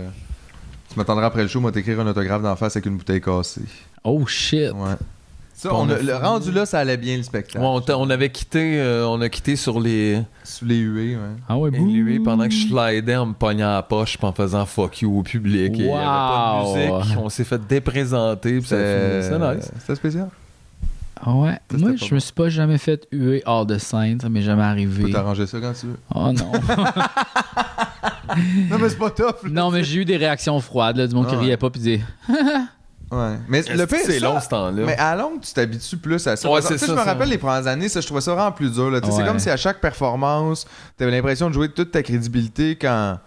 tu m'attendras après le show, moi t'écrire un autographe d'en face avec une bouteille cassée. Oh, shit. Ouais. Ça, On a le rendu là, ça allait bien le spectacle. Ouais, on avait quitté, on a quitté sur les Sous les huées, ouais. Ah ouais, lui pendant que je slidais en me pognant à la poche puis en faisant fuck you au public. Et il y avait pas de Wow. musique. On s'est fait déprésenter. Puis ça a fini. C'est nice. C'était spécial. Ah ouais. Ça, Moi, c'était pas je me suis pas jamais fait huer hors de scène. Ça m'est jamais Tu arrivé. peux t'arranger ça quand tu veux. Oh non. Non, mais c'est pas top. là. Non, mais j'ai eu des réactions froides, là, du monde qui Ah riait ouais. pas puis disait Ouais. Mais le pire, c'est ça, long ce temps-là. Mais à longue, tu t'habitues plus à ça. Ouais, Par exemple, c'est tu sais, ça, je me ça. rappelle les premières années, ça, je trouvais ça vraiment plus dur. Là. Tu sais, Ouais. C'est comme si à chaque performance, tu avais l'impression de jouer toute ta crédibilité quand.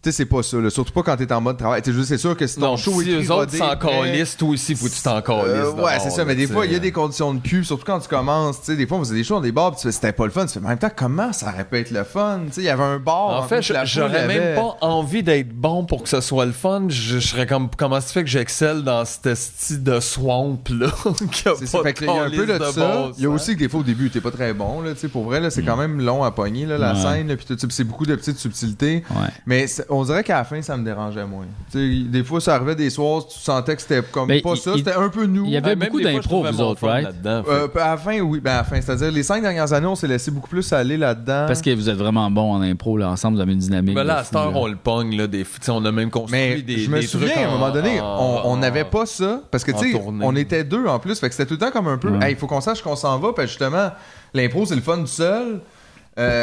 Tu sais, c'est pas ça. Là. Surtout pas quand t'es en mode travail. C'est sûr que si ton Non, show si est eux autres s'en calissent, toi aussi, faut que tu t'en calisses. ouais, c'est ça. Mais des fois, il y a des conditions de cul. Surtout quand tu commences. Tu sais, des fois, on faisait des shows dans des bars, puis tu fais, c'était pas le fun. Tu fais, mais en même temps, comment ça aurait pu être le fun? Tu sais, il y avait un bar. En fait, plus, la foule, j'aurais il y même avait- pas envie d'être bon pour que ce soit le fun. Je serais comme, comment ça fait que j'excelle dans cette style de swamp là qui a C'est ça, pas fait qu'il y a un peu de calice ça. bon Il y a sens. aussi que des fois au début, t'es pas très bon. Là, tu sais, pour vrai, là, c'est quand même long à pogner là, la Ouais. scène. Là, puis tout ça, puis c'est beaucoup de petites subtilités. Ouais. Mais on dirait qu'à la fin, ça me dérangeait moins. Tu sais, des fois, ça arrivait des soirs, tu sentais que c'était comme Mais pas il- ça. il- C'était un peu nous. il y avait Même beaucoup des fois, je d'impro, trouvais vous mon autres, fun right? là-dedans. À la fin, oui. Ben, à la fin, c'est-à-dire, les 5 dernières années, on s'est laissé beaucoup plus aller là-dedans. Parce que vous êtes vraiment bon en impro, là, ensemble, vous avez une dynamique. Mais là, de à cette fou, heure, là. on le pogne, là, tu sais, on a même construit Mais des je me des souviens, trucs à un moment donné, en- on n'avait pas ça. Parce que, en tu sais, tournée. on était deux en plus. Fait que c'était tout le temps comme un peu, Ouais. hey, il faut qu'on sache qu'on s'en va. Parce que justement, l'impro, c'est le fun du seul.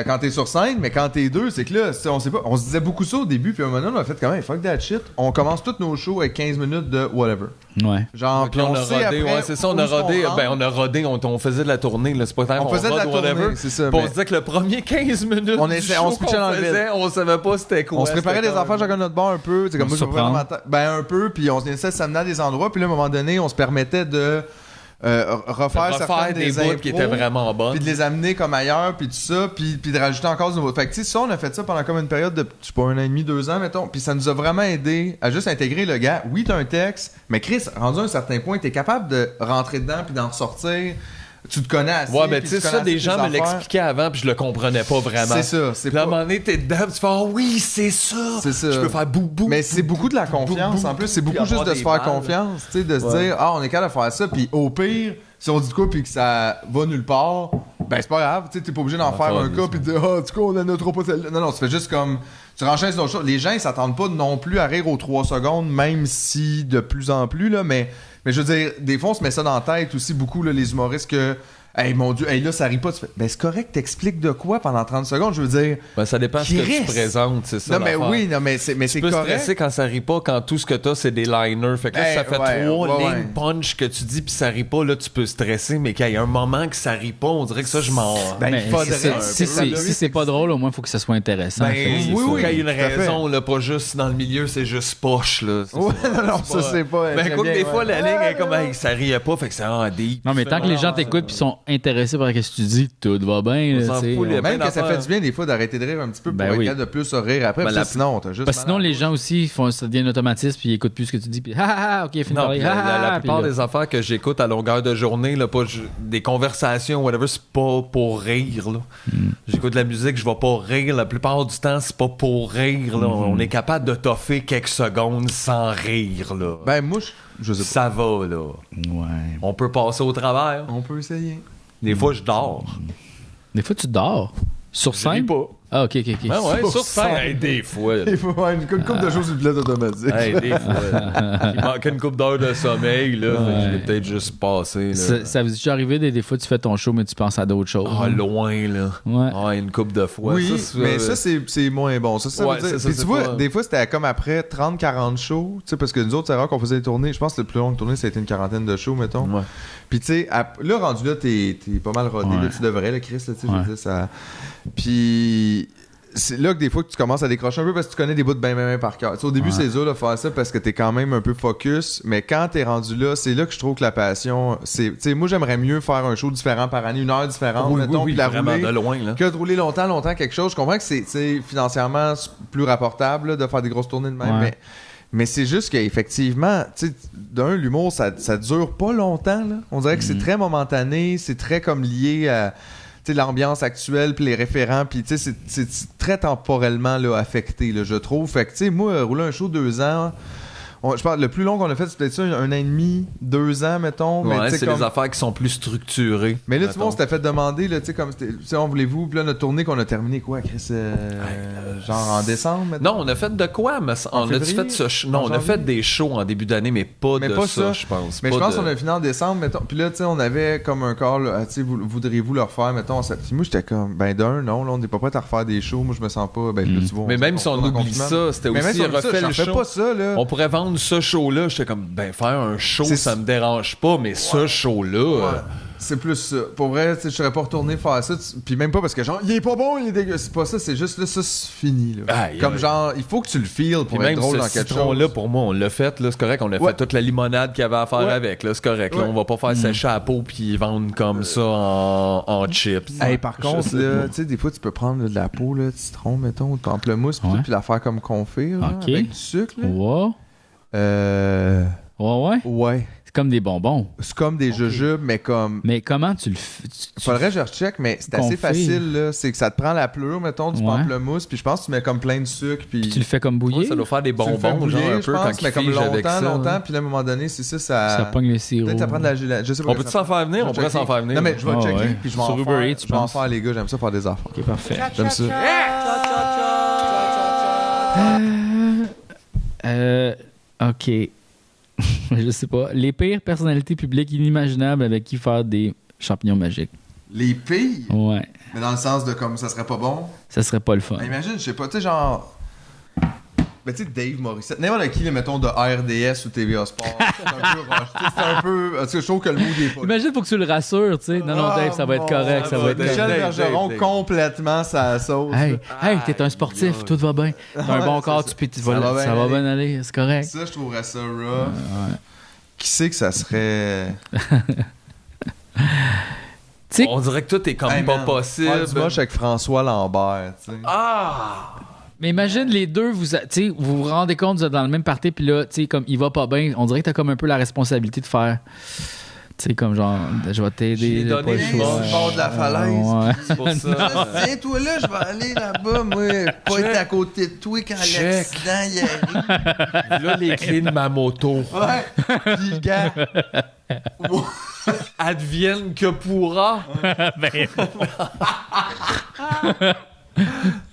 Quand t'es sur scène, mais quand t'es deux, c'est que là, on sait pas. On se disait beaucoup ça au début, puis à un moment donné, on a fait quand même fuck that shit. On commence tous nos shows avec 15 minutes de whatever. Ouais. Genre, Puis on a sait rodé, après ouais, c'est ça, on a où est-ce qu'on rodé, rentre. ben on a rodé, on faisait de la tournée, là, c'est pas tant On qu'on faisait de la rode, tournée, whatever. c'est ça. Puis on mais se disait que le premier 15 minutes On du essaie- show on se pitchait dans qu'on le vide. faisait, on savait pas c'était quoi. On se préparait c'était des comme- affaires chacun de notre bord un peu. C'est comme moi, je surprendre. ben un peu, puis on essaie de s'amener à des endroits, puis là, à un moment donné, on se permettait de refaire certaines des bouts impros, qui étaient vraiment bonnes. puis de les amener comme ailleurs, puis tout ça, puis de rajouter encore du nouveau. Fait que tu sais, ça, on a fait ça pendant comme une période de, je sais pas, 1 an et demi, 2 ans, mettons, puis ça nous a vraiment aidé à juste intégrer le gars. Oui, t'as un texte, mais Chris, rendu à un certain point, t'es capable de rentrer dedans puis d'en ressortir. Tu te connais assez. Ouais, mais puis tu sais, connais ça, assez des tes gens me affaires. l'expliquaient avant, puis je le comprenais pas vraiment. C'est ça, c'est Puis à un pas... moment donné, t'es dedans, puis tu fais, oh oui, c'est ça. C'est ça. Je peux faire boum. Mais c'est beaucoup de la confiance. En plus, c'est beaucoup juste de se faire confiance, tu sais, de se dire, ah, on est capable de faire ça, puis au pire, si on dit de quoi, puis que ça va nulle part, ben c'est pas grave, tu sais, t'es pas obligé d'en faire un cas, puis de dire, ah, du coup, on a notre pas celle-là. Non, tu fais juste comme, tu renchaînes d'autres choses. Les gens, ils s'attendent pas non plus à rire aux 3 secondes, même si de plus en plus, là, mais je veux dire, des fois, on se met ça dans la tête aussi, beaucoup, là, les humoristes, que. Hey mon Dieu, hey là ça rit pas. Tu fais, ben c'est correct, t'expliques de quoi pendant 30 secondes, je veux dire. Ben ça dépend de ce que tu présentes, c'est ça. Non mais l'affaire. oui, non mais c'est Tu peux correct. stresser quand ça rit pas, quand tout ce que t'as c'est des liners. Fait que là, si ça fait 3 lignes punch que tu dis puis ça rit pas, là tu peux stresser, mais qu'il y a un moment que ça rit pas, on dirait que ça je m'en. Ben, Mais il faudrait- si c'est pas drôle, au moins, il faut que ça soit intéressant. Ben, Fait que c'est oui, ça. oui, il y a une tout à fait. raison, là, pas juste dans le milieu, c'est juste poche, là. C'est Ouais, ça. non, ça c'est pas. Ben, très écoute, bien, des ouais. fois, la ligne est comme, hey, ça riait pas, fait que c'est un deep. Non, mais tant que les gens t'écoutent puis sont intéressés par ce que tu dis, tout va bien. On là, s'en tu sais. fout, les- Même que ça d'affaires. fait du bien des fois d'arrêter de rire un petit peu pour Ben être oui. capable de plus rire après. Ben, Parce que sinon, t'as juste. Parce que sinon, les gens aussi, ça devient un automatisme puis ils écoutent plus ce que tu dis. Puis, ok, fini de Non, parler. puis la puis plupart là- des affaires que j'écoute à longueur de journée, là, des conversations, whatever, c'est pas pour rire. Là. J'écoute de la musique, je vais pas rire. La plupart du temps, c'est pas pour rire. Là. On est capable de toffer quelques secondes sans rire. Là. Ben moi, je sais pas. Ça va, là. Ouais. On peut passer au travers. On peut essayer. Des fois, je dors. Des fois, tu dors. Sur Je ris scène? pas. Ah, ok. Ben ouais, Sur sur scène. scène. Hey, des fois. là. Il faut faire une couple de choses sur le pilote automatique. Hey, des fois. Il manquait une couple d'heures de sommeil, là. Fait que je l'ai peut-être juste passé, là. Ça vous est déjà arrivé, des fois, tu fais ton show, mais tu penses à d'autres choses. Ah, loin, là. Ouais. Ah, une couple de fois. Oui, Ça, mais ça, c'est moins bon. Ça Ouais, veut dire. c'est ça, Puis c'est tu vois, pas- des fois, c'était comme après 30-40 shows, tu sais, parce que nous autres, c'est rare qu'on faisait des tournées. Je pense que le plus long de tournée, ça a été une quarantaine de shows, mettons. Ouais. Puis tu sais, là, rendu là, t'es pas mal rodé. Ouais. Là, tu devrais, là, Chris, là, tu sais, je Ouais. veux dire, ça... Puis... C'est là que des fois que tu commences à décrocher un peu parce que tu connais des bouts de ben par cœur. Tu sais, au début, Ouais. c'est dur de faire ça parce que t'es quand même un peu focus, mais quand t'es rendu là, c'est là que je trouve que la passion, c'est... Tu sais, moi, j'aimerais mieux faire un show différent par année, 1 heure différente, mettons, puis la vraiment rouler de loin, là. que de rouler longtemps quelque chose. Je comprends que c'est financièrement plus rapportable là, de faire des grosses tournées de même, Ouais. mais c'est juste qu'effectivement, tu sais, d'un, l'humour, ça dure pas longtemps. Là. On dirait que c'est très momentané, c'est très comme lié à tu sais, l'ambiance actuelle, puis les référents, puis tu sais, c'est très temporellement là, affecté, là, je trouve. Fait que, tu sais, moi, rouler un show 2 ans... Je parle, le plus long qu'on a fait, c'est peut-être ça, 1 an et demi, 2 ans, mettons. Ouais, mais tu sais, c'est comme... les affaires qui sont plus structurées. Mais là, tu vois, on mettons. s'était fait demander, là, tu sais, comme, tu sais, on voulez-vous, puis là, notre tournée qu'on a terminée, quoi, Chris, genre en décembre, maintenant? Non, on a fait de quoi? Mais on a février? fait ce non, En on a janvier? fait des shows en début d'année, mais pas Mais de pas ça, ça. je pense. Mais Pas je pense de- qu'on a fini en décembre, mettons. Puis là, tu sais, on avait comme un call, là, tu sais, voudriez-vous le refaire, mettons. Puis moi, j'étais comme, ben d'un, non, là, on n'est pas prêt à refaire des shows. Moi, je me sens pas, ben là, tu vois. Mais même si on retourne en oublie confinement. ça, c'était Mais même aussi si on oublie ça, refait j'en le fais show. pas ça, là. On pourrait vendre ce show-là. J'étais comme, ben faire un show, C'est- ça me dérange pas, mais ce show-là... Ouais. C'est plus ça. Pour vrai, tu sais, je serais pas retourné faire ça. Puis même pas parce que genre, il est pas bon, il est dégueu. C'est pas ça, c'est juste là, ça, c'est fini, là. Aïe, Comme aïe. genre, il faut que tu le feels Puis pour être même drôle dans ce quelque citron-là, chose. pour moi, on l'a fait, là, c'est correct. On a Ouais. fait toute la limonade qu'il y avait à faire Ouais. avec, là, c'est correct. Là, Ouais. on va pas faire sécher à la peau puis vendre comme ça en chips. Hey, par Je contre, sais là, pas. tu sais, des fois, tu peux prendre là, de la peau, là, de citron, mettons, ou de pamplemousse, puis Ouais. tout, puis la faire comme confire, là, Ok. avec du sucre, là. Ouais. Ouais. Ouais. C'est comme des bonbons. C'est comme des jujubes, mais comme... Mais comment tu le fais? Faudrait que je recheck, mais c'est assez Confire. facile, là. C'est que ça te prend la pleure, mettons, du Ouais. pamplemousse, puis je pense que tu mets comme plein de sucre, puis... Tu le fais comme Ouais, bouillir? ça doit faire des tu le fais bonbons, bouillir, genre un je peu pense, quand mais il comme fige avec ça. longtemps, puis là, à un moment donné, c'est ça, Ça pogne le sirop. Peut-être ça prend de la gélate. Je sais pas. On peut-tu s'en faire venir? Je vais On pourrait checker. s'en faire venir. Non, mais je vais Ah checker, ouais. puis je vais Sur en Uber faire. Eats, Je vais en pense. faire, les gars, j'aime ça faire des affaires. Ok, parfait. J'aime ça. Ok. Je sais pas. Les pires personnalités publiques inimaginables avec qui faire des champignons magiques. Les pires, Ouais. mais dans le sens de comme ça serait pas bon. Ça serait pas le fun. Ben, imagine, je sais pas, tu sais, genre. Ben, tu sais, Dave Morissette, n'importe qui, là, mettons, de RDS ou TVA Sport, c'est un peu rush. Tu sais, c'est un peu. Parce que je trouve que le mood est pas là. Imagine, faut que tu le rassures, tu sais. Non, non, Dave, ça va être correct, ça va être Michel correct. Bergeron Dave. complètement sa sauce. Hey, là. hey, t'es un sportif, tout va bien. T'as un Ouais, bon c'est corps, ça. tu Ça va bien ça va aller. bien aller, c'est correct. Ça, je trouverais ça rough. Qui sait que ça serait. Tu sais, On dirait que tout est comme Hey, pas man, possible. faire du moche avec François Lambert, tu sais. Ah! mais imagine les deux, vous vous rendez compte, vous êtes dans le même party, puis là, tu sais, comme il va pas bien, on dirait que t'as comme un peu la responsabilité de faire. Tu sais, comme genre, je vais t'aider. J'ai j'ai donné pas le le choix. bon bord de la falaise. Ouais. C'est pour ça. Tiens, toi là, je vais aller là-bas, moi. Pas être à côté de toi quand Check. l'accident y arrive. Là, les clés de ma moto. Ouais. Puis, gars. Advienne que pourra.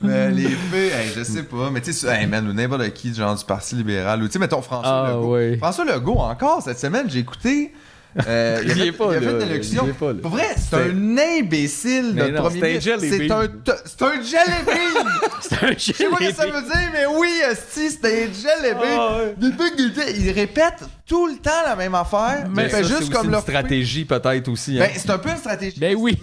Mais les filles, hey, je sais pas, mais tu sais, hey, man, ou n'importe qui, genre du Parti libéral, ou tu sais, mettons François Ah, Legault. ouais. François Legault, encore cette semaine, j'ai écouté. Il a Il fait, est pas il a là, fait une élection. il est pas là. Pour vrai, c'est un imbécile, Mais notre non, premier c'est un ministre. jelly bean. C'est un jelly bean! C'est un Je sais pas ce que ça veut dire, mais oui, esti, c'est un jelly bean. Ah, ouais. Il répète tout le temps la même affaire, mais il fait ça, c'est juste aussi comme une leur stratégie, peut-être aussi. Hein. Ben, c'est un peu une stratégie. Ben oui.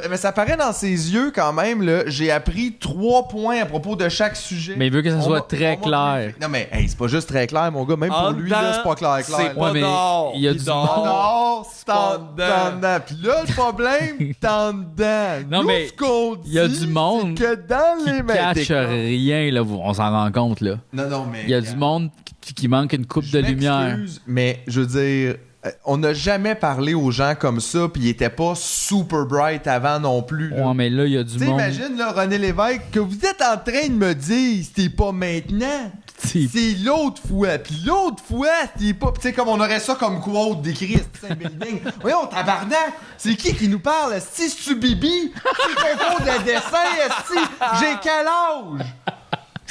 Mais ça paraît dans ses yeux quand même. Là. J'ai appris 3 points à propos de chaque sujet. Mais il veut que ça On soit m'a- très on m'a- clair. Non, mais hey, c'est pas juste très clair, mon gars. Même En pour lui, là, c'est pas clair. C'est clair. pas Ouais, mais d'or. il y a Puis du d'or. Non, c'est pas en dedans. dedans. Puis là, le problème, c'est en dedans. Non, Nous, mais ce qu'on dit, il y a du monde c'est que dans les Qui mains. cache rien, là, on s'en rend compte, là. Non, mais. Il y a du monde qui manque une coupe Je de lumière. m'excuse, mais je veux dire, on n'a jamais parlé aux gens comme ça, puis ils étaient pas super bright avant non plus. là. Ouais, mais là, il y a du Tu sais, monde. imagine, là, René Lévesque, que vous êtes en train de me dire, c'était pas maintenant. C'est- C'est l'autre fois. Puis l'autre fois, c'était pas. Tu sais, comme on aurait ça comme quote d'écrit, c'est un building. Voyons, tabarnak, c'est qui nous parle? Esti, c'est-tu Bibi? C'est ton cours de dessin, esti? J'ai quel âge?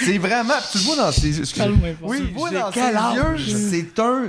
C'est vraiment. Tu le vois dans ses. Calme-moi pas. Oui, tu le vois J'ai dans ses quel âge? yeux. C'est un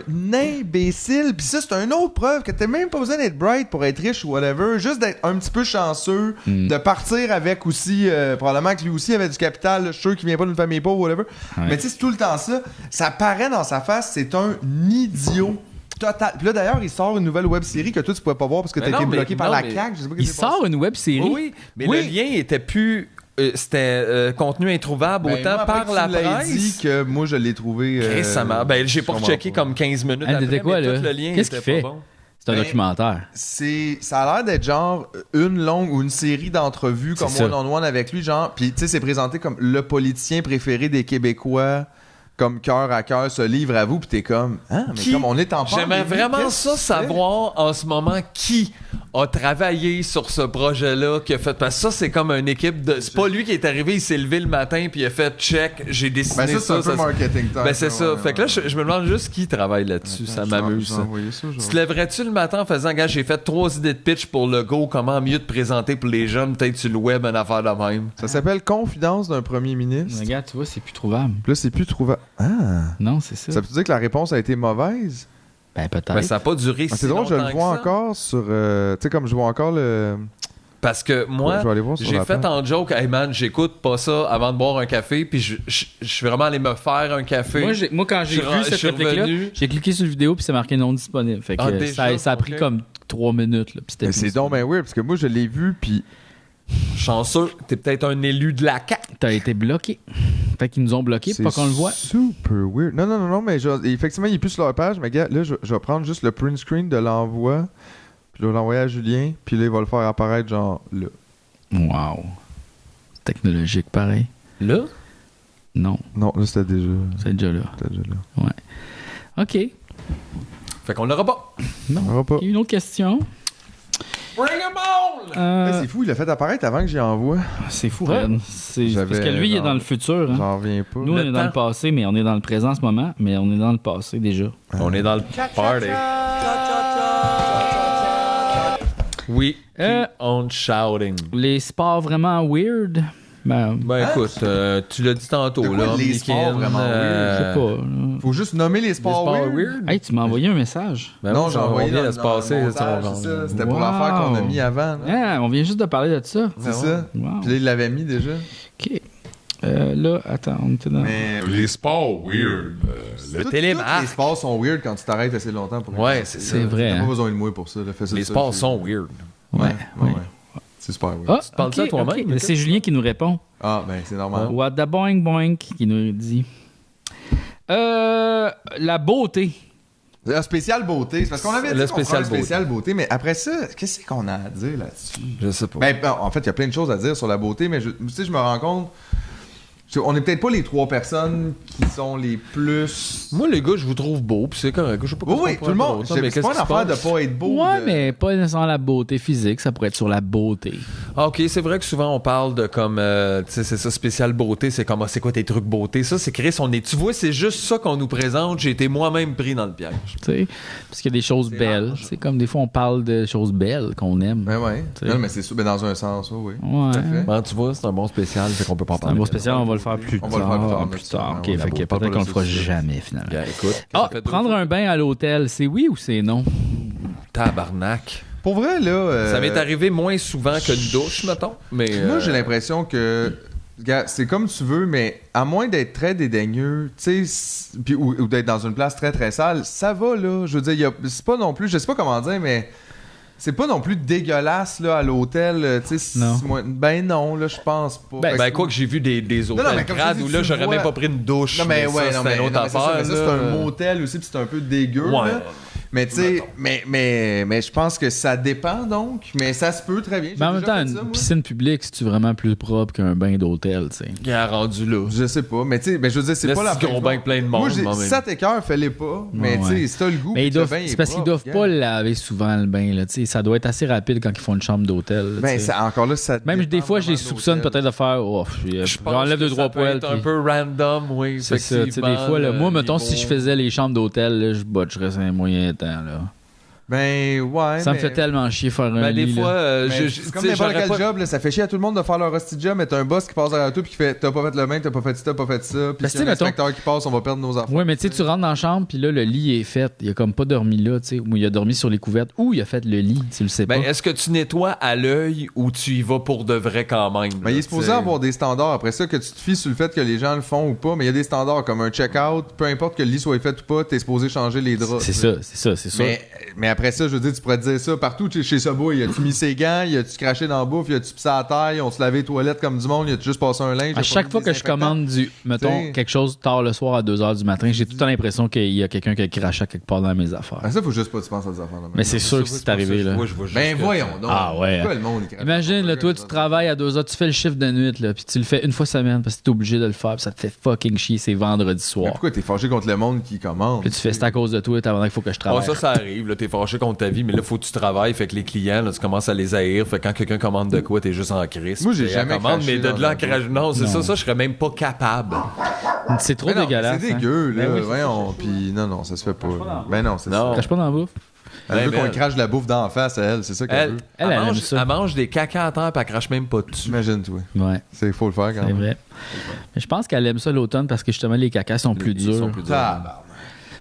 imbécile. Puis ça, c'est une autre preuve que t'as même pas besoin d'être bright pour être riche ou whatever. Juste d'être un petit peu chanceux. De partir avec aussi. Probablement que lui aussi avait du capital. Je suis sûr qu'il vient pas d'une famille pauvre, whatever. Ouais. Mais tu sais, c'est tout le temps ça. Ça paraît dans sa face. C'est un idiot. Total. Puis là, d'ailleurs, il sort une nouvelle web série que toi, tu pouvais pas voir parce que Mais t'as été non, mais- bloqué par non, la mais- CAQ. Je sais pas Il qu'est-ce qui s'est sort une web série. Oui, oui, mais Oui. le lien était plus. C'était contenu introuvable passé. Ben, autant moi, après par que la tu l'aies presse. dit que moi, je l'ai trouvé. Récemment. Ben, j'ai pas sûrement rechecké comme 15 minutes Ah, après, c'était quoi, mais là? tout le lien Qu'est-ce était qu'il fait? pas bon. C'est un Ben, documentaire. Ça a l'air d'être genre une longue ou une série d'entrevues comme C'est ça. one-on-one avec lui, genre. Puis tu sais, c'est présenté comme le politicien préféré des Québécois, comme cœur à cœur se livre à vous, puis t'es comme, hein, mais Qui? comme on est en J'aimerais pandémie, vraiment qu'est-ce ça que tu fais? savoir en ce moment qui a travaillé sur ce projet-là, qui a fait. Parce que ça, c'est comme une équipe de. C'est pas lui qui est arrivé, il s'est levé le matin puis il a fait check, j'ai dessiné Ben ça, c'est un peu ça. marketing time. Ben c'est ça. ouais, Fait que là, ouais. je me demande juste qui travaille là-dessus. Ça m'amuse. Je vais Ça. envoyer ça, Tu te lèverais-tu le matin en faisant, gars, j'ai fait 3 idées de pitch pour le go, comment mieux te présenter pour les jeunes, peut-être sur le web, une affaire de même. Ça s'appelle Confidence d'un premier ministre. Regarde, tu vois, c'est plus trouvable. Puis là, c'est plus trouvable. Ah! Non, c'est ça. Ça veut dire que la réponse a été mauvaise? Ben, peut-être. Ben, ça n'a pas duré Ah, si c'est drôle, je le longtemps vois que ça. encore sur. Tu sais, comme je vois encore le. Parce que moi, Je vais aller voir sur j'ai la fait page. en joke, hey man, j'écoute pas ça avant de boire un café, puis je suis vraiment allé me faire un café. Moi, quand j'ai Je vu cette suis réplique-là, revenu. j'ai cliqué sur la vidéo puis c'est marqué non disponible. Fait que Ah, déjà? ça a pris Ok. comme 3 minutes. Là, puis c'était Mais plus c'est donc ben weird, parce que moi, je l'ai vu, puis. Chanceux, t'es peut-être un élu de la CAQ. T'as été bloqué. Fait qu'ils nous ont bloqué pour pas qu'on le voit. Super weird. Non, mais effectivement, il est plus sur leur page, mais gars, là, je vais prendre juste le print screen de l'envoi, puis je vais l'envoyer à Julien, puis là, il va le faire apparaître genre là. Wow. Technologique, pareil. Là? Non, Non, là, c'était déjà c'est déjà là. là. OK. Fait qu'on l'aura pas. Non. On aura pas. Il y a une autre question. Bring 'em on! Ouais, c'est fou, il l'a fait apparaître avant que j'y envoie. C'est fou, Ouais. Red. C'est J'avais- parce que lui, il est non. dans le futur. Hein. J'en reviens pas. Nous, on Le est dans le temps. passé, mais on est dans le présent en ce moment, mais on est dans le passé déjà. On est dans le party. Oui, Euh, keep on shouting. Les sports vraiment weird, ben, Ben écoute, tu l'as dit tantôt, De quoi là. les sports Omnikin, vraiment je sais pas. là. Faut juste nommer les sports, sports weird. weird. Hey, tu m'as envoyé un message. Ben non, oui, j'ai envoyé on vient dans de se passer. le montage, c'est ça. C'était pour Wow. l'affaire qu'on a mis avant. là. Ah, on vient juste de parler de ça. C'est ça. Wow. Puis là, il l'avait mis déjà. OK. Là, attends, on était dans... Mais Les sports weird. Le tous télémarque. les sports sont weird quand tu t'arrêtes assez longtemps pour Ouais, y c'est penser, c'est là. vrai, T'as hein. pas besoin de moi pour ça. là. Fais ça Les tout sports seul, sont weird. Ouais. C'est super weird. Ah, parles ok, ça toi-même, ok. mais C'est Julien qui nous répond. Ah, ben c'est normal. What the boing boing qui nous dit. La beauté. Le spécial beauté, c'est parce qu'on avait dit Le qu'on ferait un spécial beauté. spécial beauté, mais après ça, qu'est-ce qu'on a à dire là-dessus? Je sais pas. Ben, en fait, il y a plein de choses à dire sur la beauté, mais tu sais, je me rends compte. On est peut-être pas les 3 personnes qui sont les plus. Moi, les gars, je vous trouve beau, puis c'est correct. Je sais pas Oui, qu'est-ce oui, qu'on tout le pourrait monde. faire autant, mais C'est pas une qu'est-ce qui affaire se de passe? pas être beau. Ouais, de- mais pas nécessairement la beauté physique, ça pourrait être sur la beauté. Ah, ok, c'est vrai que souvent on parle de comme, tu sais, c'est ça, spécial beauté, c'est comme, ah, c'est quoi tes trucs beauté? Ça, c'est Chris, tu vois, c'est juste ça qu'on nous présente. J'ai été moi-même pris dans le piège. Tu sais, parce qu'il y a des choses belles. C'est comme des fois on parle de choses belles qu'on aime. Ben ouais. Tu sais. Non, mais c'est sûr, ben dans un sens, oui. Ouais. Tout à fait. Ben, tu vois, c'est un bon spécial, fait qu'on peut pas en C'est un parler. beau spécial, on va le faire plus On tard. va le faire plus tard, Plus merci. tard. Ok, Ouais, fait que on parle peut-être pas qu'on de le fera ça. jamais finalement. Bien, écoute. Ah, ça fait prendre un bain à l'hôtel, c'est oui ou c'est non? Tabarnak. Pour vrai, là. Ça m'est arrivé moins souvent qu'une douche, mettons. Mais, Moi, j'ai l'impression que. Gars, c'est comme tu veux, mais à moins d'être très dédaigneux, tu sais, ou d'être dans une place très très sale, ça va, là. Je veux dire, c'est pas non plus. Je sais pas comment dire, mais. C'est pas non plus dégueulasse là, à l'hôtel. Tu sais, Non. Ben non, là, je pense pas. Fait Ben, que- quoi que j'ai vu des hôtels non, mais comme je crades dis, où là, tu j'aurais vois- même pas pris une douche. Non, mais ouais, ça, non, c'est mais, une autre non, mais c'est ça, affaire. mais ça, c'est un motel aussi, puis c'est un peu dégueu. Ouais. Là. Mais tu sais, mais je pense que ça dépend donc. Mais ça se peut très bien. Mais en J'ai même déjà temps, fait une ça, moi. piscine publique, c'est-tu vraiment plus propre qu'un bain d'hôtel, tu sais? Qui a rendu là. Je sais pas, mais tu sais, ben, je veux dire, c'est Là, pas la c'est gros bain plein de monde, Moi, moi, si même. ça t'écoeure, fais-les pas. Mais tu Ouais. sais, si t'as le goût, Mais puis ils que le doivent, bain est c'est parce qu'ils propre, doivent pas laver souvent le bain, là, tu sais. Ça doit être assez rapide quand ils font une chambre d'hôtel. là, Ben, tu sais. ça, encore là, ça Même dépend des fois, je les vraiment de soupçonne l'hôtel. peut-être de faire, oh, Je pense j'enlève que 2-3 ça peut poils. être un puis- peu random, oui. C'est ça, tu sais, des fois, là, moi, mettons, si je faisais les chambres d'hôtel, là, je botcherais un moyen temps, là. Ben, ouais. Ça me mais- fait tellement chier faire un Ben, des lit, fois, là. Mais c'est comme n'importe quel job, là, ça fait chier à tout le monde de faire leur hostie job, mais t'as un boss qui passe derrière toi puis qui fait t'as pas fait le bain, t'as pas fait ci, t'as pas fait ça, puis Parce s'il y a que, un mettons- inspecteur qui passe, on va perdre nos affaires. Ouais, mais tu sais, tu rentres dans la chambre, puis là, le lit est fait. Il a comme pas dormi là, tu sais. Ou il a dormi sur les couvertes, ou il a fait le lit, tu le sais pas. Ben, est-ce que tu nettoies à l'œil ou tu y vas pour de vrai quand même? Mais il est là, supposé t'sais? avoir des standards. Après ça, que tu te fies sur le fait que les gens le font ou pas, mais il y a des standards comme un check-out, peu importe que le lit soit fait ou pas, t'es supposé changer les draps. C'est ça, c'est ça. Mais après ça, je veux dire, tu pourrais te dire ça partout. Tu sais, chez Subway, as-tu mis ses gants, as-tu craché dans la bouffe, as-tu pissé à la taille, on se lavait les toilettes comme du monde, as-tu juste passé un linge? À chaque fois que je commande mettons, T'sais. quelque chose tard le soir à 2h du matin, j'ai tout le temps l'impression qu'il y a quelqu'un qui a craché quelque part dans mes affaires. Ah, ça, faut juste pas que tu penses à des affaires. là, Mais c'est sûr que c'est arrivé, là. Moi, je vois juste Ben que- voyons donc. Ah ouais. Pourquoi le monde, il crache Imagine, dans là, le toi, burger, tu travailles à 2h, tu fais le chiffre de nuit, là, puis tu le fais une fois semaine parce que t'es obligé de le faire, puis ça te fait fucking chier, c'est vendredi Mais soir. pourquoi t'es fâché contre le monde qui commande? Puis tu fais c'est à cause de toi, t'as qu'il faut que je Ah, travaille. ça arrive. Là, t'es fâché contre ta vie, mais là, faut que tu travailles. Fait que les clients, là, tu commences à les haïr. Fait que quand quelqu'un commande de quoi, t'es juste en crise. Moi, j'ai Puis, jamais elle commande, craché mais de dans là à la cracher. Non, c'est Non. ça, je serais même pas capable. C'est trop Mais non, dégueulasse. C'est hein. dégueu, là. Ben oui, Voyons. Puis non, ça se fait pas. Ben non, c'est Non. ça. Crache pas dans la bouffe. Elle veut Ben, qu'on elle- crache de la bouffe d'en face à elle, c'est ça qu'elle veut. Elle aime mange, ça. elle mange des caca à terre, puis elle crache même pas dessus. Imagine-toi. Ouais, Faut le faire quand c'est même. vrai. Mais je pense qu'elle aime ça l'automne parce que justement, les cacas sont plus Ils durs. sont plus durs. Ah,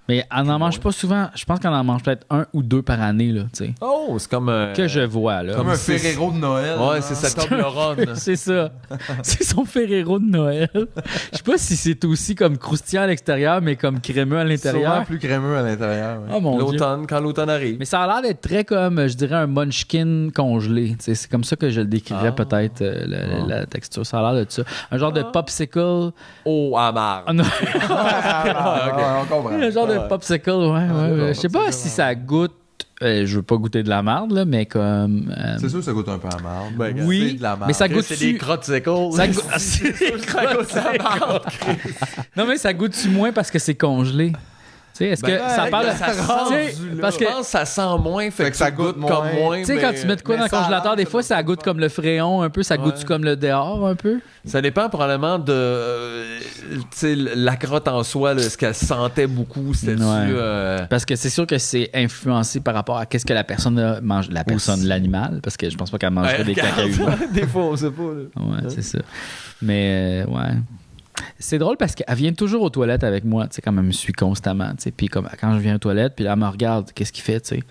Mais elle n'en mange pas souvent. Je pense qu'elle en mange peut-être 1 ou 2 par année, là, tu sais. Oh, c'est comme. Que je vois, là. Comme un c'est- Ferrero de Noël. Ouais, là. c'est sa Toblerone. C'est ça. C'est son Ferrero de Noël. Je sais pas si c'est aussi comme croustillant à l'extérieur, mais comme crémeux à Sûrement l'intérieur. plus crémeux à l'intérieur. ouais. Oh mon Dieu. L'automne, quand l'automne arrive. Mais ça a l'air d'être très comme, je dirais, un munchkin congelé. Tu sais, c'est comme ça que je le décrirais peut-être, la texture. Ça a l'air de ça. Un genre de popsicle. Oh, amar. Ah, non. On comprend. Un genre de popsicle, ouais. Je sais pas si ça goûte. Je veux pas goûter de la marde, là, mais comme. C'est sûr que ça goûte un peu à marde. Ben, oui, c'est de la marde. mais ça goûte. C'est des crottes secles. Ça goûte. Ça goûte la marde. Non, mais ça goûte-tu moins parce que c'est congelé? Tu sais, est-ce que ça parle de. ça Tu sais, sent, parce que. je pense que ça sent moins, fait que ça goûte moins. comme moins. Tu sais, quand mais- tu mets de quoi dans le ça a congélateur, l'air des que fois, ça ça goûte comme le fréon un peu, ça goûte Ouais. comme le dehors un peu. Ça dépend probablement de tu sais, la crotte en soi, là, ce qu'elle sentait beaucoup, c'était Ouais. Parce que c'est sûr que c'est influencé par rapport à qu'est-ce que la personne mange. La personne, l'animal, parce que je pense pas qu'elle mangerait des caca humains. Des fois, on sait pas. Là. Ouais, c'est ça. Mais, ouais. C'est drôle parce qu'elle vient toujours aux toilettes avec moi, tu sais, quand elle me suit constamment, tu sais. Puis comme quand je viens aux toilettes, puis là, elle me regarde, qu'est-ce qu'il fait, tu sais.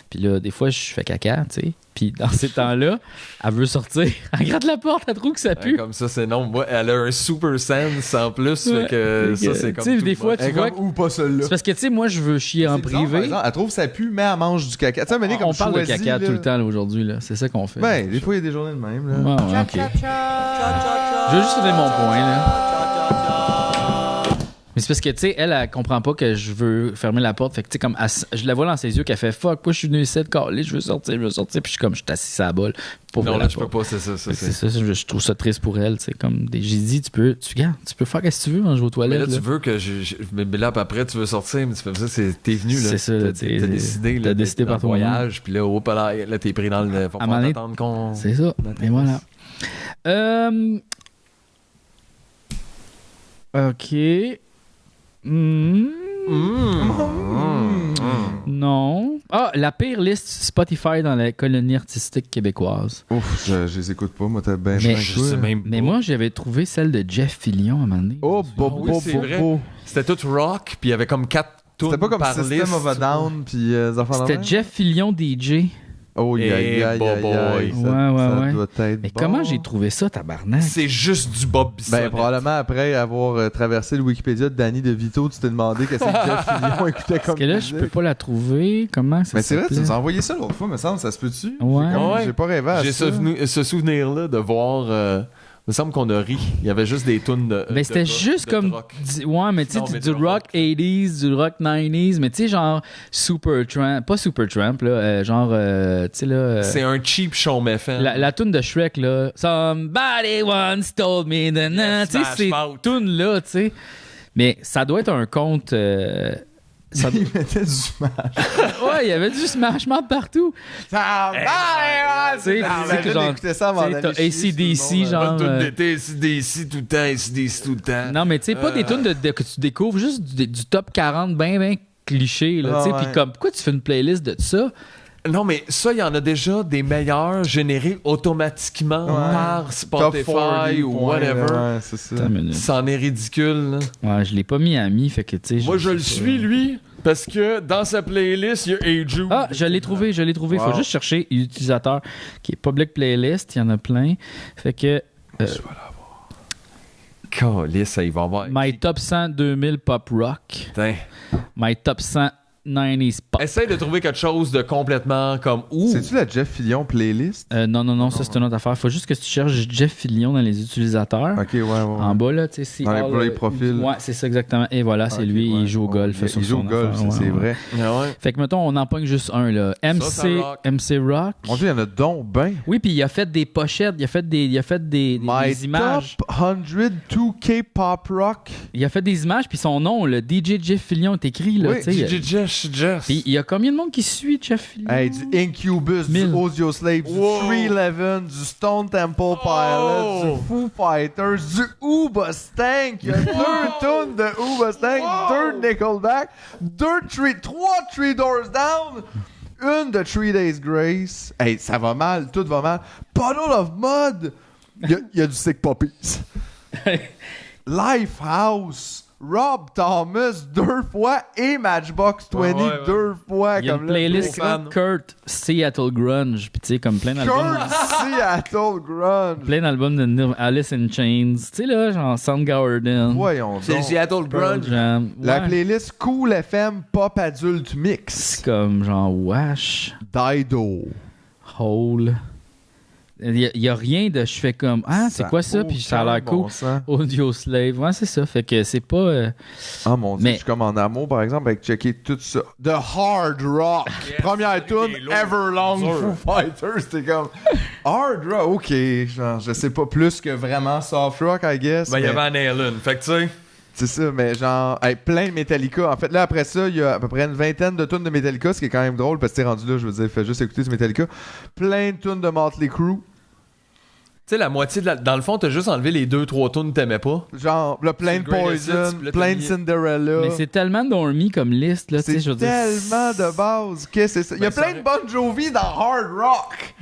Puis là, des fois, je fais caca, tu sais. Puis dans ces temps-là, elle veut sortir, elle gratte la porte, elle trouve que ça pue. Comme ça, c'est non. Moi, elle a un super sense en plus, Ouais. fait que Fait ça, que, c'est comme. tu sais, tout des fois, much. tu vois Ou pas celle-là. C'est parce que, tu sais, moi, je veux chier en C'est bizarre, par privé. exemple, elle trouve que ça pue, mais elle mange du caca. Tu sais, mais comme On parle de choisie, caca là. tout le temps là, aujourd'hui, là. C'est ça qu'on fait. Ben, des fois, il y a des journées de même. Là. Ouais, ouais, ok. Je veux juste donner mon point, là. Mais c'est parce que, tu sais, elle comprend pas que je veux fermer la porte. Fait que, tu sais, comme, je la vois dans ses yeux qu'elle fait fuck, moi, je suis venu ici de caler, je veux sortir. Puis je suis comme, je suis assis à la bolle. Non, là, je peux pas, c'est ça. C'est ça, je trouve ça triste pour elle. C'est comme, j'ai dit, tu peux faire ce que tu veux quand je vais aux toilettes. Mais là, tu veux que mais là, après, tu veux sortir, mais tu fais ça, t'es venu, là. C'est ça, t'as décidé, là. T'as décidé par ton voyage, puis là, là, t'es pris dans le. Faut pas t'attendre qu'on. C'est ça. Et voilà. OK. Non. Ah, la pire liste Spotify dans la colonie artistique québécoise. Ouf, je les écoute pas. Moi, t'as bien Mais moi, j'avais trouvé celle de Jeff Fillion à un moment donné. Oh, c'est vrai. C'était tout rock, puis il y avait comme 4 tours. C'était pas comme par System liste. of a Down, puis C'était Jeff Fillion DJ. Oh, Ouais. Ça doit être Mais bon. comment j'ai trouvé ça, tabarnak? C'est juste du Bob Bissonnette. Ben, probablement après avoir traversé le Wikipédia de Danny DeVito, tu t'es demandé qu'est-ce que Jeff Fillion écoutait comme Parce que là, je peux pas la trouver. Comment ça Mais c'est vrai, tu s'appelait? nous as envoyé ça l'autre fois, me semble, ça se peut-tu? Ouais. J'ai pas rêvé à J'ai ça. ce souvenir-là de voir. Il me semble qu'on a ri. Il y avait juste des tunes de. Ben, c'était de- juste de comme. rock. Ouais, mais tu sais, Non, mais du de rock rock. 80s, du rock 90s, mais tu sais, genre Supertramp. Pas Supertramp, là. Genre, tu sais, là. C'est un cheap show FM. La tune de Shrek, là. Somebody once told me that. Yes, Tu sais, Smash ces Mouth. tunes-là, tu sais. Mais ça doit être un compte. Ça doit- Il mettait du smash. Ouais, il y avait du Smash Mouth partout. Tu sais, C'est que genre, écouter ça avant tu sais, d'aller t'as chier sur le AC/DC, monde, genre. Pas de tunes d'été, ACDC tout le temps, ACDC tout le temps. Non, mais tu sais, pas des tunes que tu découvres, juste du top 40 ben cliché, là, Ah, tu sais. ouais. Puis comme, pourquoi tu fais une playlist de ça? Non, mais ça, il y en a déjà des meilleurs générés automatiquement Ouais. par Top Spotify 40 ou points, whatever. ouais, c'est ça. Attends une minute. C'en est ridicule. là. Ouais, je l'ai pas mis ami, fait que, tu sais. Moi, je le sais pas. suis, lui, parce que dans sa playlist, il y a Hey Jude. Ah, je l'ai trouvé. Il Wow. faut juste chercher utilisateur qui est public playlist. Il y en a plein. Fait que Calisse, ça, il va avoir. My Top 100 2000 Pop Rock. Putain. My Top 100 90s Pop. Essaye de trouver quelque chose de complètement comme. Ouh! C'est-tu la Jeff Fillion playlist? Non, ça c'est une autre affaire. Faut juste que tu cherches Jeff Fillion dans les utilisateurs. Ok, ouais. En bas, là, tu sais, c'est. Dans les all, play profils. Ouais, c'est ça exactement. Et voilà, c'est Ok, lui, ouais. il joue au golf. Ouais, sur il joue au son golf, affaire. ça, c'est Ouais, vrai. Ah ouais. Fait que, mettons, on en pogne juste un, là. ça rock. MC Rock. Mon Dieu, il y en a donc ben. Oui, puis il a fait des pochettes, il a fait des My images. top 100 2K pop rock. Il a fait des images, puis son nom, le DJ Jeff Fillion, est écrit, là, Oui, tu sais. Jeff. Puis il y a combien de monde qui suit Jeff Fillion? Hey, du Incubus, 1000. du Audio Slave, du Wow. 311, du Stone Temple Pilots, du Foo Fighters, du Uba Stank. Il y a 2 tonnes de Uba Stank, 2 Nickelback, 3 Three Doors Down, une de 3 Days Grace. Hey, ça va mal, tout va mal. Puddle of Mud. Il y a du Sick Puppies. Lifehouse. Rob Thomas 2 fois et Matchbox 20 ouais. 2 fois. Il y a comme une là, playlist gros fan. Kurt Seattle Grunge, puis tu sais, comme plein d'albums. Kurt Seattle Grunge. Plein d'albums de Alice in Chains. Tu sais, là, genre Soundgarden. Voyons C'est donc. Seattle Pearl Grunge. Jam. La Ouais. playlist Cool FM Pop Adulte Mix. C'est comme genre Wash, Dido. Hole. Il y a rien de. Je fais comme. Ah, c'est quoi ça? Puis ça a l'air cool. Audio Slave. Ouais, c'est ça. Fait que c'est pas. Ah mon dieu, Mais- je suis comme en amour par exemple avec checker tout ça. The Hard Rock. Première tune, est lourd. Everlong Dur. Foo Fighters. C'était comme Hard Rock. Ok, genre, je sais pas plus que vraiment Soft Rock, I guess. Ben, il y mais- avait Van Halen. Fait que tu sais. C'est ça, mais genre, hey, plein de Metallica. En fait, là, après ça, il y a à peu près une vingtaine de tunes de Metallica, ce qui est quand même drôle parce que t'es rendu là, je veux dire, fais juste écouter ce Metallica. Plein de tunes de Motley Crue. Tu sais, la moitié de dans le fond, t'as juste enlevé les 2-3 tunes que t'aimais pas. Genre, là, plein C'est de le Greatest Hits, Poison, puis là, plein t'as de mis- Cinderella. Mais c'est tellement normie comme liste, là. Tu sais, C'est je veux dire. tellement de base. Qu'est-ce que c'est ça? Il y a Ben, plein ça de Bon Jovi dans Hard Rock.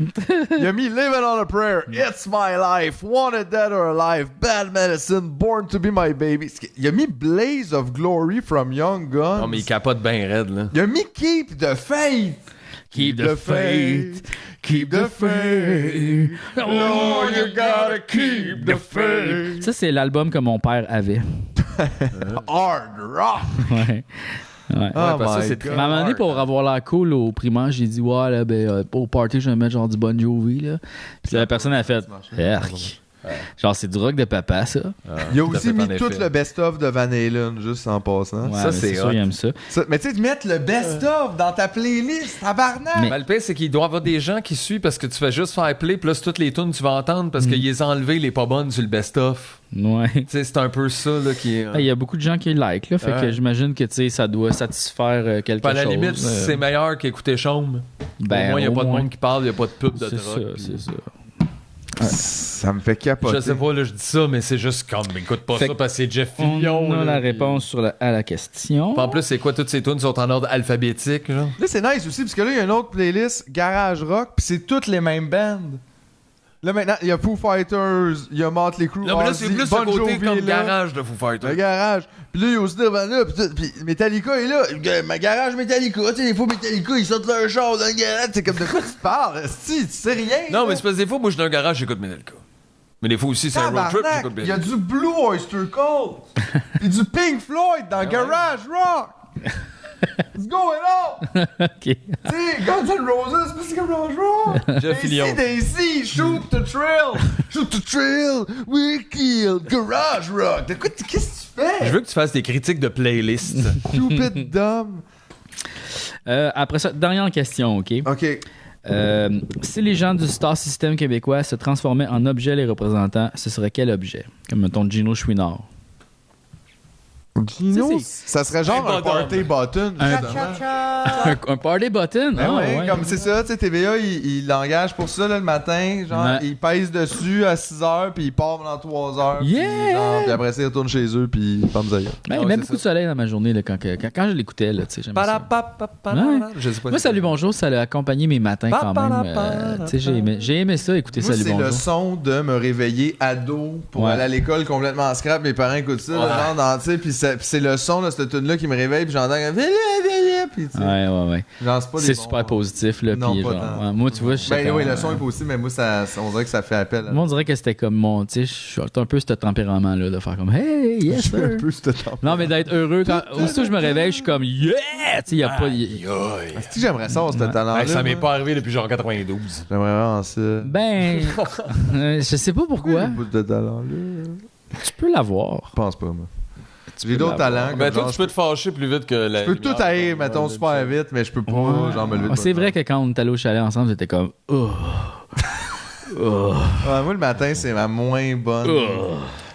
Il a mis Living on a Prayer, It's My Life, Wanted Dead or Alive, Bad Medicine, Born to Be My Baby. Il a mis Blaze of Glory from Young Guns. Non, mais il capote bien raide, là. Il a mis Keep the Faith. Keep the faith. Keep the faith. No, you gotta keep the faith. Ça, c'est l'album que mon père avait. Hard Rock. Ouais. Ouais. Oh parce que ça, my c'est God. très Mais à un moment donné, pour avoir l'air cool au primaire, j'ai dit, ouais, là, ben, au party, je vais mettre genre du Bon Jovi, là. Puis la personne a fait, Erk. Genre, c'est du rock de papa, ça. Il a Tout à aussi fait, mis en tout effet. le best-of de Van Halen, juste en passant. Ouais, Ça, mais c'est sûr, hot. il aime ça. Mais tu sais, de mettre le best-of dans ta playlist, tabarnak! Mais- Ben, le pire, c'est qu'il doit y avoir des gens qui suivent parce que tu fais juste faire play, puis là, c'est toutes les tunes que tu vas entendre parce qu'ils les ont enlevées, les pas bonnes sur le best-of. Ouais. Tu sais, c'est un peu ça là, qui est. Il y a beaucoup de gens qui like, là. Fait Ouais. que j'imagine que, tu sais, ça doit satisfaire quelque Puis à la chose. limite, c'est meilleur qu'écouter Chaume. Ben, au moins, il n'y a au pas de moins. monde qui parle, il n'y a pas de pub de C'est ça, drogue. c'est ça. Ça me fait capoter. Je sais pas, là, je dis ça, mais c'est juste comme, écoute pas Fait ça que parce que c'est Jeff Fillion. On a là, la puis- réponse à la question. Puis en plus, c'est quoi, toutes ces tunes sont en ordre alphabétique, genre? Là, c'est nice aussi, parce que là, il y a une autre playlist, Garage Rock, puis c'est toutes les mêmes bands. Là, maintenant, il y a Foo Fighters, il y a Motley Crue, Non, mais là, c'est Ozzy, plus Bon le côté Jovi comme est là. garage de Foo Fighters. Le garage. Puis là, il y a aussi Nirvana, puis Metallica est là. Ma garage Metallica, tu sais, des fois Metallica, ils sortent leur char dans le garage. C'est comme de quoi tu parles, si tu sais rien. Non, là. mais c'est parce que des fois, moi, je suis dans un garage, j'écoute Metallica. Mais des fois aussi, c'est un road trip, Tabarnak, j'écoute il y a Metallica. du Blue Oyster Cult. Puis du Pink Floyd dans Garage Rock. What's going on? OK. Tu sais, Guns N' Roses, c'est Garage Rock. Jeff Fillion. Daisy, shoot the thrill. Shoot the thrill, we kill. Garage Rock. De quoi, qu'est-ce que tu Je fais? veux que tu fasses des critiques de playlist. Stupid dumb. Après ça, dernière question, OK? OK. Si les gens du Star System québécois se transformaient en objets les représentants, ce serait quel objet? Comme mettons Gino Chouinard. Gino, c'est- ça serait genre Un un party button. justement. Un party button? Ben Ah, ouais, ouais. comme c'est ça, tu sais, TVA, il l'engage pour ça là, le matin. Genre, Ouais. il pèse dessus à 6h, puis il part pendant 3h. Yeah! Puis après ça, il retourne chez eux, puis il ferme sa gueule. Ben, il Ouais, met c'est beaucoup de soleil dans ma journée là, quand je l'écoutais. Là, tu sais, j'aimais ça. Ouais. Je sais pas. Moi, Salut Bonjour, ça a accompagné mes matins quand même. Tu sais, j'ai aimé ça, écouter Moi, Salut c'est Bonjour. le son de me réveiller ado pour Ouais. aller à l'école complètement en scrap. Mes parents écoutent ça, là, genre, tu sais, puis c'est le son de cette tune là qui me réveille, puis j'entends comme puis tu sais, Ouais. genre, c'est pas des C'est bons- super positif. Là, Non, puis pas genre, tant. ouais, moi, tu vois, je sais Ben oui, comment- le son est positif, mais moi, on dirait que ça fait appel à Moi, on dirait que c'était comme mon. Tu sais, je suis un peu ce tempérament-là, de faire comme Hey, yes, Je suis un sir. peu ce temps. Non, mais d'être heureux. Aussitôt que je me réveille, je suis comme Yeah! Tu sais, il n'y a pas. Si j'aimerais ça, avoir ce talent-là. Hey, ça m'est moi. pas arrivé depuis genre 92. J'aimerais vraiment ça. Ben. Je sais pas pourquoi. Ce talent-là. Tu peux l'avoir. Je pense pas, moi. Tu J'ai peux d'autres l'avoir. talents. Ben, comme toi, genre, tu peux te fâcher plus vite que la. je peux tout haïr, mettons, super vite, mais je peux pas, genre, me lever. de C'est bonne vrai que quand on est allé au chalet ensemble, c'était comme Oh. Ouais, moi, le matin, c'est ma moins bonne.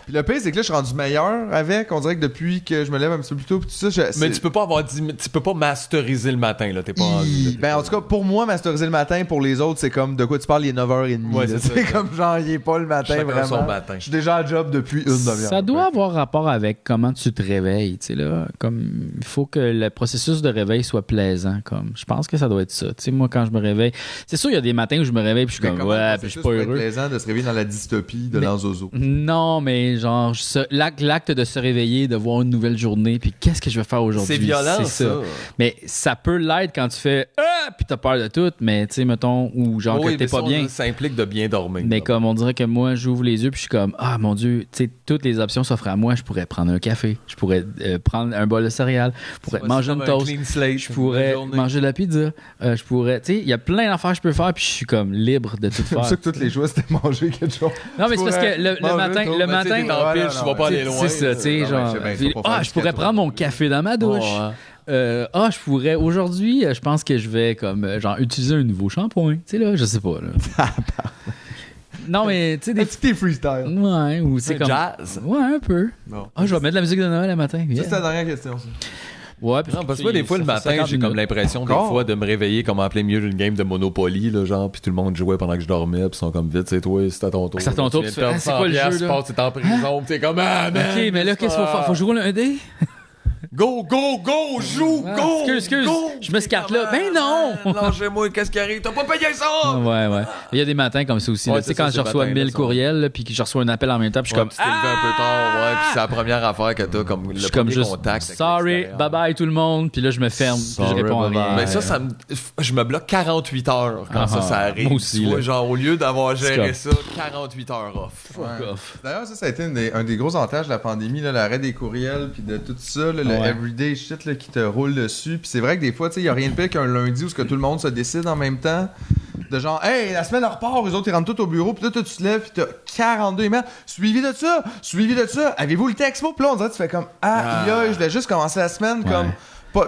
Puis le pire, c'est que là, je suis rendu meilleur avec. On dirait que depuis que je me lève un petit peu plus tôt, puis tout ça, Mais tu peux pas avoir tu peux pas masteriser le matin, là. T'es pas rendu. Ben, en tout cas, pour moi, masteriser le matin, pour les autres, c'est comme de quoi tu parles, il est 9h30. Ouais, là. c'est ça. C'est comme genre, il est pas le matin, Chacun vraiment. son matin. Je suis déjà à job depuis une demi-heure. Ça doit avoir rapport avec comment tu te réveilles, tu sais là, comme il faut que le processus de réveil soit plaisant comme je pense que ça doit être ça. Tu sais moi quand je me réveille, c'est sûr il y a des matins où je me réveille puis je suis Mais comme comment ouais, le puis je suis processus pas pourrait être heureux. plaisant de se réveiller dans la dystopie de Mais- Lanzozo. Non, mais genre l'acte de se réveiller, de voir une nouvelle journée puis qu'est-ce que je vais faire aujourd'hui? C'est violent, C'est ça. Mais ça peut l'être quand tu fais puis t'as peur de tout, mais tu sais mettons ou genre Oui, que t'es mais pas ça, bien. Ça implique de bien dormir. Mais là. comme on dirait que moi, j'ouvre les yeux puis je suis comme ah mon Dieu, tu sais toutes les options s'offrent à moi. Je pourrais prendre un café, je pourrais prendre un bol de céréales, je pourrais Ouais, manger c'est une comme un toast, clean slate, je une pourrais belle journée. manger de la pizza, je pourrais, tu sais, il y a plein d'affaires que je peux faire puis je suis comme libre de tout C'est faire. pour ça que toutes les choix, c'était manger quelque chose. Non mais c'est parce que le Manger matin, tout, le mais tu sais, matin, t'es en Ouais, pile, non, tu non, vas pas ouais. aller loin. c'est ça, tu sais, Non, genre, je sais bien, puis, faut pas faire je pourrais du prendre mon café dans ma douche. Ouais. Je pourrais aujourd'hui, je pense que je vais comme genre utiliser un nouveau shampoing, tu sais là, je sais pas là. Non mais tu sais des Un petit freestyle. ouais ou c'est Un comme jazz. ouais un peu. Bon. Ah, je vais mettre de la musique de Noël le matin. Ça, Yeah. c'est la dernière question, ça. Ouais, Non, parce que moi, des fois, le ça fait matin, 50 j'ai comme minutes. l'impression, des Encore? fois, de me réveiller comme en plein milieu d'une game de Monopoly, là, genre, puis tout le monde jouait pendant que je dormais, puis ils sont comme vite, c'est toi, c'est à ton tour. C'est à ton Là, tour, tu viens puis de tu perdre fais, ah, c'est quoi le 100 jeu, piastres, là? tu passes, t'es en prison, puis t'es comme, ah, man, Ok, mais là, qu'est-ce qu'il faut faire? Faut que je roule un dé? Go, joue, Ah, go! excuse, go! je me scarte là. Ben non! Lâchez-moi, qu'est-ce qui arrive? T'as pas payé ça! Ouais. Il y a des matins comme ça aussi. Ouais, là. Tu sais, c'est ça, quand ces je reçois matins-là, 1000 ça. courriels, là, puis que je reçois un appel en même temps, puis je suis Ouais, comme, puis tu t'es levé un peu tard, ouais, puis c'est la première affaire que t'as comme je le suis comme premier juste, contact. avec sorry, l'extérieur. bye bye tout le monde, puis là, je me ferme, puis Sorry, je réponds à bye-bye. rien. Mais ça me... je me bloque 48 heures quand ça arrive. moi aussi, Tu vois, là. genre, au lieu d'avoir C'est géré comme- ça, 48 heures off. Fuck off. D'ailleurs, ça a été un des gros avantages de la pandémie, là, l'arrêt des courriels, puis de tout ça, là, le Ouais. everyday shit là, qui te roule dessus. Puis c'est vrai que des fois, il n'y a rien de pire qu'un lundi où ce que tout le monde se décide en même temps. De genre, hey, la semaine repart, eux autres, ils rentrent tous au bureau, puis là, toi, tu te lèves, puis t'as 42 emails. Suivi de ça. Avez-vous le texte? Puis là, on dirait, tu fais comme, je voulais juste commencer la semaine comme.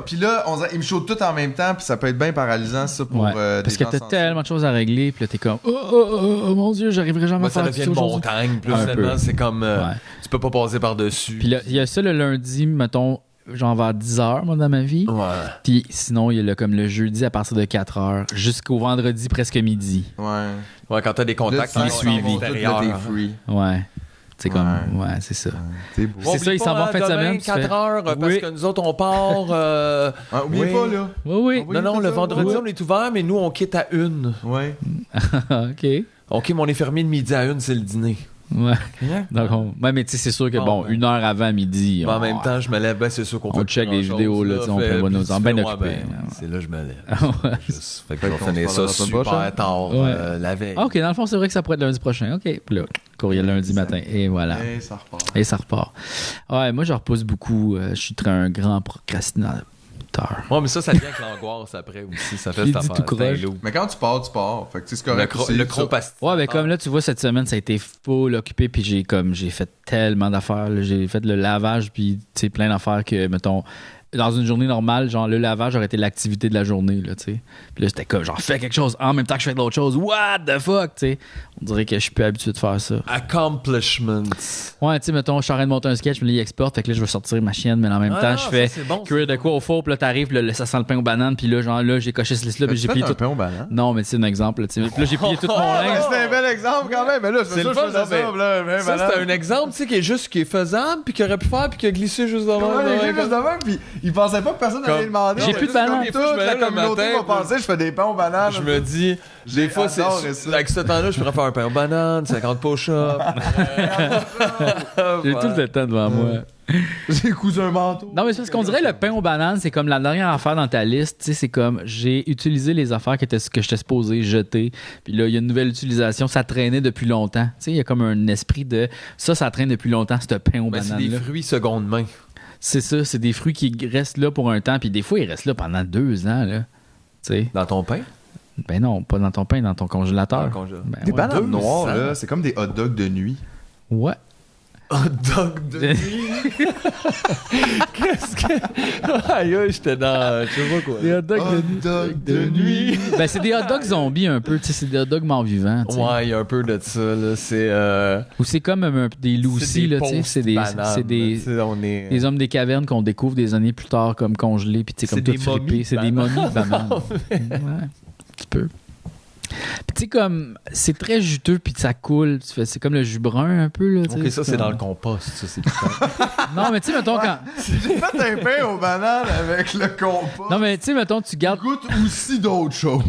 Puis là, on dirait, ils me chaudent tout en même temps, puis ça peut être bien paralysant, ça, pour des parce que gens t'as sensibles. tellement de choses à régler, puis là, t'es comme, oh mon Dieu, j'arriverai jamais à Ça faire devient ça une aujourd'hui. montagne, puis Un finalement, peu. c'est comme... tu peux pas passer par-dessus. Puis là, il y a ça le lundi, mettons, genre vers 10h, moi, dans ma vie. Ouais. Puis sinon, il y a comme le jeudi à partir de 4h jusqu'au vendredi presque midi. Ouais, quand t'as des contacts, Là, qui tu suivi. là, t'es free. Ouais. C'est comme, c'est ça. C'est beau. C'est ça, ils s'en vont en fin de semaine. 4 heures, parce Oui. que nous autres, on part... Oubliez pas, là. Oui. Non, le vendredi, Oui. on est ouvert, mais nous, on quitte à 1. Ouais. OK. OK, mais on est fermé de midi à 1, c'est le dîner. Ouais. Donc, mais tu sais, c'est sûr que, une heure avant midi. Mais en même temps, je me lève, c'est sûr qu'on on fait check plus les grand-chose, vidéos, là, on prévoit nos temps bien occupés. C'est là que je me lève. Juste. Fait que je vais finir ça super tard la veille. OK, dans le fond, c'est vrai que ça pourrait être lundi prochain. OK. Puis là, courriel lundi matin. Et voilà. Et ça repart. Ouais, moi, je repousse beaucoup. Je suis un grand procrastinateur. Ouais, mais ça vient avec l'angoisse après aussi. Ça fait Il cette dit affaire. tout croche. Mais quand tu pars. Fait que c'est correct. Le cropasti. Ouais, mais comme là, tu vois, cette semaine, ça a été full occupé, puis j'ai fait tellement d'affaires. Là. J'ai fait le lavage, puis tu sais, plein d'affaires que, mettons, dans une journée normale, genre, le lavage aurait été l'activité de la journée, là, tu sais. Puis là, c'était comme, genre, fais quelque chose en même temps que je fais de l'autre chose. What the fuck, tu sais. On dirait que je suis plus habitué de faire ça. Accomplishments. Ouais, tu sais, mettons, je suis en train de monter un sketch, mais là, il exporte, fait que là, je vais sortir ma chienne, mais en même temps, je fais cuire de quoi au four, puis là, t'arrives, puis là, ça sent le pain aux bananes, puis là, genre, là, j'ai coché ce liste-là, puis j'ai plié tout. pain aux bananes? Non, mais c'est un exemple, tu sais. Puis là, j'ai plié tout mon linge. C'est un bel exemple quand même. Mais là, c'est le ça, fun, je faisais ça, là. Ça, c'est un exemple, tu sais, qui est faisable, puis qui aurait pu faire, puis qui a glissé juste devant. Puis il pensait pas que personne allait demander. J'ai plus de bananes. Toute la communauté va penser je fais des pains aux bananes. Je me dis, des fois, c'est adoré ça. avec ce temps-là, je pourrais faire un pain aux bananes, 50 push-ups. J'ai tout le temps devant moi. J'ai cousu un manteau. Non, mais c'est parce qu'on dirait le pain aux bananes, c'est comme la dernière affaire dans ta liste. Tu sais, c'est comme j'ai utilisé les affaires que j'étais supposé jeter. Puis là, il y a une nouvelle utilisation. Ça traînait depuis longtemps. Tu sais, il y a comme un esprit de ça traîne depuis longtemps, ce pain aux C'est bananes. des fruits seconde main. C'est ça, c'est des fruits qui restent là pour un temps. Puis des fois, ils restent là pendant 2 ans. Là. Tu sais. Dans ton pain? Ben non, pas dans ton pain, dans ton congélateur. Ben Des ouais. bananes noires, 200. là, c'est comme des hot dogs de nuit. Ouais. Hot dog de nuit. Qu'est-ce que. Aïe, j'étais dans. Je sais pas quoi. Des hot dogs Hot dog de nuit. Ben, c'est des hot dogs zombies un peu. Tu sais, c'est des hot dogs morts-vivants. Tu sais. Ouais, il y a un peu de ça, là. C'est. Ou c'est comme des loucis, là. Tu sais, c'est des on est... des hommes des cavernes qu'on découvre des années plus tard comme congelés, puis tu sais, comme C'est tout des frippé. momies C'est de des bananes. momies de bananes. Ouais, un petit peu. Puis tu sais, comme, c'est très juteux, puis ça coule. C'est comme le jus brun un peu, là. tu sais, Ok, ça, c'est comme- dans le compost, ça, c'est putain. Non, mais tu sais, mettons, quand. J'ai fait un pain aux bananes avec le compost. Non, mais tu sais, mettons, tu gardes. goûte aussi d'autres choses.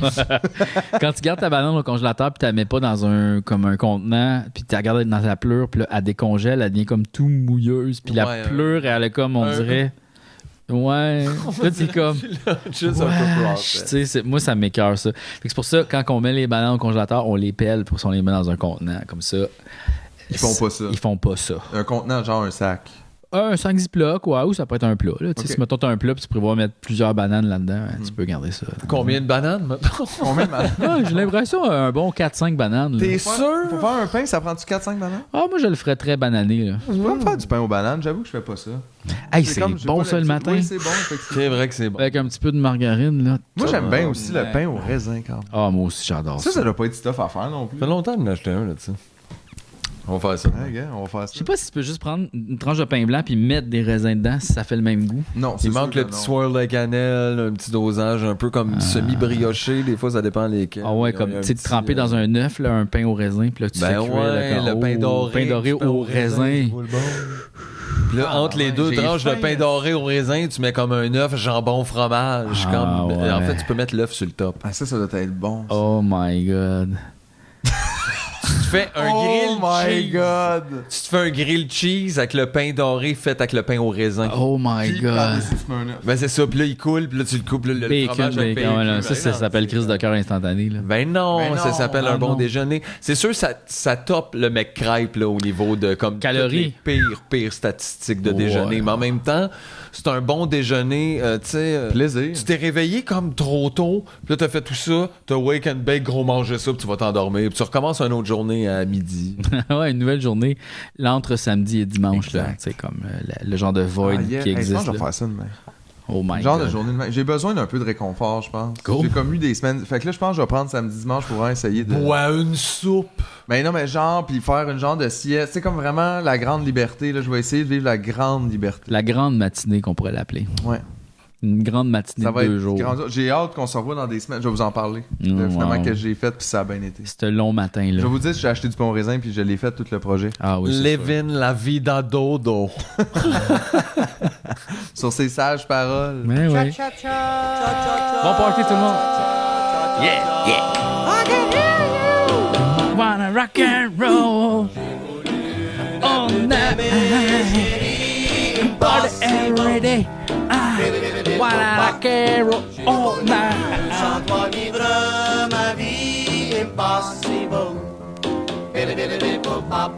Quand tu gardes ta banane au congélateur, puis tu la mets pas dans un contenant, puis tu la gardes dans la pleure, puis là, elle décongèle, elle devient comme tout mouilleuse, puis la Ouais, pleure, elle est comme, on dirait. Ouais. Là, c'est comme. Juste un peu Wesh, tu sais, moi, ça m'écoeure, ça. Fait que c'est pour ça, quand on met les bananes au congélateur, on les pèle pour qu'on les met dans un contenant, comme ça. Ils font pas ça. Ils font pas ça. Un contenant, genre un sac. Un sac Ziploc, ouais, ou ça peut être un plat. Là. Tu sais, Ok. Si, mettons, t'as un plat, puis tu prévois mettre plusieurs bananes là-dedans, tu peux garder ça. Combien de bananes, maintenant? Combien de bananes? Ah, j'ai l'impression un bon 4-5 bananes. Là. T'es Pour sûr? faire un pain, ça prend-tu 4-5 bananes? Ah, moi, je le ferais très banané. Là. Je peux me faire du pain aux bananes, j'avoue que je fais pas ça. Hey, c'est comme, j'ai bon pas ça le l'habitude. matin. Oui, c'est bon, effectivement. C'est vrai que c'est bon. Avec un petit peu de margarine. Là. Moi, j'aime bien Ah, aussi le pain au raisin quand même. Ah, moi aussi, j'adore ça. Ça doit pas être tough à faire non plus. Ça fait longtemps de m'acheter un, là, tu sais. On va faire ça. Ouais, gars, on va faire ça. Je sais pas si tu peux juste prendre une tranche de pain blanc puis mettre des raisins dedans si ça fait le même goût. Non, c'est Il sûr manque que le non. petit swirl de cannelle, un petit dosage un peu comme semi-brioché. Des fois, ça dépend lesquels. Ah ouais, Il y a comme un tu sais, petit, tremper dans un œuf, là, un pain au raisin, puis là, tu Ben fais cuire ouais, le pain doré. pain doré du pain au raisin. Puis là, entre les deux j'ai tranches de faim. pain doré au raisin, tu mets comme un œuf, jambon, fromage. Ah, comme... ouais. En fait, tu peux mettre l'œuf sur le top. Ah, ça doit être bon. ça. Oh my god. fais un Oh my cheese. god! Tu te fais un grilled cheese avec le pain doré fait avec le pain au raisin. Oh my Puis, god. par-dessus, tu mets un œuf. Ben c'est ça, puis là il coule, puis là tu le coupes, là, le Bacon, fromage avec bacon. Ouais, là, Ben ça non, s'appelle crise de cœur instantané. Là. Ben non, Ben ça non. s'appelle un Ah bon non. déjeuner. C'est sûr ça top le McCripe là au niveau de comme Calories. toutes les pires statistiques de Ouais. déjeuner, mais en même temps, c'est un bon déjeuner, tu sais. Plaisir. Tu t'es réveillé comme trop tôt, puis là t'as fait tout ça, t'as wake and bake, gros manger ça, puis tu vas t'endormir, puis tu recommences une autre journée à midi. Ouais, une nouvelle journée. L'entre samedi et dimanche, là. Exact. C'est comme le genre de void Ah, yeah. qui Hey, je pense existe. que je vais là. faire ça demain. Oh my Genre god. de journée de même. J'ai besoin d'un peu de réconfort, je pense. Cool. J'ai comme eu des semaines. Fait que là, je pense que je vais prendre samedi, dimanche pour vraiment essayer de. Bois une soupe. Ben non, mais genre, puis faire une genre de sieste. C'est comme vraiment la grande liberté. Là, je vais essayer de vivre la grande liberté. La grande matinée qu'on pourrait l'appeler. Ouais. Une grande matinée Ça de va 2 être jours. grandiose. J'ai hâte qu'on se revoie dans des semaines. Je vais vous en parler. Mm, Finalement, wow. que j'ai fait, puis ça a bien été. Ce long matin, Je là. vais vous dire, j'ai acheté du pain au raisin, puis je l'ai fait tout le projet. Ah oui, c'est sûr. Living la vida dodo. Sur ces sages paroles. Ouais, ouais. Bon party tout le monde. Yeah, yeah. Wanna rock and roll all night. Party every day. Wanna rock and roll all night. Sans toi vivre ma vie impossible. Pop.